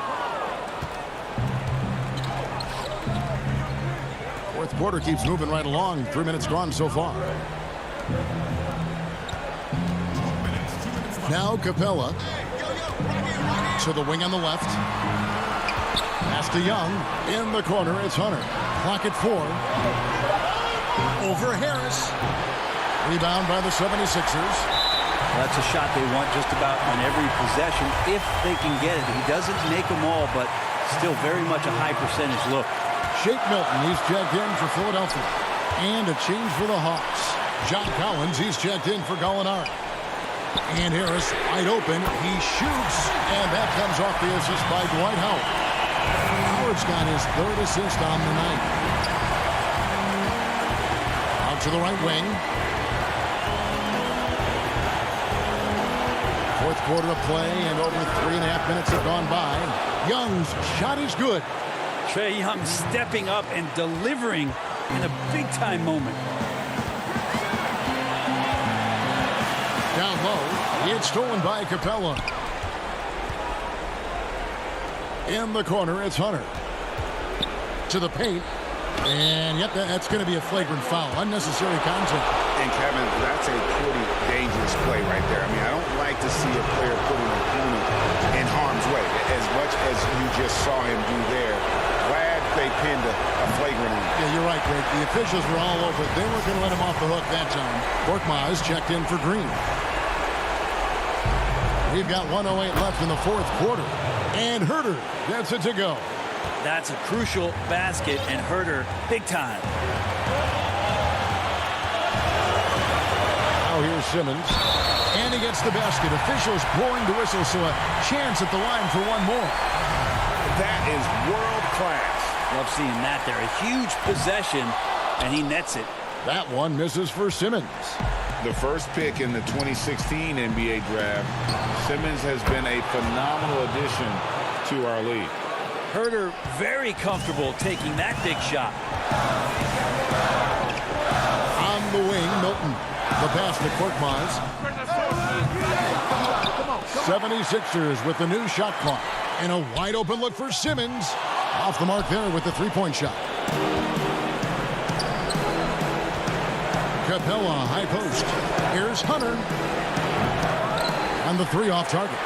Fourth quarter keeps moving right along. 3 minutes gone so far. Now Capella to the wing on the left. Pass to Young. In the corner, it's Hunter. Clock at 4. Over Harris. Rebound by the 76ers. That's a shot they want just about on every possession if they can get it. He doesn't make them all, but still very much a high percentage look. Shake Milton, he's checked in for Philadelphia. And a change for the Hawks. John Collins, he's checked in for Gallinari. And Harris wide open. He shoots, and that comes off the assist by Dwight Howard. Howard's got his third assist on the night. Out to the right wing. Fourth quarter of play, and over 3.5 minutes have gone by. Young's shot is good. Trae Young stepping up and delivering in a big-time moment. Down low, it's stolen by Capella. In the corner, it's Hunter. To the paint. And yep, that's going to be a flagrant foul. Unnecessary contact. And Kevin, that's a pretty dangerous play right there. I mean, I don't like to see a player put an opponent in harm's way. As much as you just saw him do there, glad they pinned a flagrant on him. Yeah, you're right, Greg. The officials were all over it. They weren't going to let him off the hook that time. Korkmaz checked in for Green. We've got 1:08 left in the fourth quarter. And Herter gets it to go. That's a crucial basket, and Herter, big time. Now here's Simmons. And he gets the basket. Officials blowing the whistle, so a chance at the line for one more. That is world class. Love seeing that there. A huge possession, and he nets it. That one misses for Simmons. The first pick in the 2016 NBA draft, Simmons has been a phenomenal addition to our league. Herter very comfortable taking that big shot. On the wing, Milton. The pass to Korkmaz. 76ers with the new shot clock. And a wide open look for Simmons. Off the mark there with the three-point shot. Capella, high post. Here's Hunter. And the three off target.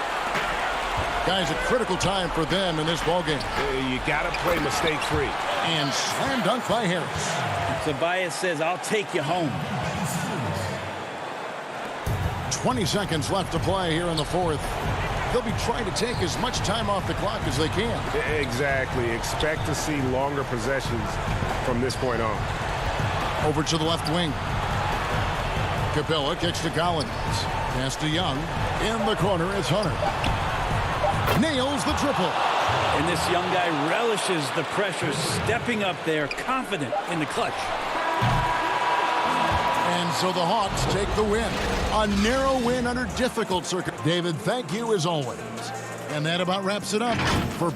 Guys, a critical time for them in this ballgame. You got to play mistake-free. And slam dunk by Harris. Tobias says, I'll take you home. 20 seconds left to play here in the fourth. They'll be trying to take as much time off the clock as they can. Exactly. Expect to see longer possessions from this point on. Over to the left wing. Capella kicks to Collins. Pass to Young. In the corner, it's Hunter. Nails the triple. And this young guy relishes the pressure, stepping up there, confident in the clutch. And so the Hawks take the win. A narrow win under difficult circumstances. David, thank you as always. And that about wraps it up for...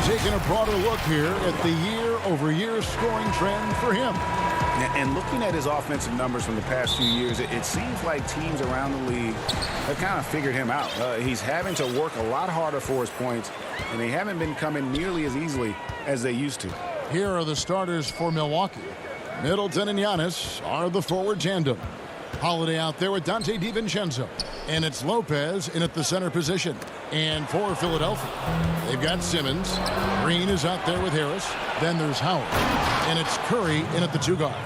Taking a broader look here at the year-over-year scoring trend for him. And looking at his offensive numbers from the past few years, it seems like teams around the league have kind of figured him out. He's having to work a lot harder for his points, and they haven't been coming nearly as easily as they used to. Here are the starters for Milwaukee. Middleton and Giannis are the forward tandem. Holiday out there with Dante DiVincenzo. And it's Lopez in at the center position. And for Philadelphia, they've got Simmons. Green is out there with Harris. Then there's Howard. And it's Curry in at the 2 guard.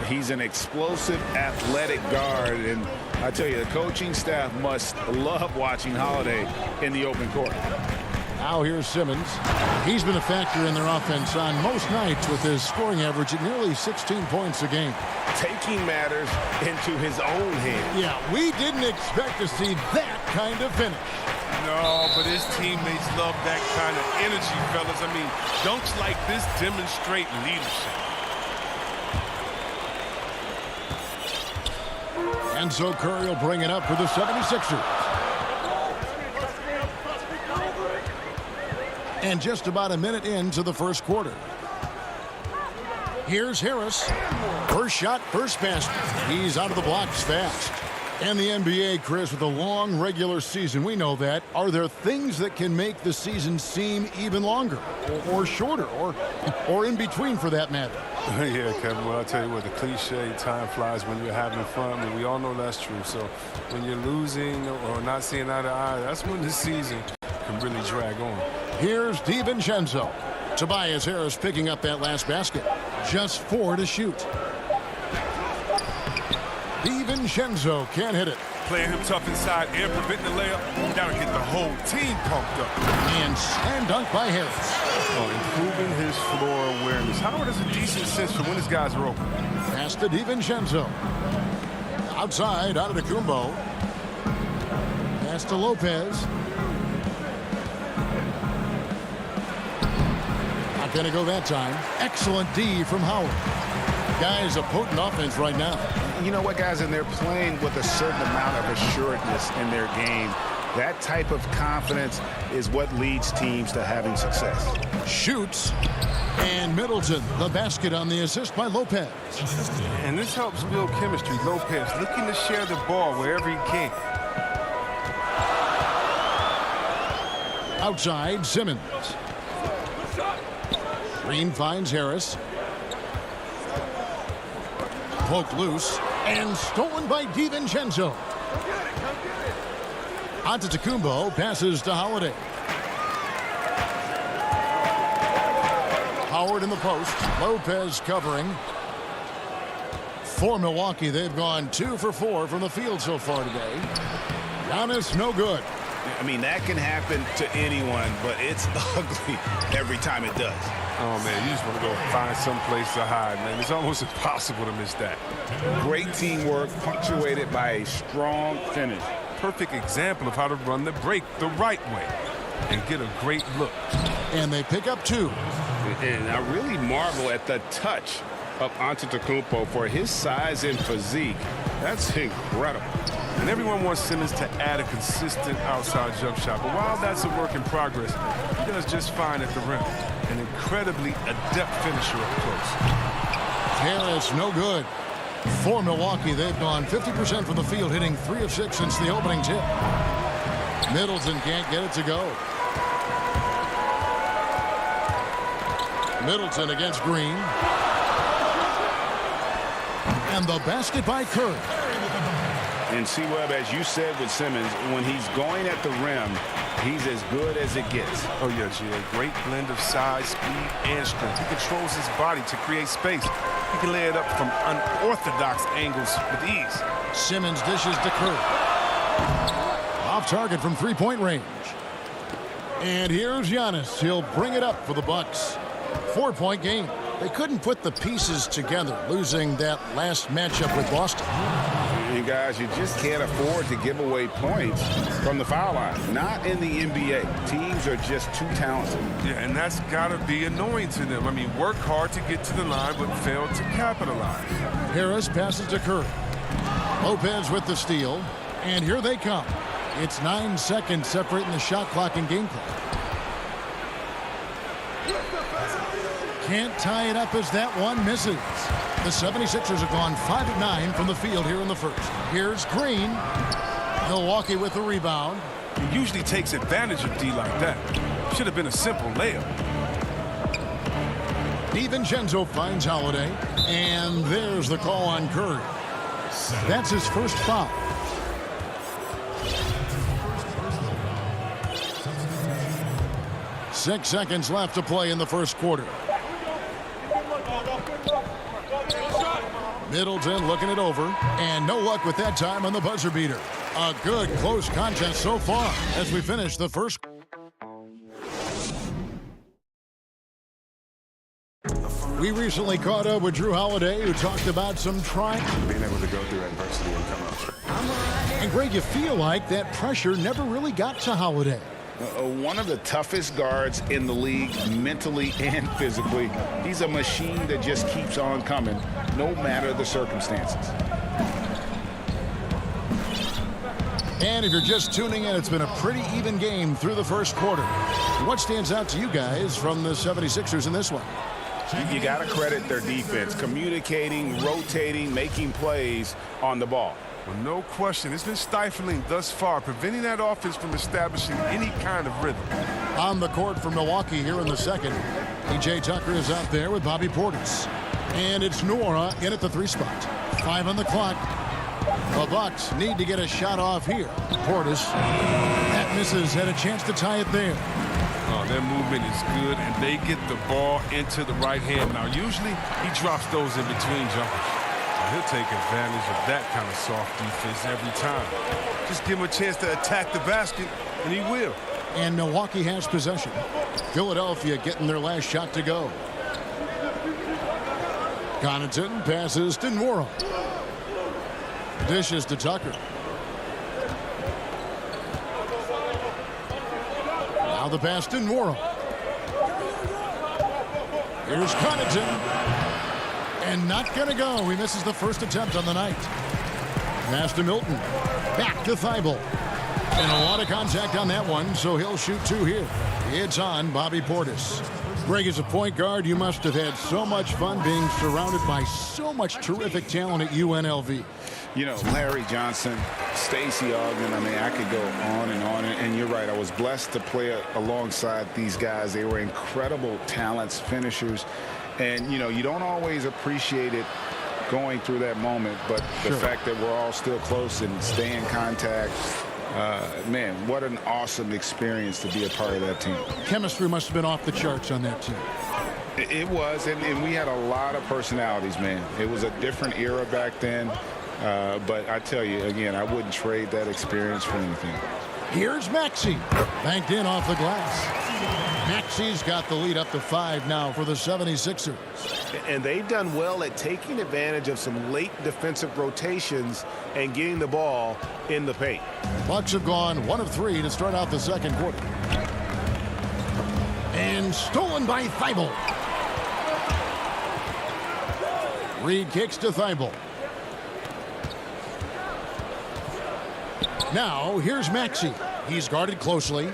He's an explosive, athletic guard. And I tell you, the coaching staff must love watching Holiday in the open court. Now here's Simmons. He's been a factor in their offense on most nights with his scoring average at nearly 16 points a game. Taking matters into his own hands. Yeah, we didn't expect to see that kind of finish. No, but his teammates love that kind of energy, fellas. I mean, dunks like this demonstrate leadership. And so Curry will bring it up for the 76ers. And just about a minute into the first quarter. Here's Harris. First shot, first basket. He's out of the blocks fast. And the NBA, Chris, with a long regular season, we know that. Are there things that can make the season seem even longer or shorter or in between for that matter? Yeah, Kevin, well, I'll tell you what, the cliche, time flies when you're having fun. I mean, we all know that's true. So when you're losing or not seeing eye to eye, that's when this season can really drag on. Here's DiVincenzo. Tobias Harris picking up that last basket. Just 4 to shoot. DiVincenzo can't hit it. Playing him tough inside and preventing the layup. Gotta get the whole team pumped up. And slam dunk by Harris. Improving his floor awareness. Howard has a decent sense for when his guys are open. Pass to DiVincenzo. Outside, out of the Kumbo. Pass to Lopez. Not going to go that time. Excellent D from Howard. Guys, a potent offense right now. You know what, guys, and they're playing with a certain amount of assuredness in their game. That type of confidence is what leads teams to having success. Shoots. And Middleton, the basket on the assist by Lopez. And this helps build chemistry. Lopez looking to share the ball wherever he can. Outside, Simmons. Green finds Harris. Poked loose and stolen by DiVincenzo. Antetokounmpo passes to Holiday. Howard in the post. Lopez covering. For Milwaukee, they've gone 2 for 4 from the field so far today. Giannis, no good. I mean, that can happen to anyone, but it's ugly every time it does. Oh, man, you just want to go find some place to hide, man. It's almost impossible to miss that. Great teamwork punctuated by a strong finish. Perfect example of how to run the break the right way and get a great look. And they pick up 2. And I really marvel at the touch of Antetokounmpo for his size and physique. That's incredible. And everyone wants Simmons to add a consistent outside jump shot. But while that's a work in progress, he does just fine at the rim. An incredibly adept finisher up close. Harris, no good. For Milwaukee, they've gone 50% from the field, hitting 3 of 6 since the opening tip. Middleton can't get it to go. Middleton against Green. And the basket by Curry. And see, Webb, as you said with Simmons, when he's going at the rim, he's as good as it gets. Oh, yeah, G.A. Great blend of size, speed, and strength. He controls his body to create space. He can lay it up from unorthodox angles with ease. Simmons dishes to Curry. Off target from three-point range. And here's Giannis. He'll bring it up for the Bucks. 4-point game. They couldn't put the pieces together, losing that last matchup with Boston. You guys, you just can't afford to give away points from the foul line. Not in the NBA. Teams are just too talented. Yeah, and that's got to be annoying to them. I mean, work hard to get to the line, but fail to capitalize. Harris passes to Curry. Lopez with the steal. And here they come. It's 9 seconds separating the shot clock and game clock. Can't tie it up as that one misses. The 76ers have gone 5 of 9 from the field here in the first. Here's Green. Milwaukee with the rebound. He usually takes advantage of D like that. Should have been a simple layup. DiVincenzo finds Holiday. And there's the call on Curry. That's his first foul. Six seconds left to play in the first quarter. Middleton looking it over, and no luck with that time on the buzzer beater. A good close contest so far as we finish the first. We recently caught up with Drew Holiday, who talked about some trying. Being able to go through adversity and come out. And Greg, you feel like that pressure never really got to Holiday. One of the toughest guards in the league, mentally and physically. He's a machine that just keeps on coming, no matter the circumstances. And if you're just tuning in, it's been a pretty even game through the first quarter. What stands out to you guys from the 76ers in this one? You got to credit their defense, communicating, rotating, making plays on the ball. Well, no question. It's been stifling thus far, preventing that offense from establishing any kind of rhythm. On the court for Milwaukee here in the second. P.J. Tucker is out there with Bobby Portis. And it's Noura in at the 3 spot. 5 on the clock. The Bucks need to get a shot off here. Portis, that misses, had a chance to tie it there. Oh, their movement is good, and they get the ball into the right hand. Now, usually he drops those in between jumpers. He'll take advantage of that kind of soft defense every time. Just give him a chance to attack the basket, and he will. And Milwaukee has possession. Philadelphia getting their last shot to go. Connaughton passes to Noura. Dishes to Tucker. Now the pass to Noura. Here's Connaughton. And not going to go. He misses the first attempt on the night. Pass to Milton. Back to Thibault. And a lot of contact on that one, so he'll shoot 2 here. It's on Bobby Portis. Greg, as a point guard, you must have had so much fun being surrounded by so much terrific talent at UNLV. You know, Larry Johnson, Stacey Ogden, I mean, I could go on. And you're right, I was blessed to play alongside these guys. They were incredible talents, finishers. And, you know, you don't always appreciate it going through that moment, but the fact that we're all still close and stay in contact, man, what an awesome experience to be a part of that team. Chemistry must have been off the charts on that team. It was, and we had a lot of personalities, man. It was a different era back then, but I tell you, again, I wouldn't trade that experience for anything. Here's Maxey, banked in off the glass. Maxey's got the lead up to 5 now for the 76ers. And they've done well at taking advantage of some late defensive rotations and getting the ball in the paint. Bucks have gone 1 of 3 to start out the second quarter. And stolen by Thibault. Reed kicks to Thibault. Now here's Maxey. He's guarded closely.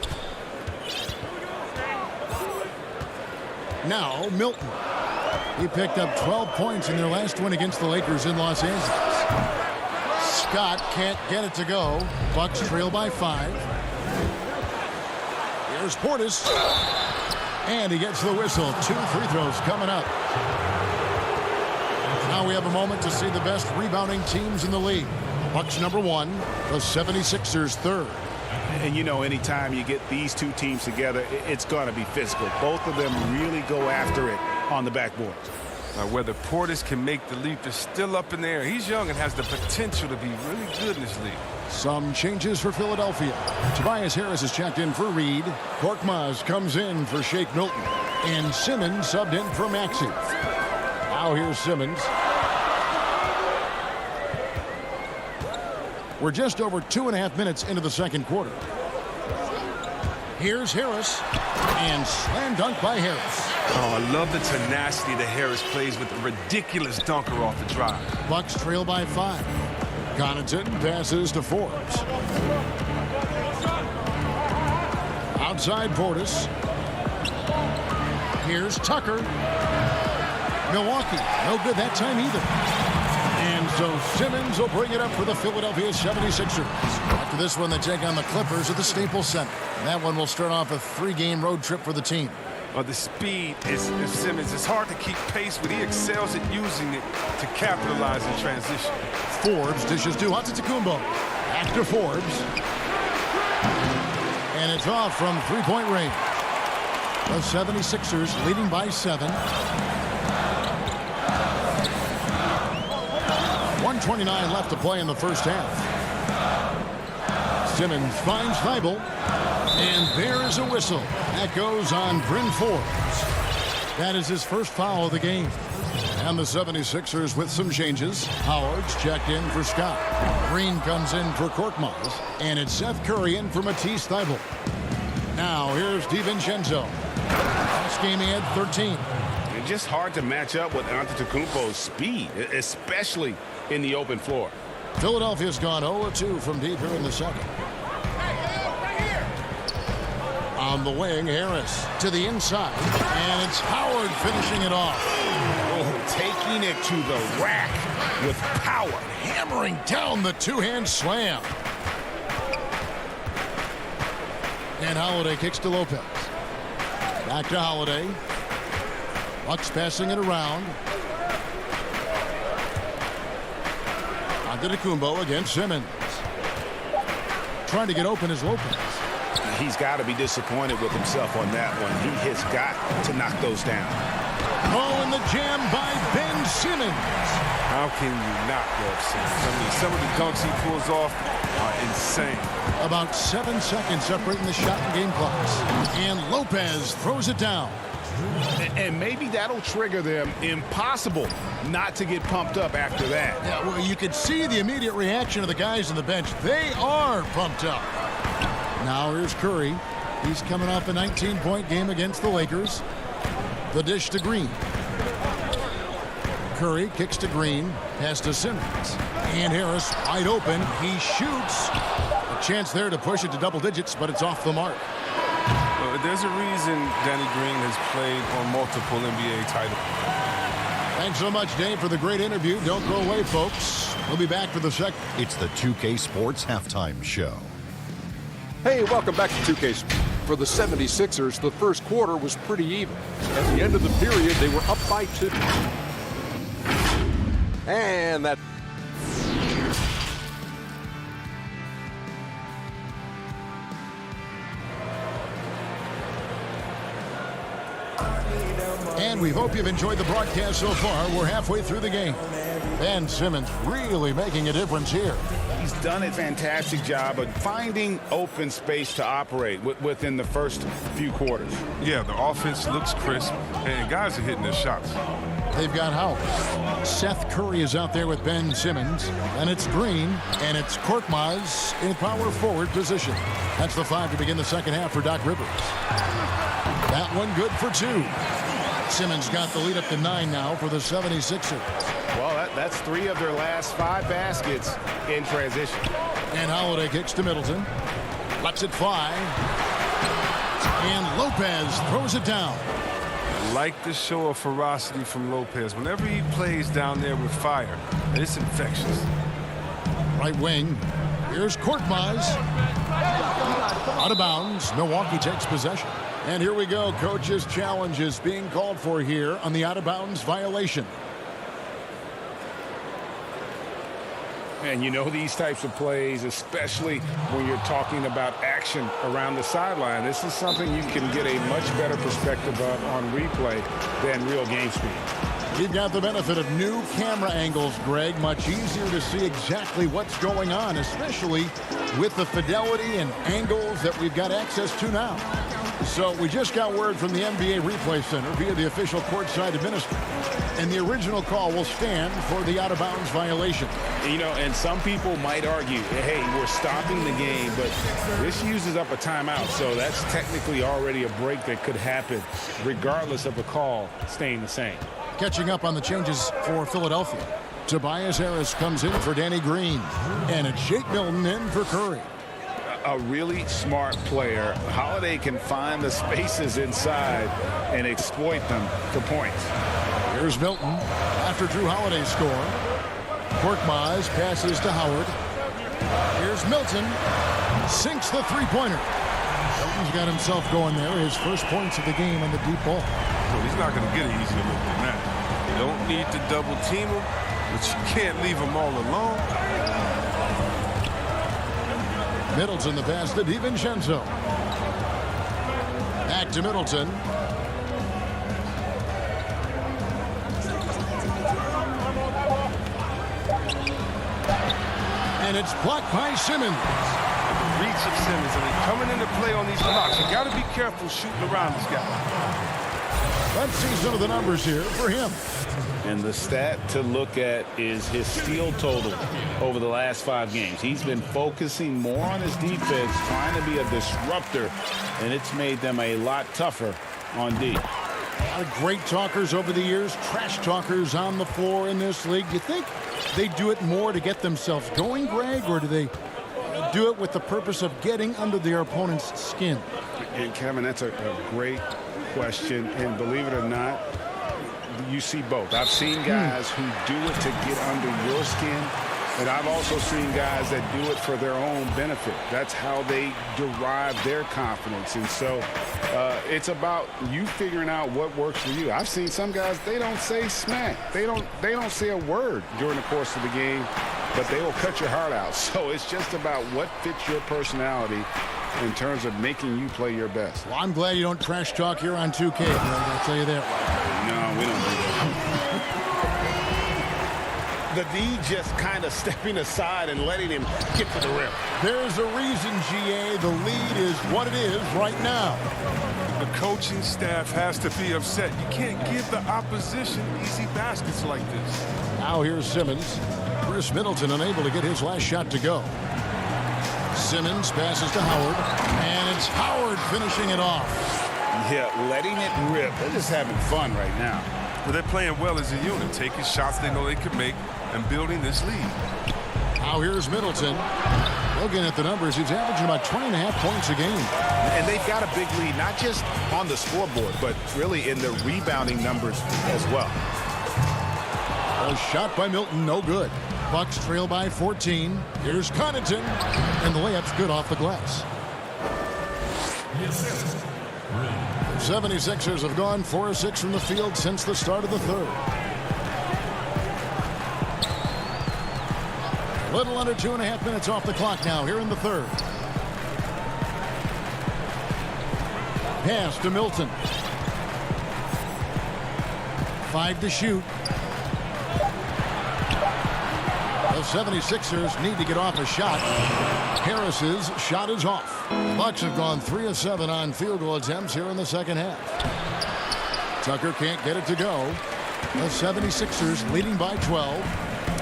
Now Milton. He picked up 12 points in their last win against the Lakers in Los Angeles. Scott can't get it to go. Bucks trail by 5. Here's Portis. And he gets the whistle. 2 free throws coming up. Now we have a moment to see the best rebounding teams in the league. Bucks number 1, the 76ers third. And, you know, anytime you get these two teams together, it's going to be physical. Both of them really go after it on the backboard. Now, whether Portis can make the leap is still up in the air. He's young and has the potential to be really good in this league. Some changes for Philadelphia. Tobias Harris is checked in for Reed. Korkmaz comes in for Shake Milton. And Simmons subbed in for Maxey. Now here's Simmons. We're just over 2.5 minutes into the second quarter. Here's Harris. And slam dunk by Harris. Oh, I love the tenacity that Harris plays with a ridiculous dunker off the drive. Bucks trail by 5. Connaughton passes to Forbes. Outside Portis. Here's Tucker. Milwaukee, no good that time either. And so Simmons will bring it up for the Philadelphia 76ers. After this one, they take on the Clippers at the Staples Center. And that one will start off a 3-game road trip for the team. The speed is Simmons. It's hard to keep pace, but he excels at using it to capitalize in transition. Forbes dishes to Antetokounmpo. Back to Forbes. And it's off from three-point range. The 76ers leading by 7. 1:29 left to play in the first half. Simmons finds Thibault. And there is a whistle. That goes on Bryn Forbes. That is his first foul of the game. And the 76ers with some changes. Howard's checked in for Scott. Green comes in for Korkmaz. And it's Seth Curry in for Matisse Thybulle. Now here's DiVincenzo. Last game he had 13. It's just hard to match up with Antetokounmpo's speed, especially in the open floor. Philadelphia's gone 0-2 from deep here in the second. On the wing, Harris to the inside. And it's Howard finishing it off. Oh, taking it to the rack with power. Hammering down the two-hand slam. And Holiday kicks to Lopez. Back to Holiday. Bucks passing it around. Antetokounmpo against Simmons. Trying to get open is Lopez. He's got to be disappointed with himself on that one. He has got to knock those down. Oh, and the jam by Ben Simmons. How can you not love Simmons? I mean, some of the dunks he pulls off are insane. About 7 seconds separating the shot and game clocks. And Lopez throws it down. And maybe that'll trigger them. Impossible not to get pumped up after that. Yeah, well, you could see the immediate reaction of the guys on the bench. They are pumped up. Now here's Curry. He's coming off a 19-point game against the Lakers. The dish to Green. Curry kicks to Green. Pass to Simmons. And Harris wide open. He shoots. A chance there to push it to double digits, but it's off the mark. There's a reason Danny Green has played on multiple NBA titles. Thanks so much, Dave, for the great interview. Don't go away, folks. We'll be back for the second. It's the 2K Sports Halftime Show. Hey, welcome back to 2K. For the 76ers, the first quarter was pretty even. At the end of the period, they were up by 2. And that... And we hope you've enjoyed the broadcast so far. We're halfway through the game. Ben Simmons really making a difference here. He's done a fantastic job of finding open space to operate within the first few quarters. Yeah, the offense looks crisp, and guys are hitting their shots. They've got Howard. Seth Curry is out there with Ben Simmons. And it's Green, and it's Korkmaz in power forward position. That's the 5 to begin the second half for Doc Rivers. That one good for 2. Simmons got the lead up to 9 now for the 76ers. Well, that's 3 of their last 5 baskets in transition. And Holiday kicks to Middleton. Lets it fly. And Lopez throws it down. I like the show of ferocity from Lopez. Whenever he plays down there with fire, it's infectious. Right wing. Here's Korkmaz. Out of bounds. Milwaukee takes possession. And here we go. Coach's challenge is being called for here on the out-of-bounds violation. And you know these types of plays, especially when you're talking about action around the sideline, this is something you can get a much better perspective of on replay than real game speed. We've got the benefit of new camera angles, Greg. Much easier to see exactly what's going on, especially with the fidelity and angles that we've got access to now. So we just got word from the NBA Replay Center via the official courtside administrator. And the original call will stand for the out-of-bounds violation. You know, and some people might argue, hey, we're stopping the game, but this uses up a timeout, so that's technically already a break that could happen regardless of the call staying the same. Catching up on the changes for Philadelphia. Tobias Harris comes in for Danny Green. And it's Shake Milton in for Curry. a really smart player. Holiday can find the spaces inside and exploit them for points. Here's Milton after Drew Holiday's score. Korkmaz passes to Howard. Here's Milton. Sinks the three-pointer. Milton's got himself going there. His first points of the game on the deep ball. Well, he's not going to get an easier look than that. You don't need to double team him, but you can't leave him all alone. Middleton the pass to DiVincenzo. Back to Middleton. And it's blocked by Simmons. The reach of Simmons, and he's coming into play on these blocks. You got to be careful shooting around this guy. Let's see some of the numbers here for him. And the stat to look at is his steal total over the last 5 games. He's been focusing more on his defense, trying to be a disruptor, and it's made them a lot tougher on D. A lot of great talkers over the years, trash talkers on the floor in this league. You think they do it more to get themselves going, Greg, or do they do it with the purpose of getting under their opponent's skin? And Kevin, that's a great question, and believe it or not, you see both. I've seen guys who do it to get under your skin, and I've also seen guys that do it for their own benefit. That's how they derive their confidence. And so it's about you figuring out what works for you. I've seen some guys, they don't say smack. They don't say a word during the course of the game, but they will cut your heart out. So it's just about what fits your personality in terms of making you play your best. Well, I'm glad you don't trash talk here on 2K, Greg. I'll tell you that. No, we don't do that. The D just kind of stepping aside and letting him get to the rim. There's a reason, GA, the lead is what it is right now. The coaching staff has to be upset. You can't give the opposition easy baskets like this. Now here's Simmons. Chris Middleton unable to get his last shot to go. Simmons passes to Howard, and it's Howard finishing it off. Yeah, letting it rip. They're just having fun right now. But they're playing well as a unit, taking shots they know they can make and building this lead. Now here's Middleton. Looking at the numbers, he's averaging about 20.5 points a game. And they've got a big lead, not just on the scoreboard, but really in the rebounding numbers as well. A shot by Milton, no good. Bucks trail by 14. Here's Connaughton, and the layup's good off the glass. 76ers have gone 4-6 from the field since the start of the third. A little under 2.5 minutes off the clock now here in the third. Pass to Milton. 5 to shoot. The 76ers need to get off a shot. Harris's shot is off. Bucks have gone 3 of 7 on field goal attempts here in the second half. Tucker can't get it to go. The 76ers leading by 12.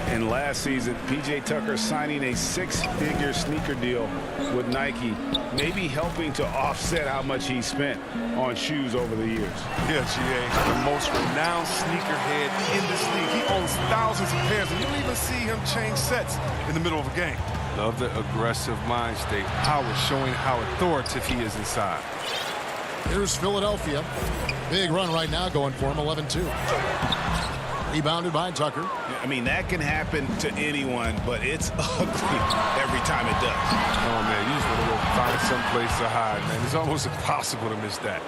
And last season, P.J. Tucker signing a 6-figure sneaker deal with Nike, maybe helping to offset how much he spent on shoes over the years. Yeah, G.A., the most renowned sneakerhead in this league. He owns thousands of pairs, and you don't even see him change sets in the middle of a game. Love the aggressive mind state. Howard showing how authoritative he is inside. Here's Philadelphia. Big run right now going for him, 11-2. Rebounded by Tucker. I mean, that can happen to anyone, but it's ugly every time it does. Oh, man, you just want to go find some place to hide, man. It's almost impossible to miss that.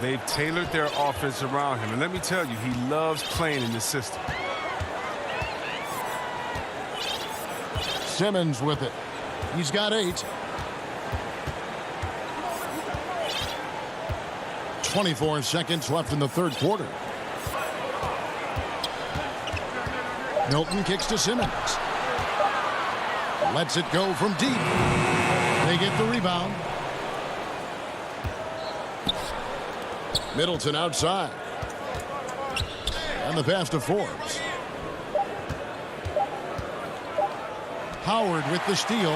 They've tailored their offense around him, and let me tell you, he loves playing in this system. Simmons with it. He's got 8. 24 seconds left in the third quarter. Milton kicks to Simmons. Lets it go from deep. They get the rebound. Middleton outside. And the pass to Forbes. Howard with the steal.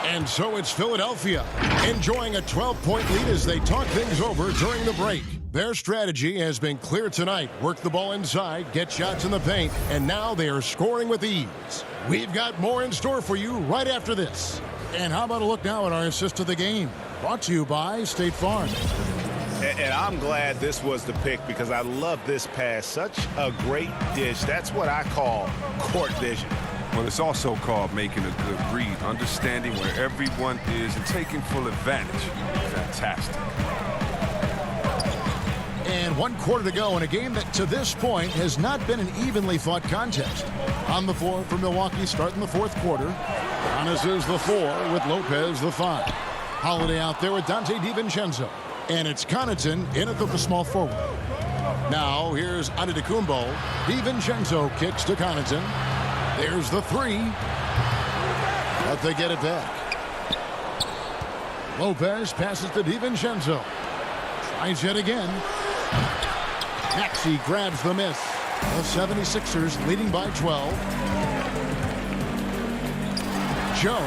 And so it's Philadelphia enjoying a 12-point lead as they talk things over during the break. Their strategy has been clear tonight. Work the ball inside, get shots in the paint, and now they are scoring with ease. We've got more in store for you right after this. And how about a look now at our assist of the game? Brought to you by State Farm. And I'm glad this was the pick because I love this pass. Such a great dish. That's what I call court vision. Well, it's also called making a good read, understanding where everyone is and taking full advantage. Fantastic. And 1 quarter to go in a game that to this point has not been an evenly fought contest. On the floor for Milwaukee starting the 4th quarter. Giannis is the 4 with Lopez the 5. Holiday out there with Dante DiVincenzo. And it's Connaughton in at the small forward. Now here's Antetokounmpo. DiVincenzo kicks to Connaughton. There's the 3. But they get it back. Lopez passes to DiVincenzo. Tries yet again. Maxey grabs the miss. The 76ers leading by 12. Joe.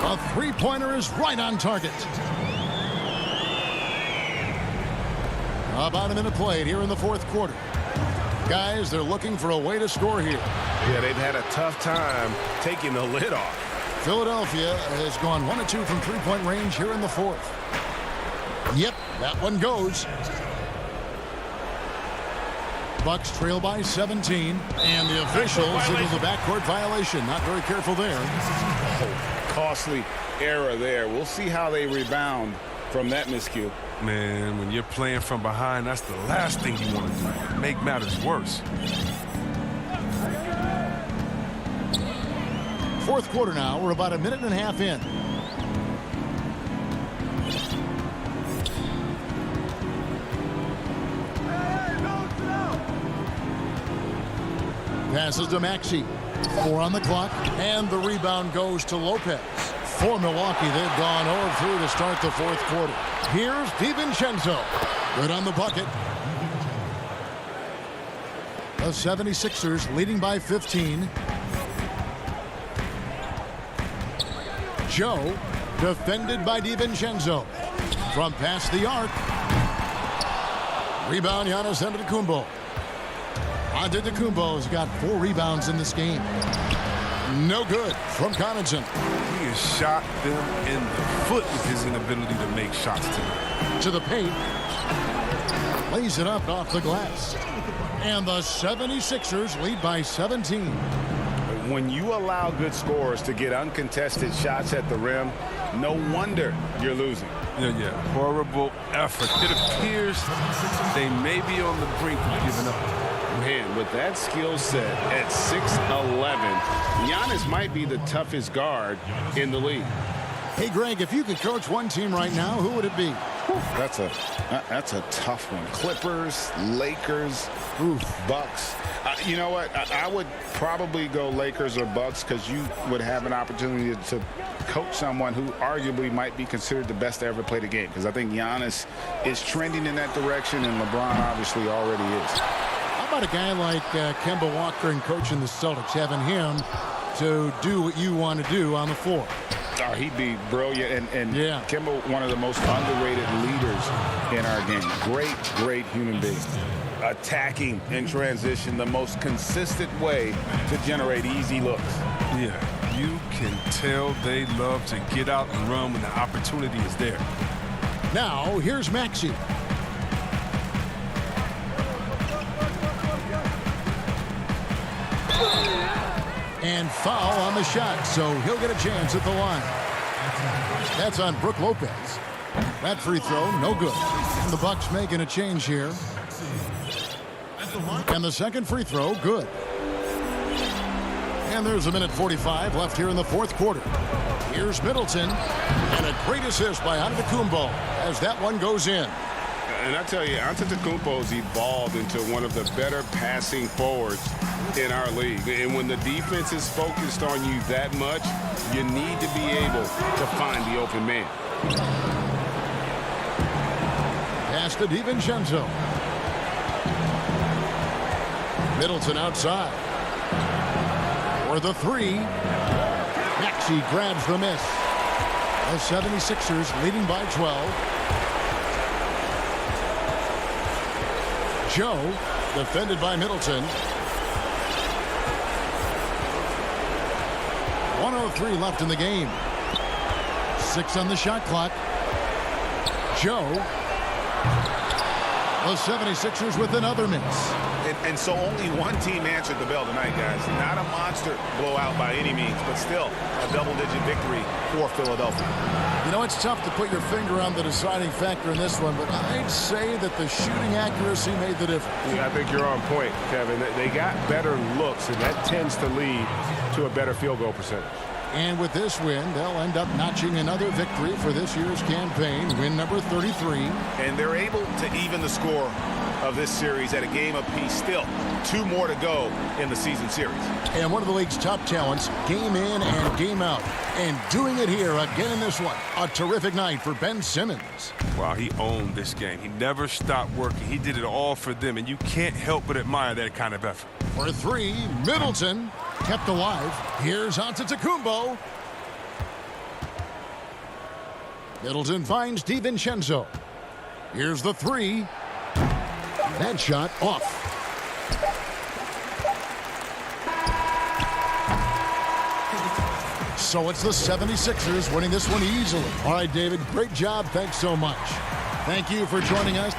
A 3-pointer is right on target. About a minute played here in the 4th quarter. Guys, they're looking for a way to score here. Yeah, they've had a tough time taking the lid off. Philadelphia has gone 1 of 2 from 3-point range here in the 4th. Yep, that one goes. Bucks trail by 17, and the officials signal the backcourt violation. Not very careful there. Oh, costly error there. We'll see how they rebound from that miscue. Man, when you're playing from behind, that's the last thing you want to do. Make matters worse. 4th quarter now. We're about a minute and a half in. Passes to Maxey. 4 on the clock, and the rebound goes to Lopez. For Milwaukee, they've gone 0-3 to start the 4th quarter. Here's DiVincenzo. Good on the bucket. The 76ers leading by 15. Joe defended by DiVincenzo. From past the arc. Rebound, Giannis Antetokounmpo. Antetokounmpo's got 4 rebounds in this game. No good from Connaughton. He has shot them in the foot with his inability to make shots tonight. To the paint. Lays it up off the glass. And the 76ers lead by 17. When you allow good scorers to get uncontested shots at the rim, no wonder you're losing. Yeah. Horrible effort. It appears they may be on the brink of giving up. Man, with that skill set at 6'11", Giannis might be the toughest guard in the league. Hey, Greg, if you could coach one team right now, who would it be? That's a tough one. Clippers, Lakers, Bucks. You know what? I would probably go Lakers or Bucks because you would have an opportunity to coach someone who arguably might be considered the best to ever play the game, because I think Giannis is trending in that direction, and LeBron obviously already is. How about a guy like Kemba Walker and coaching the Celtics, having him to do what you want to do on the floor? Oh, he'd be brilliant, and yeah. Kemba, one of the most underrated leaders in our game. Great human being. Attacking in transition, the most consistent way to generate easy looks. Yeah, you can tell they love to get out and run when the opportunity is there. Now, here's Maxey. And foul on the shot, so he'll get a chance at the line. That's on Brook Lopez. That free throw, no good. And the Bucks making a change here. And the second free throw, good. And there's a minute 45 left here in the 4th quarter. Here's Middleton. And a great assist by Antetokounmpo as that one goes in. And I tell you, Antetokounmpo's evolved into one of the better passing forwards in our league. And when the defense is focused on you that much, you need to be able to find the open man. Pass to DiVincenzo. Middleton outside. For the 3. Maxey grabs the miss. The 76ers leading by 12. Joe, defended by Middleton. 1:03 left in the game. 6 on the shot clock. Joe. The 76ers with another miss. And so only one team answered the bell tonight, guys. Not a monster blowout by any means, but still a double-digit victory for Philadelphia. You know, it's tough to put your finger on the deciding factor in this one, but I'd say that the shooting accuracy made the difference. Yeah, I think you're on point, Kevin. They got better looks, and that tends to lead to a better field goal percentage. And with this win, they'll end up notching another victory for this year's campaign, win number 33. And they're able to even the score of this series at a game apiece. Still, 2 more to go in the season series. And one of the league's top talents, game in and game out. And doing it here again in this one. A terrific night for Ben Simmons. Wow, he owned this game. He never stopped working. He did it all for them, and you can't help but admire that kind of effort. For 3, Middleton kept alive. Here's Antetokounmpo. Middleton finds DiVincenzo. Here's the 3. That shot off. So it's the 76ers winning this one easily. All right, David, great job. Thanks so much. Thank you for joining us.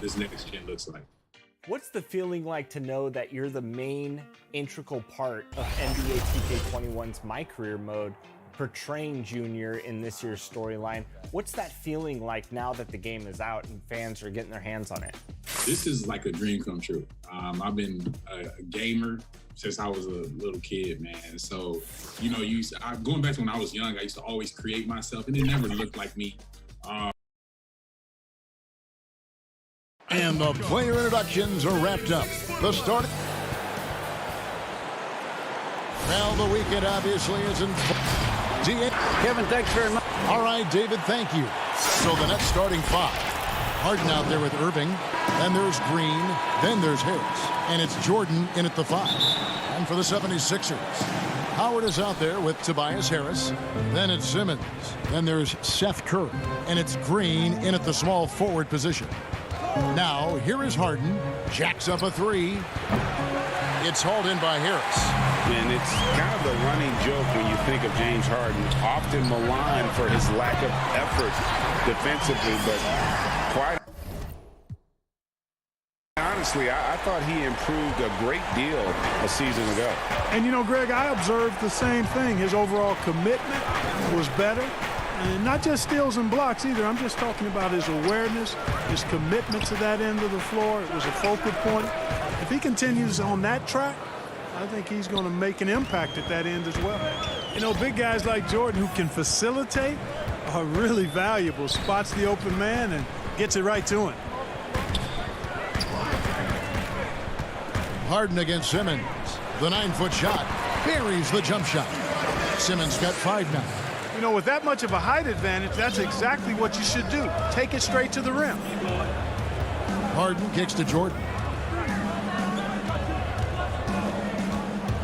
this next gen looks like. What's the feeling like to know that you're the main integral part of NBA 2K21's My Career mode, portraying Junior in this year's storyline? What's that feeling like now that the game is out and fans are getting their hands on it? This is like a dream come true. I've been a gamer since I was a little kid, man. So, you know, going back to when I was young, I used to always create myself, and it never looked like me. And the player introductions are wrapped up. The start. Well, the weekend obviously isn't. Kevin, thanks very much. All right, David, thank you. So the Nets starting five. Harden out there with Irving. Then there's Green. Then there's Harris. And it's Jordan in at the five. And for the 76ers, Howard is out there with Tobias Harris. Then it's Simmons. Then there's Seth Curry. And it's Green in at the small forward position. Now, here is Harden. Jacks up a three. It's hauled in by Harris. And it's kind of the running joke when you think of James Harden, often maligned for his lack of effort defensively, but quite honestly, I thought he improved a great deal a season ago. And, you know, Greg, I observed the same thing. His overall commitment was better. And not just steals and blocks either. I'm just talking about his awareness, his commitment to that end of the floor. It was a focal point. If he continues on that track, I think he's going to make an impact at that end as well. You know, big guys like Jordan who can facilitate are really valuable. Spots the open man and gets it right to him. Harden against Simmons. The 9-foot shot buries the jump shot. Simmons got 5 now. You know, with that much of a height advantage, that's exactly what you should do. Take it straight to the rim. Harden kicks to Jordan.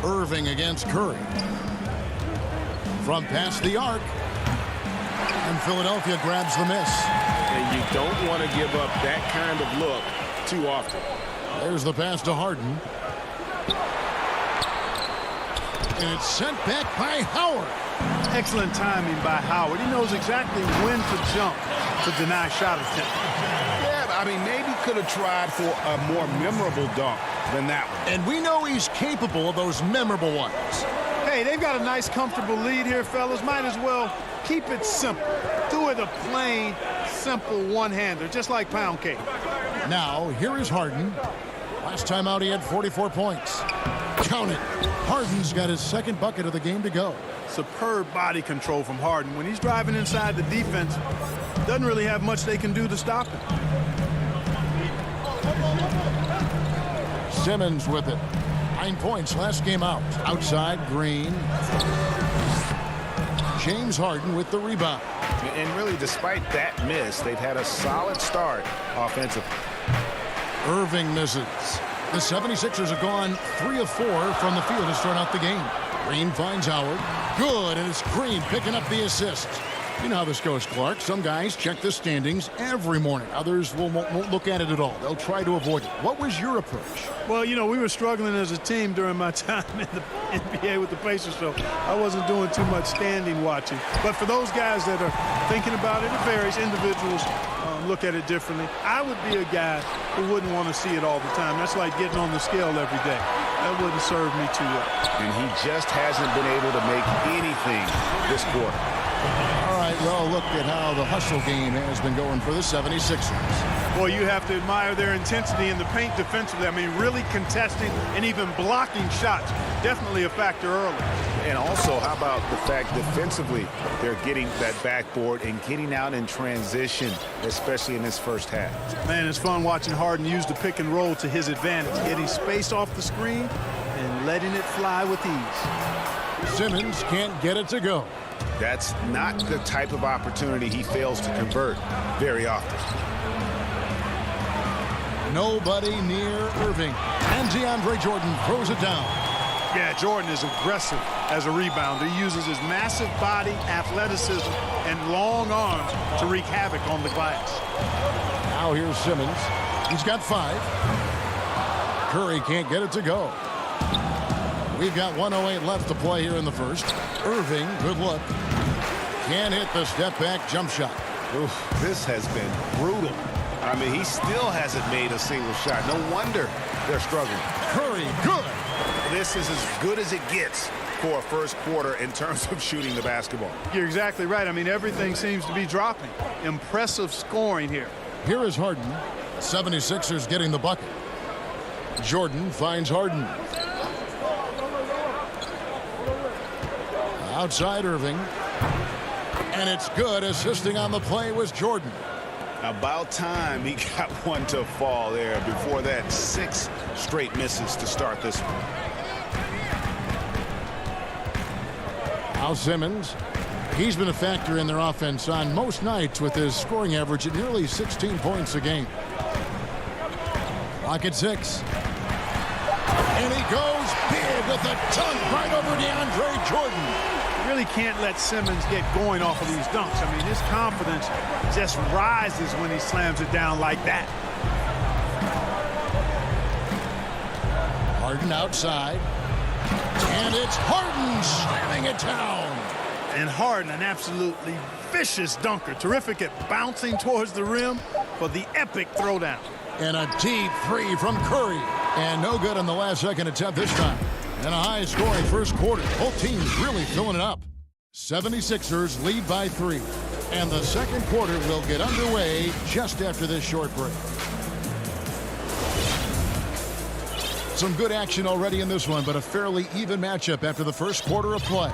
Irving against Curry. From past the arc. And Philadelphia grabs the miss. And you don't want to give up that kind of look too often. There's the pass to Harden. And it's sent back by Howard. Excellent timing by Howard. He knows exactly when to jump to deny shot attempt. Yeah, I mean, maybe could have tried for a more memorable dunk than that one. And we know he's capable of those memorable ones. Hey, they've got a nice, comfortable lead here, fellas. Might as well keep it simple. Do it a plain, simple one-hander, just like pound cake. Now, here is Harden. Last time out, he had 44 points. Count it. Harden's got his second bucket of the game to go. Superb body control from Harden. When he's driving inside the defense, doesn't really have much they can do to stop him. Simmons with it. 9 points last game out. Outside, Green. James Harden with the rebound. And really, despite that miss, they've had a solid start offensively. Irving misses. The 76ers have gone 3 of 4 from the field to start out the game. Green finds Howard. Good, and it's Green picking up the assist. You know how this goes, Clark. Some guys check the standings every morning. Others won't look at it at all. They'll try to avoid it. What was your approach? Well, you know, we were struggling as a team during my time in the NBA with the Pacers, so I wasn't doing too much standing watching. But for those guys that are thinking about it, it varies. Individuals look at it differently. I would be a guy who wouldn't want to see it all the time. That's like getting on the scale every day. That wouldn't serve me too well. And he just hasn't been able to make anything this quarter. All right, well, look at how the hustle game has been going for the 76ers. Boy, you have to admire their intensity in the paint defensively. I mean, really contesting and even blocking shots. Definitely a factor early. And also, how about the fact defensively, they're getting that backboard and getting out in transition, especially in this first half. Man, it's fun watching Harden use the pick and roll to his advantage, getting space off the screen and letting it fly with ease. Simmons can't get it to go. That's not the type of opportunity he fails to convert very often. Nobody near Irving. And DeAndre Jordan throws it down. Yeah, Jordan is aggressive as a rebounder. He uses his massive body, athleticism, and long arms to wreak havoc on the glass. Now here's Simmons. He's got 5. Curry can't get it to go. We've got 1:08 left to play here in the first. Irving, good look. Can't hit the step-back jump shot. Oof, this has been brutal. I mean, he still hasn't made a single shot. No wonder they're struggling. Curry, good. This is as good as it gets for a first quarter in terms of shooting the basketball. You're exactly right. I mean, everything seems to be dropping. Impressive scoring here. Here is Harden. 76ers getting the bucket. Jordan finds Harden. Outside Irving. And it's good. Assisting on the play was Jordan. About time he got one to fall there. Before that, 6 straight misses to start this one. Al Simmons. He's been a factor in their offense on most nights with his scoring average at nearly 16 points a game. Clock at 6. And he goes big with a dunk right over DeAndre Jordan. Really can't let Simmons get going off of these dunks. I mean, his confidence just rises when he slams it down like that. Harden outside. And it's Harden slamming it down. And Harden, an absolutely vicious dunker. Terrific at bouncing towards the rim for the epic throwdown. And a deep 3 from Curry. And no good on the last second attempt this time. And a high-scoring first quarter. Both teams really filling it up. 76ers lead by 3. And the second quarter will get underway just after this short break. Some good action already in this one, but a fairly even matchup after the first quarter of play.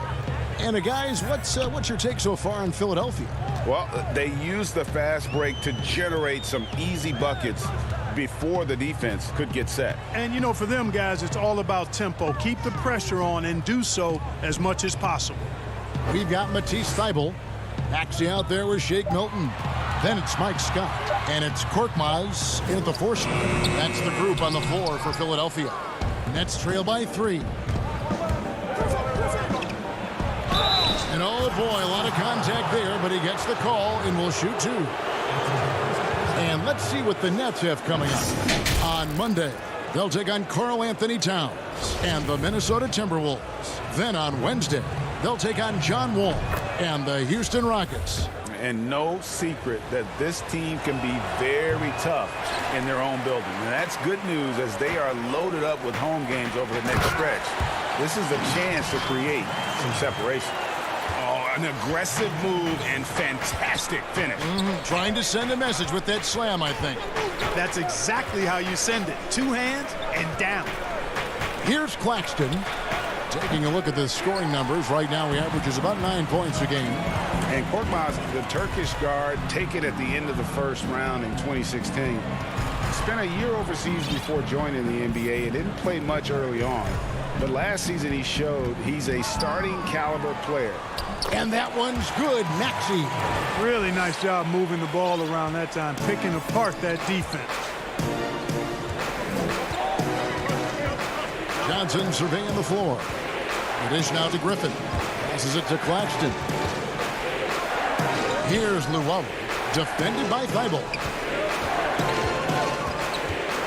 And guys, what's your take so far on Philadelphia? Well, they used the fast break to generate some easy buckets before the defense could get set. And, you know, for them, guys, it's all about tempo. Keep the pressure on and do so as much as possible. We've got Matisse Thybulle. Actually out there with Shake Milton. Then it's Mike Scott. And it's Korkmaz in at the 4 spot. That's the group on the floor for Philadelphia. Nets trail by 3. And oh boy, a lot of contact there, but he gets the call and will shoot 2. And let's see what the Nets have coming up. On Monday, they'll take on Karl Anthony Towns and the Minnesota Timberwolves. Then on Wednesday, they'll take on John Wall and the Houston Rockets. And no secret that this team can be very tough in their own building. And that's good news as they are loaded up with home games over the next stretch. This is a chance to create some separation. Oh, an aggressive move and fantastic finish. Trying to send a message with that slam, I think. That's exactly how you send it. 2 hands and down. Here's Claxton. Taking a look at the scoring numbers, right now he averages about 9 points a game. And Korkmaz, the Turkish guard, taken at the end of the first round in 2016. Spent a year overseas before joining the NBA and didn't play much early on. But last season he showed he's a starting caliber player. And that one's good, Maxey. Really nice job moving the ball around that time, picking apart that defense. Johnson surveying the floor. The dish now to Griffin. Passes it to Claxton. Here's Luwawu, defended by Thybulle.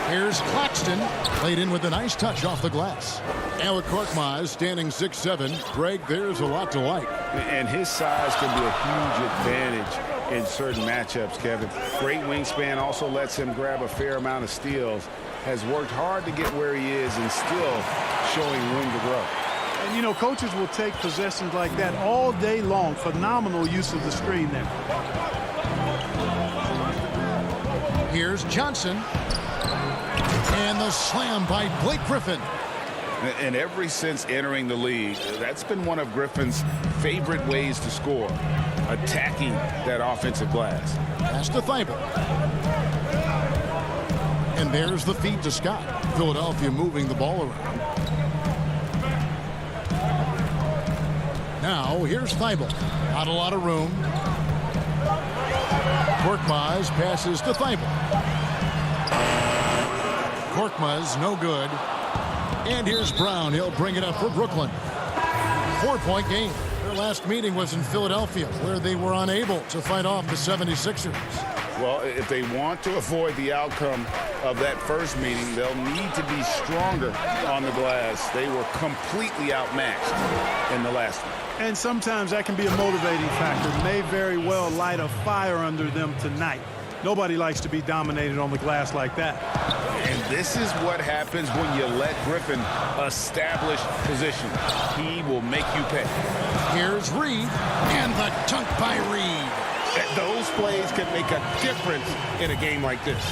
Here's Claxton, laid in with a nice touch off the glass. And with Korkmaz standing 6'7", Greg, there's a lot to like. And his size can be a huge advantage in certain matchups, Kevin. Great wingspan, also lets him grab a fair amount of steals. Has worked hard to get where he is and still showing room to grow. And, you know, coaches will take possessions like that all day long. Phenomenal use of the screen there. Here's Johnson. And the slam by Blake Griffin. And ever since entering the league, that's been one of Griffin's favorite ways to score, attacking that offensive glass. Pass to Thybulle. And there's the feed to Scott. Philadelphia moving the ball around. Now, here's Thybulle. Not a lot of room. Korkmaz passes to Thybulle. Korkmaz, no good. And here's Brown. He'll bring it up for Brooklyn. 4-point game. Their last meeting was in Philadelphia, where they were unable to fight off the 76ers. Well, if they want to avoid the outcome of that first meeting, they'll need to be stronger on the glass. They were completely outmatched in the last one. And sometimes that can be a motivating factor. May very well light a fire under them tonight. Nobody likes to be dominated on the glass like that. And this is what happens when you let Griffin establish position. He will make you pay. Here's Reed, and the dunk by Reed. Those plays can make a difference in a game like this.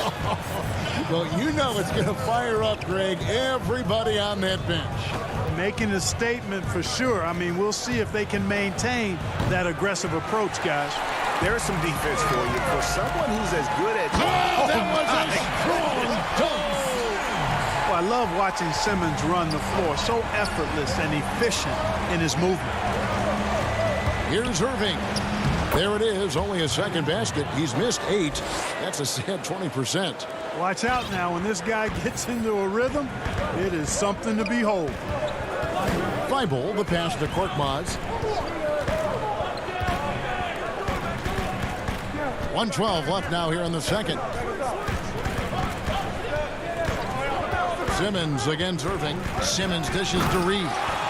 Well, you know it's going to fire up, Greg, everybody on that bench. Making a statement for sure. I mean, we'll see if they can maintain that aggressive approach, guys. There's some defense for you. For someone who's as good at... Oh, that was a strong dunk. Well, I love watching Simmons run the floor. So effortless and efficient in his movement. Here's Irving. There it is, only a second basket. He's missed 8. That's a sad 20%. Watch out now. When this guy gets into a rhythm, it is something to behold. Thibault, the pass to Korkmaz. 1:12 left now here in the second. Simmons against Irving. Simmons dishes to Reed.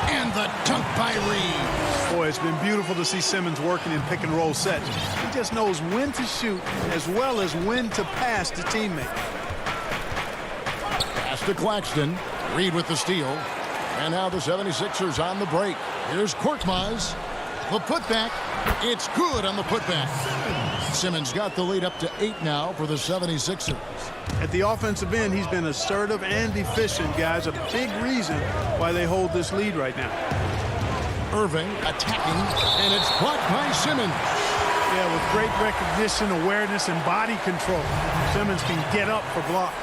And the dunk by Reed. Boy, it's been beautiful to see Simmons working in pick and roll sets. He just knows when to shoot as well as when to pass to teammates. Pass to Claxton. Reed with the steal. And now the 76ers on the break. Here's Korkmaz. The putback. It's good on the putback. Simmons got the lead up to 8 now for the 76ers. At the offensive end, he's been assertive and efficient, guys. A big reason why they hold this lead right now. Irving attacking, and it's blocked by Simmons. Yeah, with great recognition, awareness, and body control, Simmons can get up for blocks.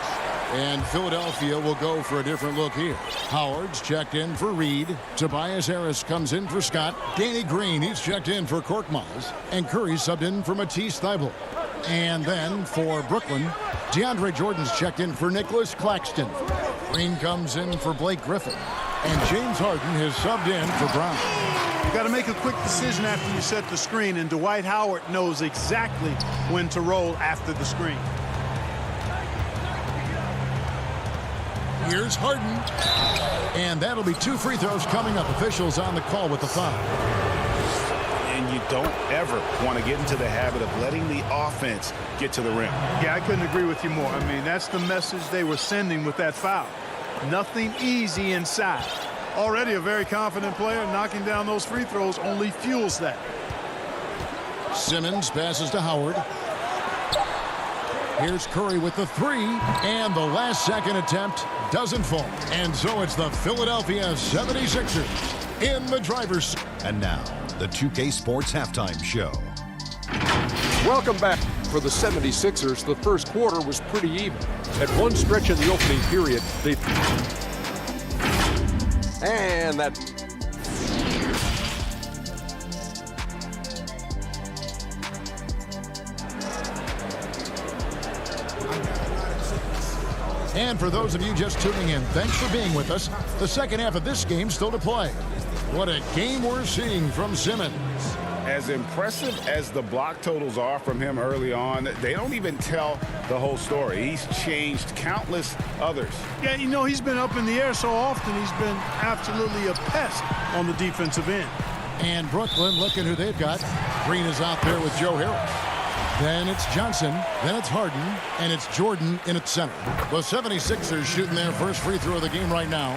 And Philadelphia will go for a different look here. Howard's checked in for Reed. Tobias Harris comes in for Scott. Danny Green, he's checked in for Korkmaz. And Curry subbed in for Matisse Thybulle. And then for Brooklyn, DeAndre Jordan's checked in for Nicholas Claxton. Green comes in for Blake Griffin. And James Harden has subbed in for Brown. You got to make a quick decision after you set the screen, and Dwight Howard knows exactly when to roll after the screen. Here's Harden. And that'll be 2 free throws coming up. Officials on the call with the foul. And you don't ever want to get into the habit of letting the offense get to the rim. Yeah, I couldn't agree with you more. I mean, that's the message they were sending with that foul. Nothing easy inside. Already a very confident player. Knocking down those free throws only fuels that. Simmons passes to Howard. Here's Curry with the 3, and the last second attempt doesn't fall. And so it's the Philadelphia 76ers in the driver's seat. And now, the 2K Sports Halftime Show. Welcome back. For the 76ers, the first quarter was pretty even. At one stretch in the opening period, and that... And for those of you just tuning in, thanks for being with us. The second half of this game still to play. What a game we're seeing from Simmons. As impressive as the block totals are from him early on, they don't even tell the whole story. He's changed countless others. Yeah, you know, he's been up in the air so often, he's been absolutely a pest on the defensive end. And Brooklyn, looking who they've got. Green is out there with Joe Harris. Then it's Johnson, then it's Harden, and it's Jordan in at center. The 76ers shooting their first free throw of the game right now.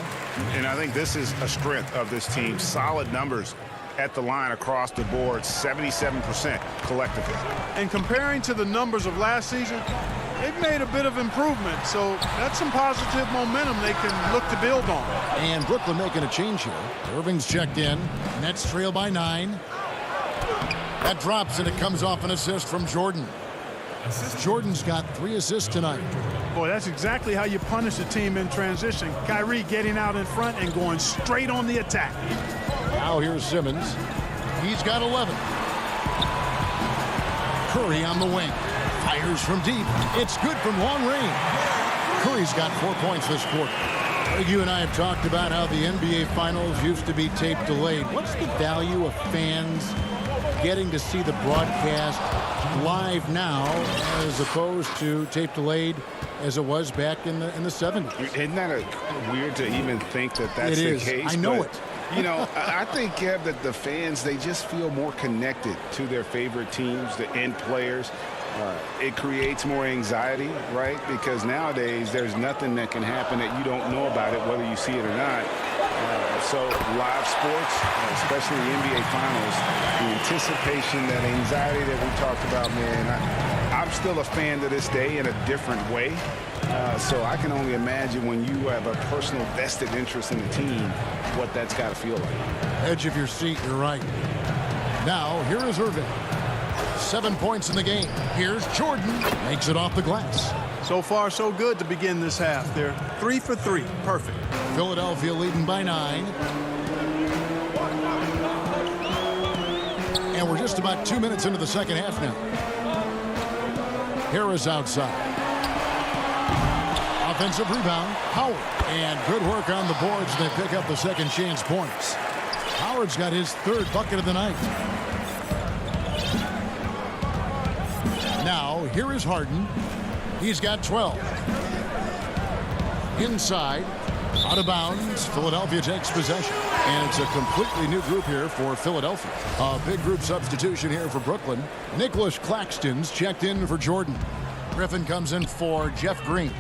And I think this is a strength of this team. Solid numbers at the line across the board, 77% collectively. And comparing to the numbers of last season, they've made a bit of improvement. So that's some positive momentum they can look to build on. And Brooklyn making a change here. Irving's checked in. Nets trail by 9. That drops, and it comes off an assist from Jordan. Jordan's got 3 assists tonight. Boy, that's exactly how you punish a team in transition. Kyrie getting out in front and going straight on the attack. Now here's Simmons. He's got 11. Curry on the wing. Fires from deep. It's good from long range. Curry's got 4 points this quarter. You and I have talked about how the NBA Finals used to be tape delayed. What's the value of fans getting to see the broadcast live now as opposed to tape delayed as it was back in the 70s? Isn't that weird to even think that that's the case? I know it. You know, I think, Kev, that the fans, they just feel more connected to their favorite teams, the end players. It creates more anxiety, right? Because nowadays there's nothing that can happen that you don't know about it, whether you see it or not. So live sports, especially the NBA Finals, the anticipation, that anxiety that we talked about, man, I'm still a fan to this day in a different way. So I can only imagine when you have a personal vested interest in the team, what that's got to feel like. Edge of your seat, you're right. Now, here is Irving. 7 points in the game. Here's Jordan. Makes it off the glass. So far, so good to begin this half. They're 3 for 3. Perfect. Philadelphia leading by 9. And we're just about 2 minutes into the second half now. Harris outside. Offensive rebound. Howard. And good work on the boards. They pick up the second chance points. Howard's got his 3rd bucket of the night. Now, here is Harden. He's got 12. Inside. Out of bounds. Philadelphia takes possession. And it's a completely new group here for Philadelphia. A big group substitution here for Brooklyn. Nicholas Claxton's checked in for Jordan. Griffin comes in for Jeff Green.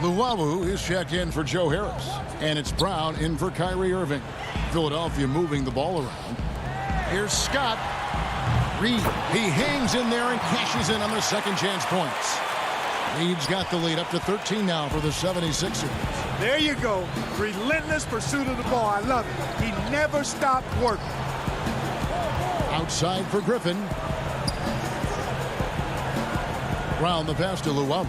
Luwawu is checked in for Joe Harris. And it's Brown in for Kyrie Irving. Philadelphia moving the ball around. Here's Scott. Reed. He hangs in there and cashes in on the second chance points. Reed's got the lead up to 13 now for the 76ers. There you go. Relentless pursuit of the ball. I love it. He never stopped working. Outside for Griffin. Brown the pass to Luwawu.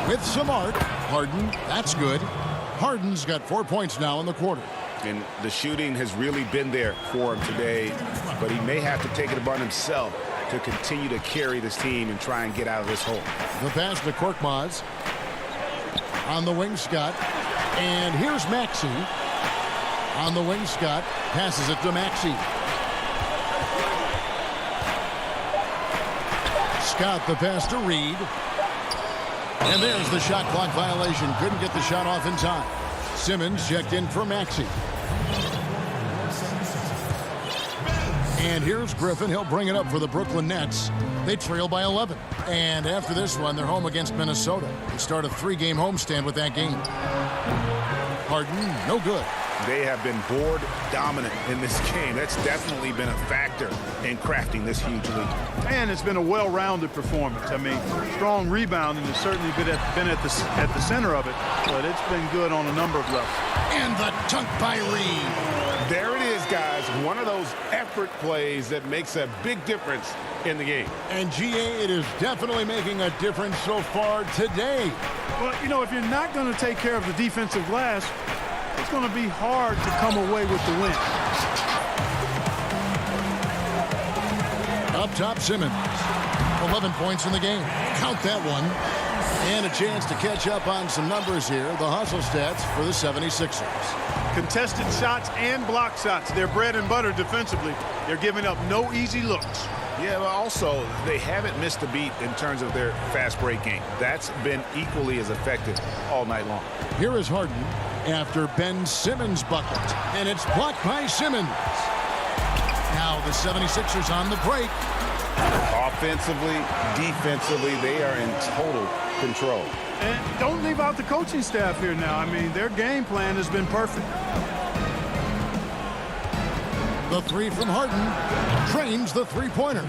With some art. Harden. That's good. Harden's got 4 points now in the quarter. And the shooting has really been there for him today, but he may have to take it upon himself to continue to carry this team and try and get out of this hole. The pass to Korkmaz. On the wing, Scott. And here's Maxey. On the wing, Scott. Passes it to Maxey. Scott the pass to Reed. And there's the shot clock violation. Couldn't get the shot off in time. Simmons checked in for Maxey. And here's Griffin. He'll bring it up for the Brooklyn Nets. They trail by 11. And after this one, they're home against Minnesota. They start a 3-game homestand with that game. Harden, no good. They have been board dominant in this game. That's definitely been a factor in crafting this huge lead. And it's been a well-rounded performance. I mean, strong rebounding has certainly been at the center of it, but it's been good on a number of levels. And the dunk by Reed. There it is, guys. One of those effort plays that makes a big difference in the game. And GA, it is definitely making a difference so far today. Well, you know, if you're not going to take care of the defensive glass, it's going to be hard to come away with the win. Up top, Simmons. 11 points in the game. Count that one. And a chance to catch up on some numbers here. The hustle stats for the 76ers. Contested shots and block shots. They're bread and butter defensively. They're giving up no easy looks. Yeah, but also, they haven't missed a beat in terms of their fast break game. That's been equally as effective all night long. Here is Harden after Ben Simmons' bucket. And it's blocked by Simmons. Now the 76ers on the break. Offensively, defensively, they are in total control. And don't leave out the coaching staff here now. I mean, their game plan has been perfect. The three from Harden drains the three-pointer.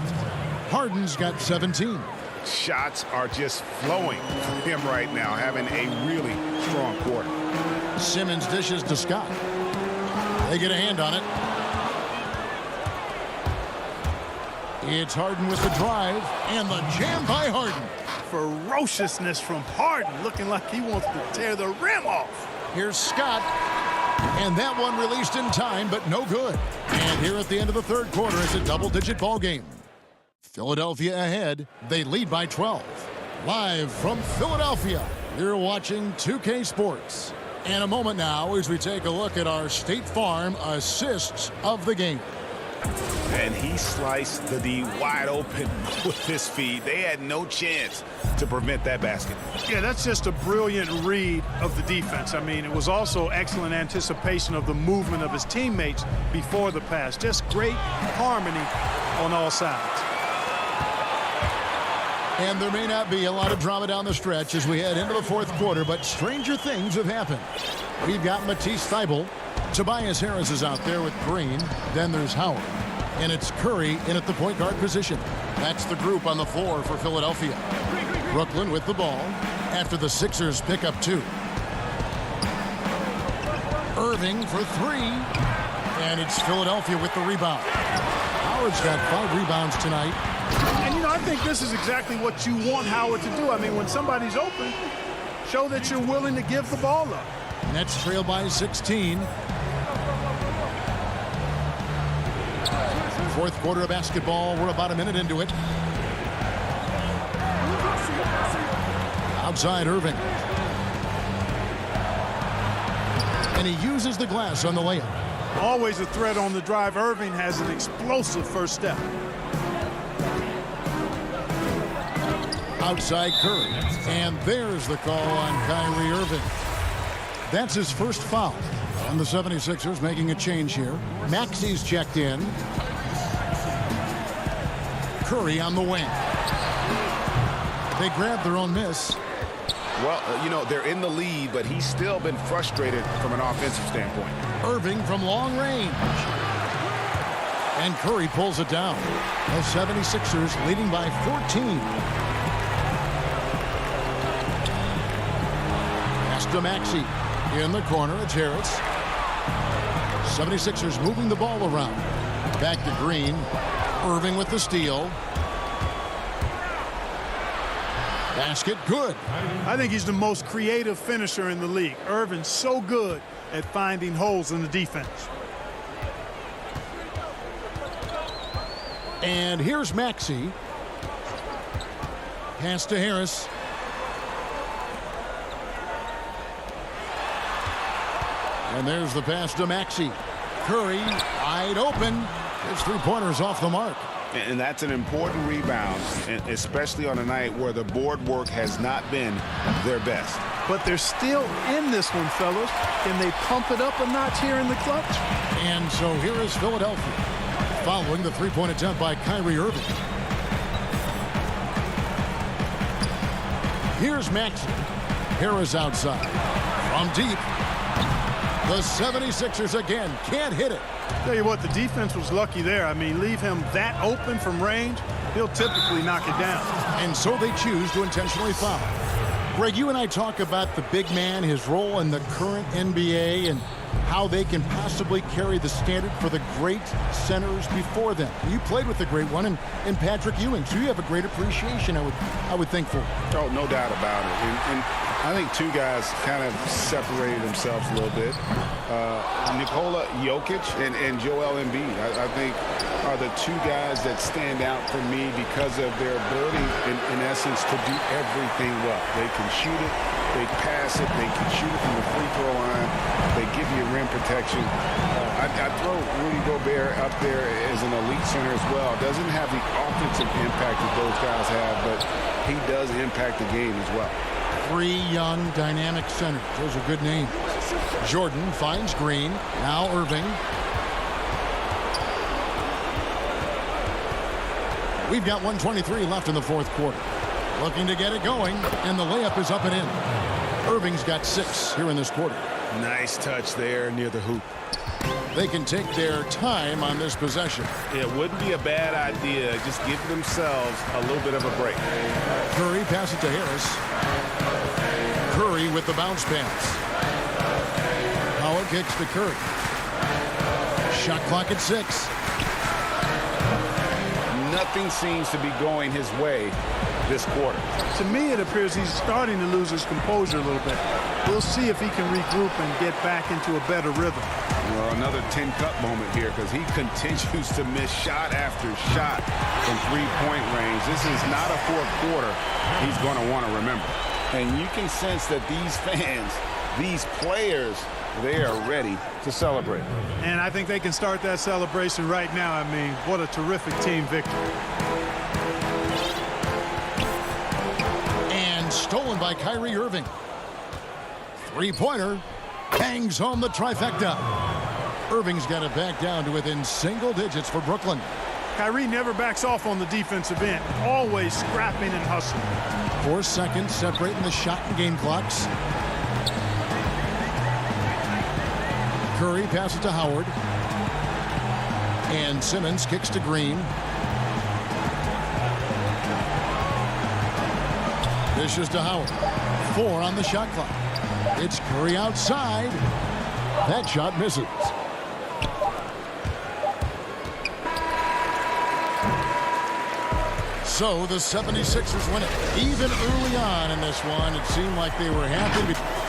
Harden's got 17. Shots are just flowing from him right now, having a really strong quarter. Simmons dishes to Scott. They get a hand on it. It's Harden with the drive and the jam by Harden. Ferociousness from Harden, looking like he wants to tear the rim off. Here's Scott. And that one released in time, but no good. And here at the end of the third quarter, it's a double-digit ball game. Philadelphia ahead. They lead by 12. Live from Philadelphia, you're watching 2K Sports. And a moment now as we take a look at our State Farm assists of the game. And he sliced the D wide open with his feet. They had no chance to prevent that basket. Yeah, that's just a brilliant read of the defense. I mean, it was also excellent anticipation of the movement of his teammates before the pass. Just great harmony on all sides. And there may not be a lot of drama down the stretch as we head into the fourth quarter, but stranger things have happened. We've got Matisse Thybulle. Tobias Harris is out there with Green. Then there's Howard. And it's Curry in at the point guard position. That's the group on the floor for Philadelphia. Brooklyn with the ball after the Sixers pick up 2. Irving for 3. And it's Philadelphia with the rebound. Howard's got 5 rebounds tonight. And, you know, I think this is exactly what you want Howard to do. I mean, when somebody's open, show that you're willing to give the ball up. Nets trail by 16. Fourth quarter of basketball. We're about a minute into it. Outside Irving. And he uses the glass on the layup. Always a threat on the drive. Irving has an explosive first step. Outside Curry. And there's the call on Kyrie Irving. That's his first foul. And the 76ers making a change here. Maxey's checked in. Curry on the wing. They grabbed their own miss. Well, you know, they're in the lead, but he's still been frustrated from an offensive standpoint. Irving from long range. And Curry pulls it down. The 76ers leading by 14. Pass to Maxey. In the corner, it's Harris. 76ers moving the ball around. Back to Green. Irving with the steal. Basket good. I think he's the most creative finisher in the league. Irving's so good at finding holes in the defense. And here's Maxey. Pass to Harris. And there's the pass to Maxey. Curry wide open. His three-pointer's off the mark. And that's an important rebound, especially on a night where the board work has not been their best. But they're still in this one, fellas. Can they pump it up a notch here in the clutch? And so here is Philadelphia following the three-point attempt by Kyrie Irving. Here's Maxey. Harris outside. From deep. The 76ers again can't hit it. Tell you what, the defense was lucky there. I mean, leave him that open from range, he'll typically knock it down. And so they choose to intentionally foul. Greg, you and I talk about the big man, his role in the current NBA, and how they can possibly carry the standard for the great centers before them. You played with the great one in Patrick Ewing, so you have a great appreciation, I would think, for. Oh, no doubt about it. And I think two guys kind of separated themselves a little bit. Nikola Jokic and Joel Embiid, I think, are the two guys that stand out for me because of their ability, in essence, to do everything well. They can shoot it, they pass it, they can shoot it from the free throw line, they give you rim protection. I throw Rudy Gobert up there as an elite center as well. Doesn't have the offensive impact that those guys have, but he does impact the game as well. 3 young, dynamic centers. Those are good names. Jordan finds Green. Now Irving. We've got 1:23 left in the fourth quarter. Looking to get it going, and the layup is up and in. Irving's got 6 here in this quarter. Nice touch there near the hoop. They can take their time on this possession. It wouldn't be a bad idea. Just give themselves a little bit of a break. Curry pass it to Harris. Curry with the bounce pass. Howard kicks to Curry. Shot clock at 6. Nothing seems to be going his way this quarter. To me, it appears he's starting to lose his composure a little bit. We'll see if he can regroup and get back into a better rhythm. Well, another 10-cup moment here because he continues to miss shot after shot from three-point range. This is not a fourth quarter he's going to want to remember. And you can sense that these fans, these players, they are ready to celebrate. And I think they can start that celebration right now. I mean, what a terrific team victory. And stolen by Kyrie Irving. Three-pointer hangs home the trifecta. Irving's got it back down to within single digits for Brooklyn. Kyrie never backs off on the defensive end. Always scrapping and hustling. 4 seconds separating the shot and game clocks. Curry passes to Howard. And Simmons kicks to Green. Dishes to Howard. 4 on the shot clock. It's Curry outside. That shot misses. So the 76ers win it. Even early on in this one, it seemed like they were happy.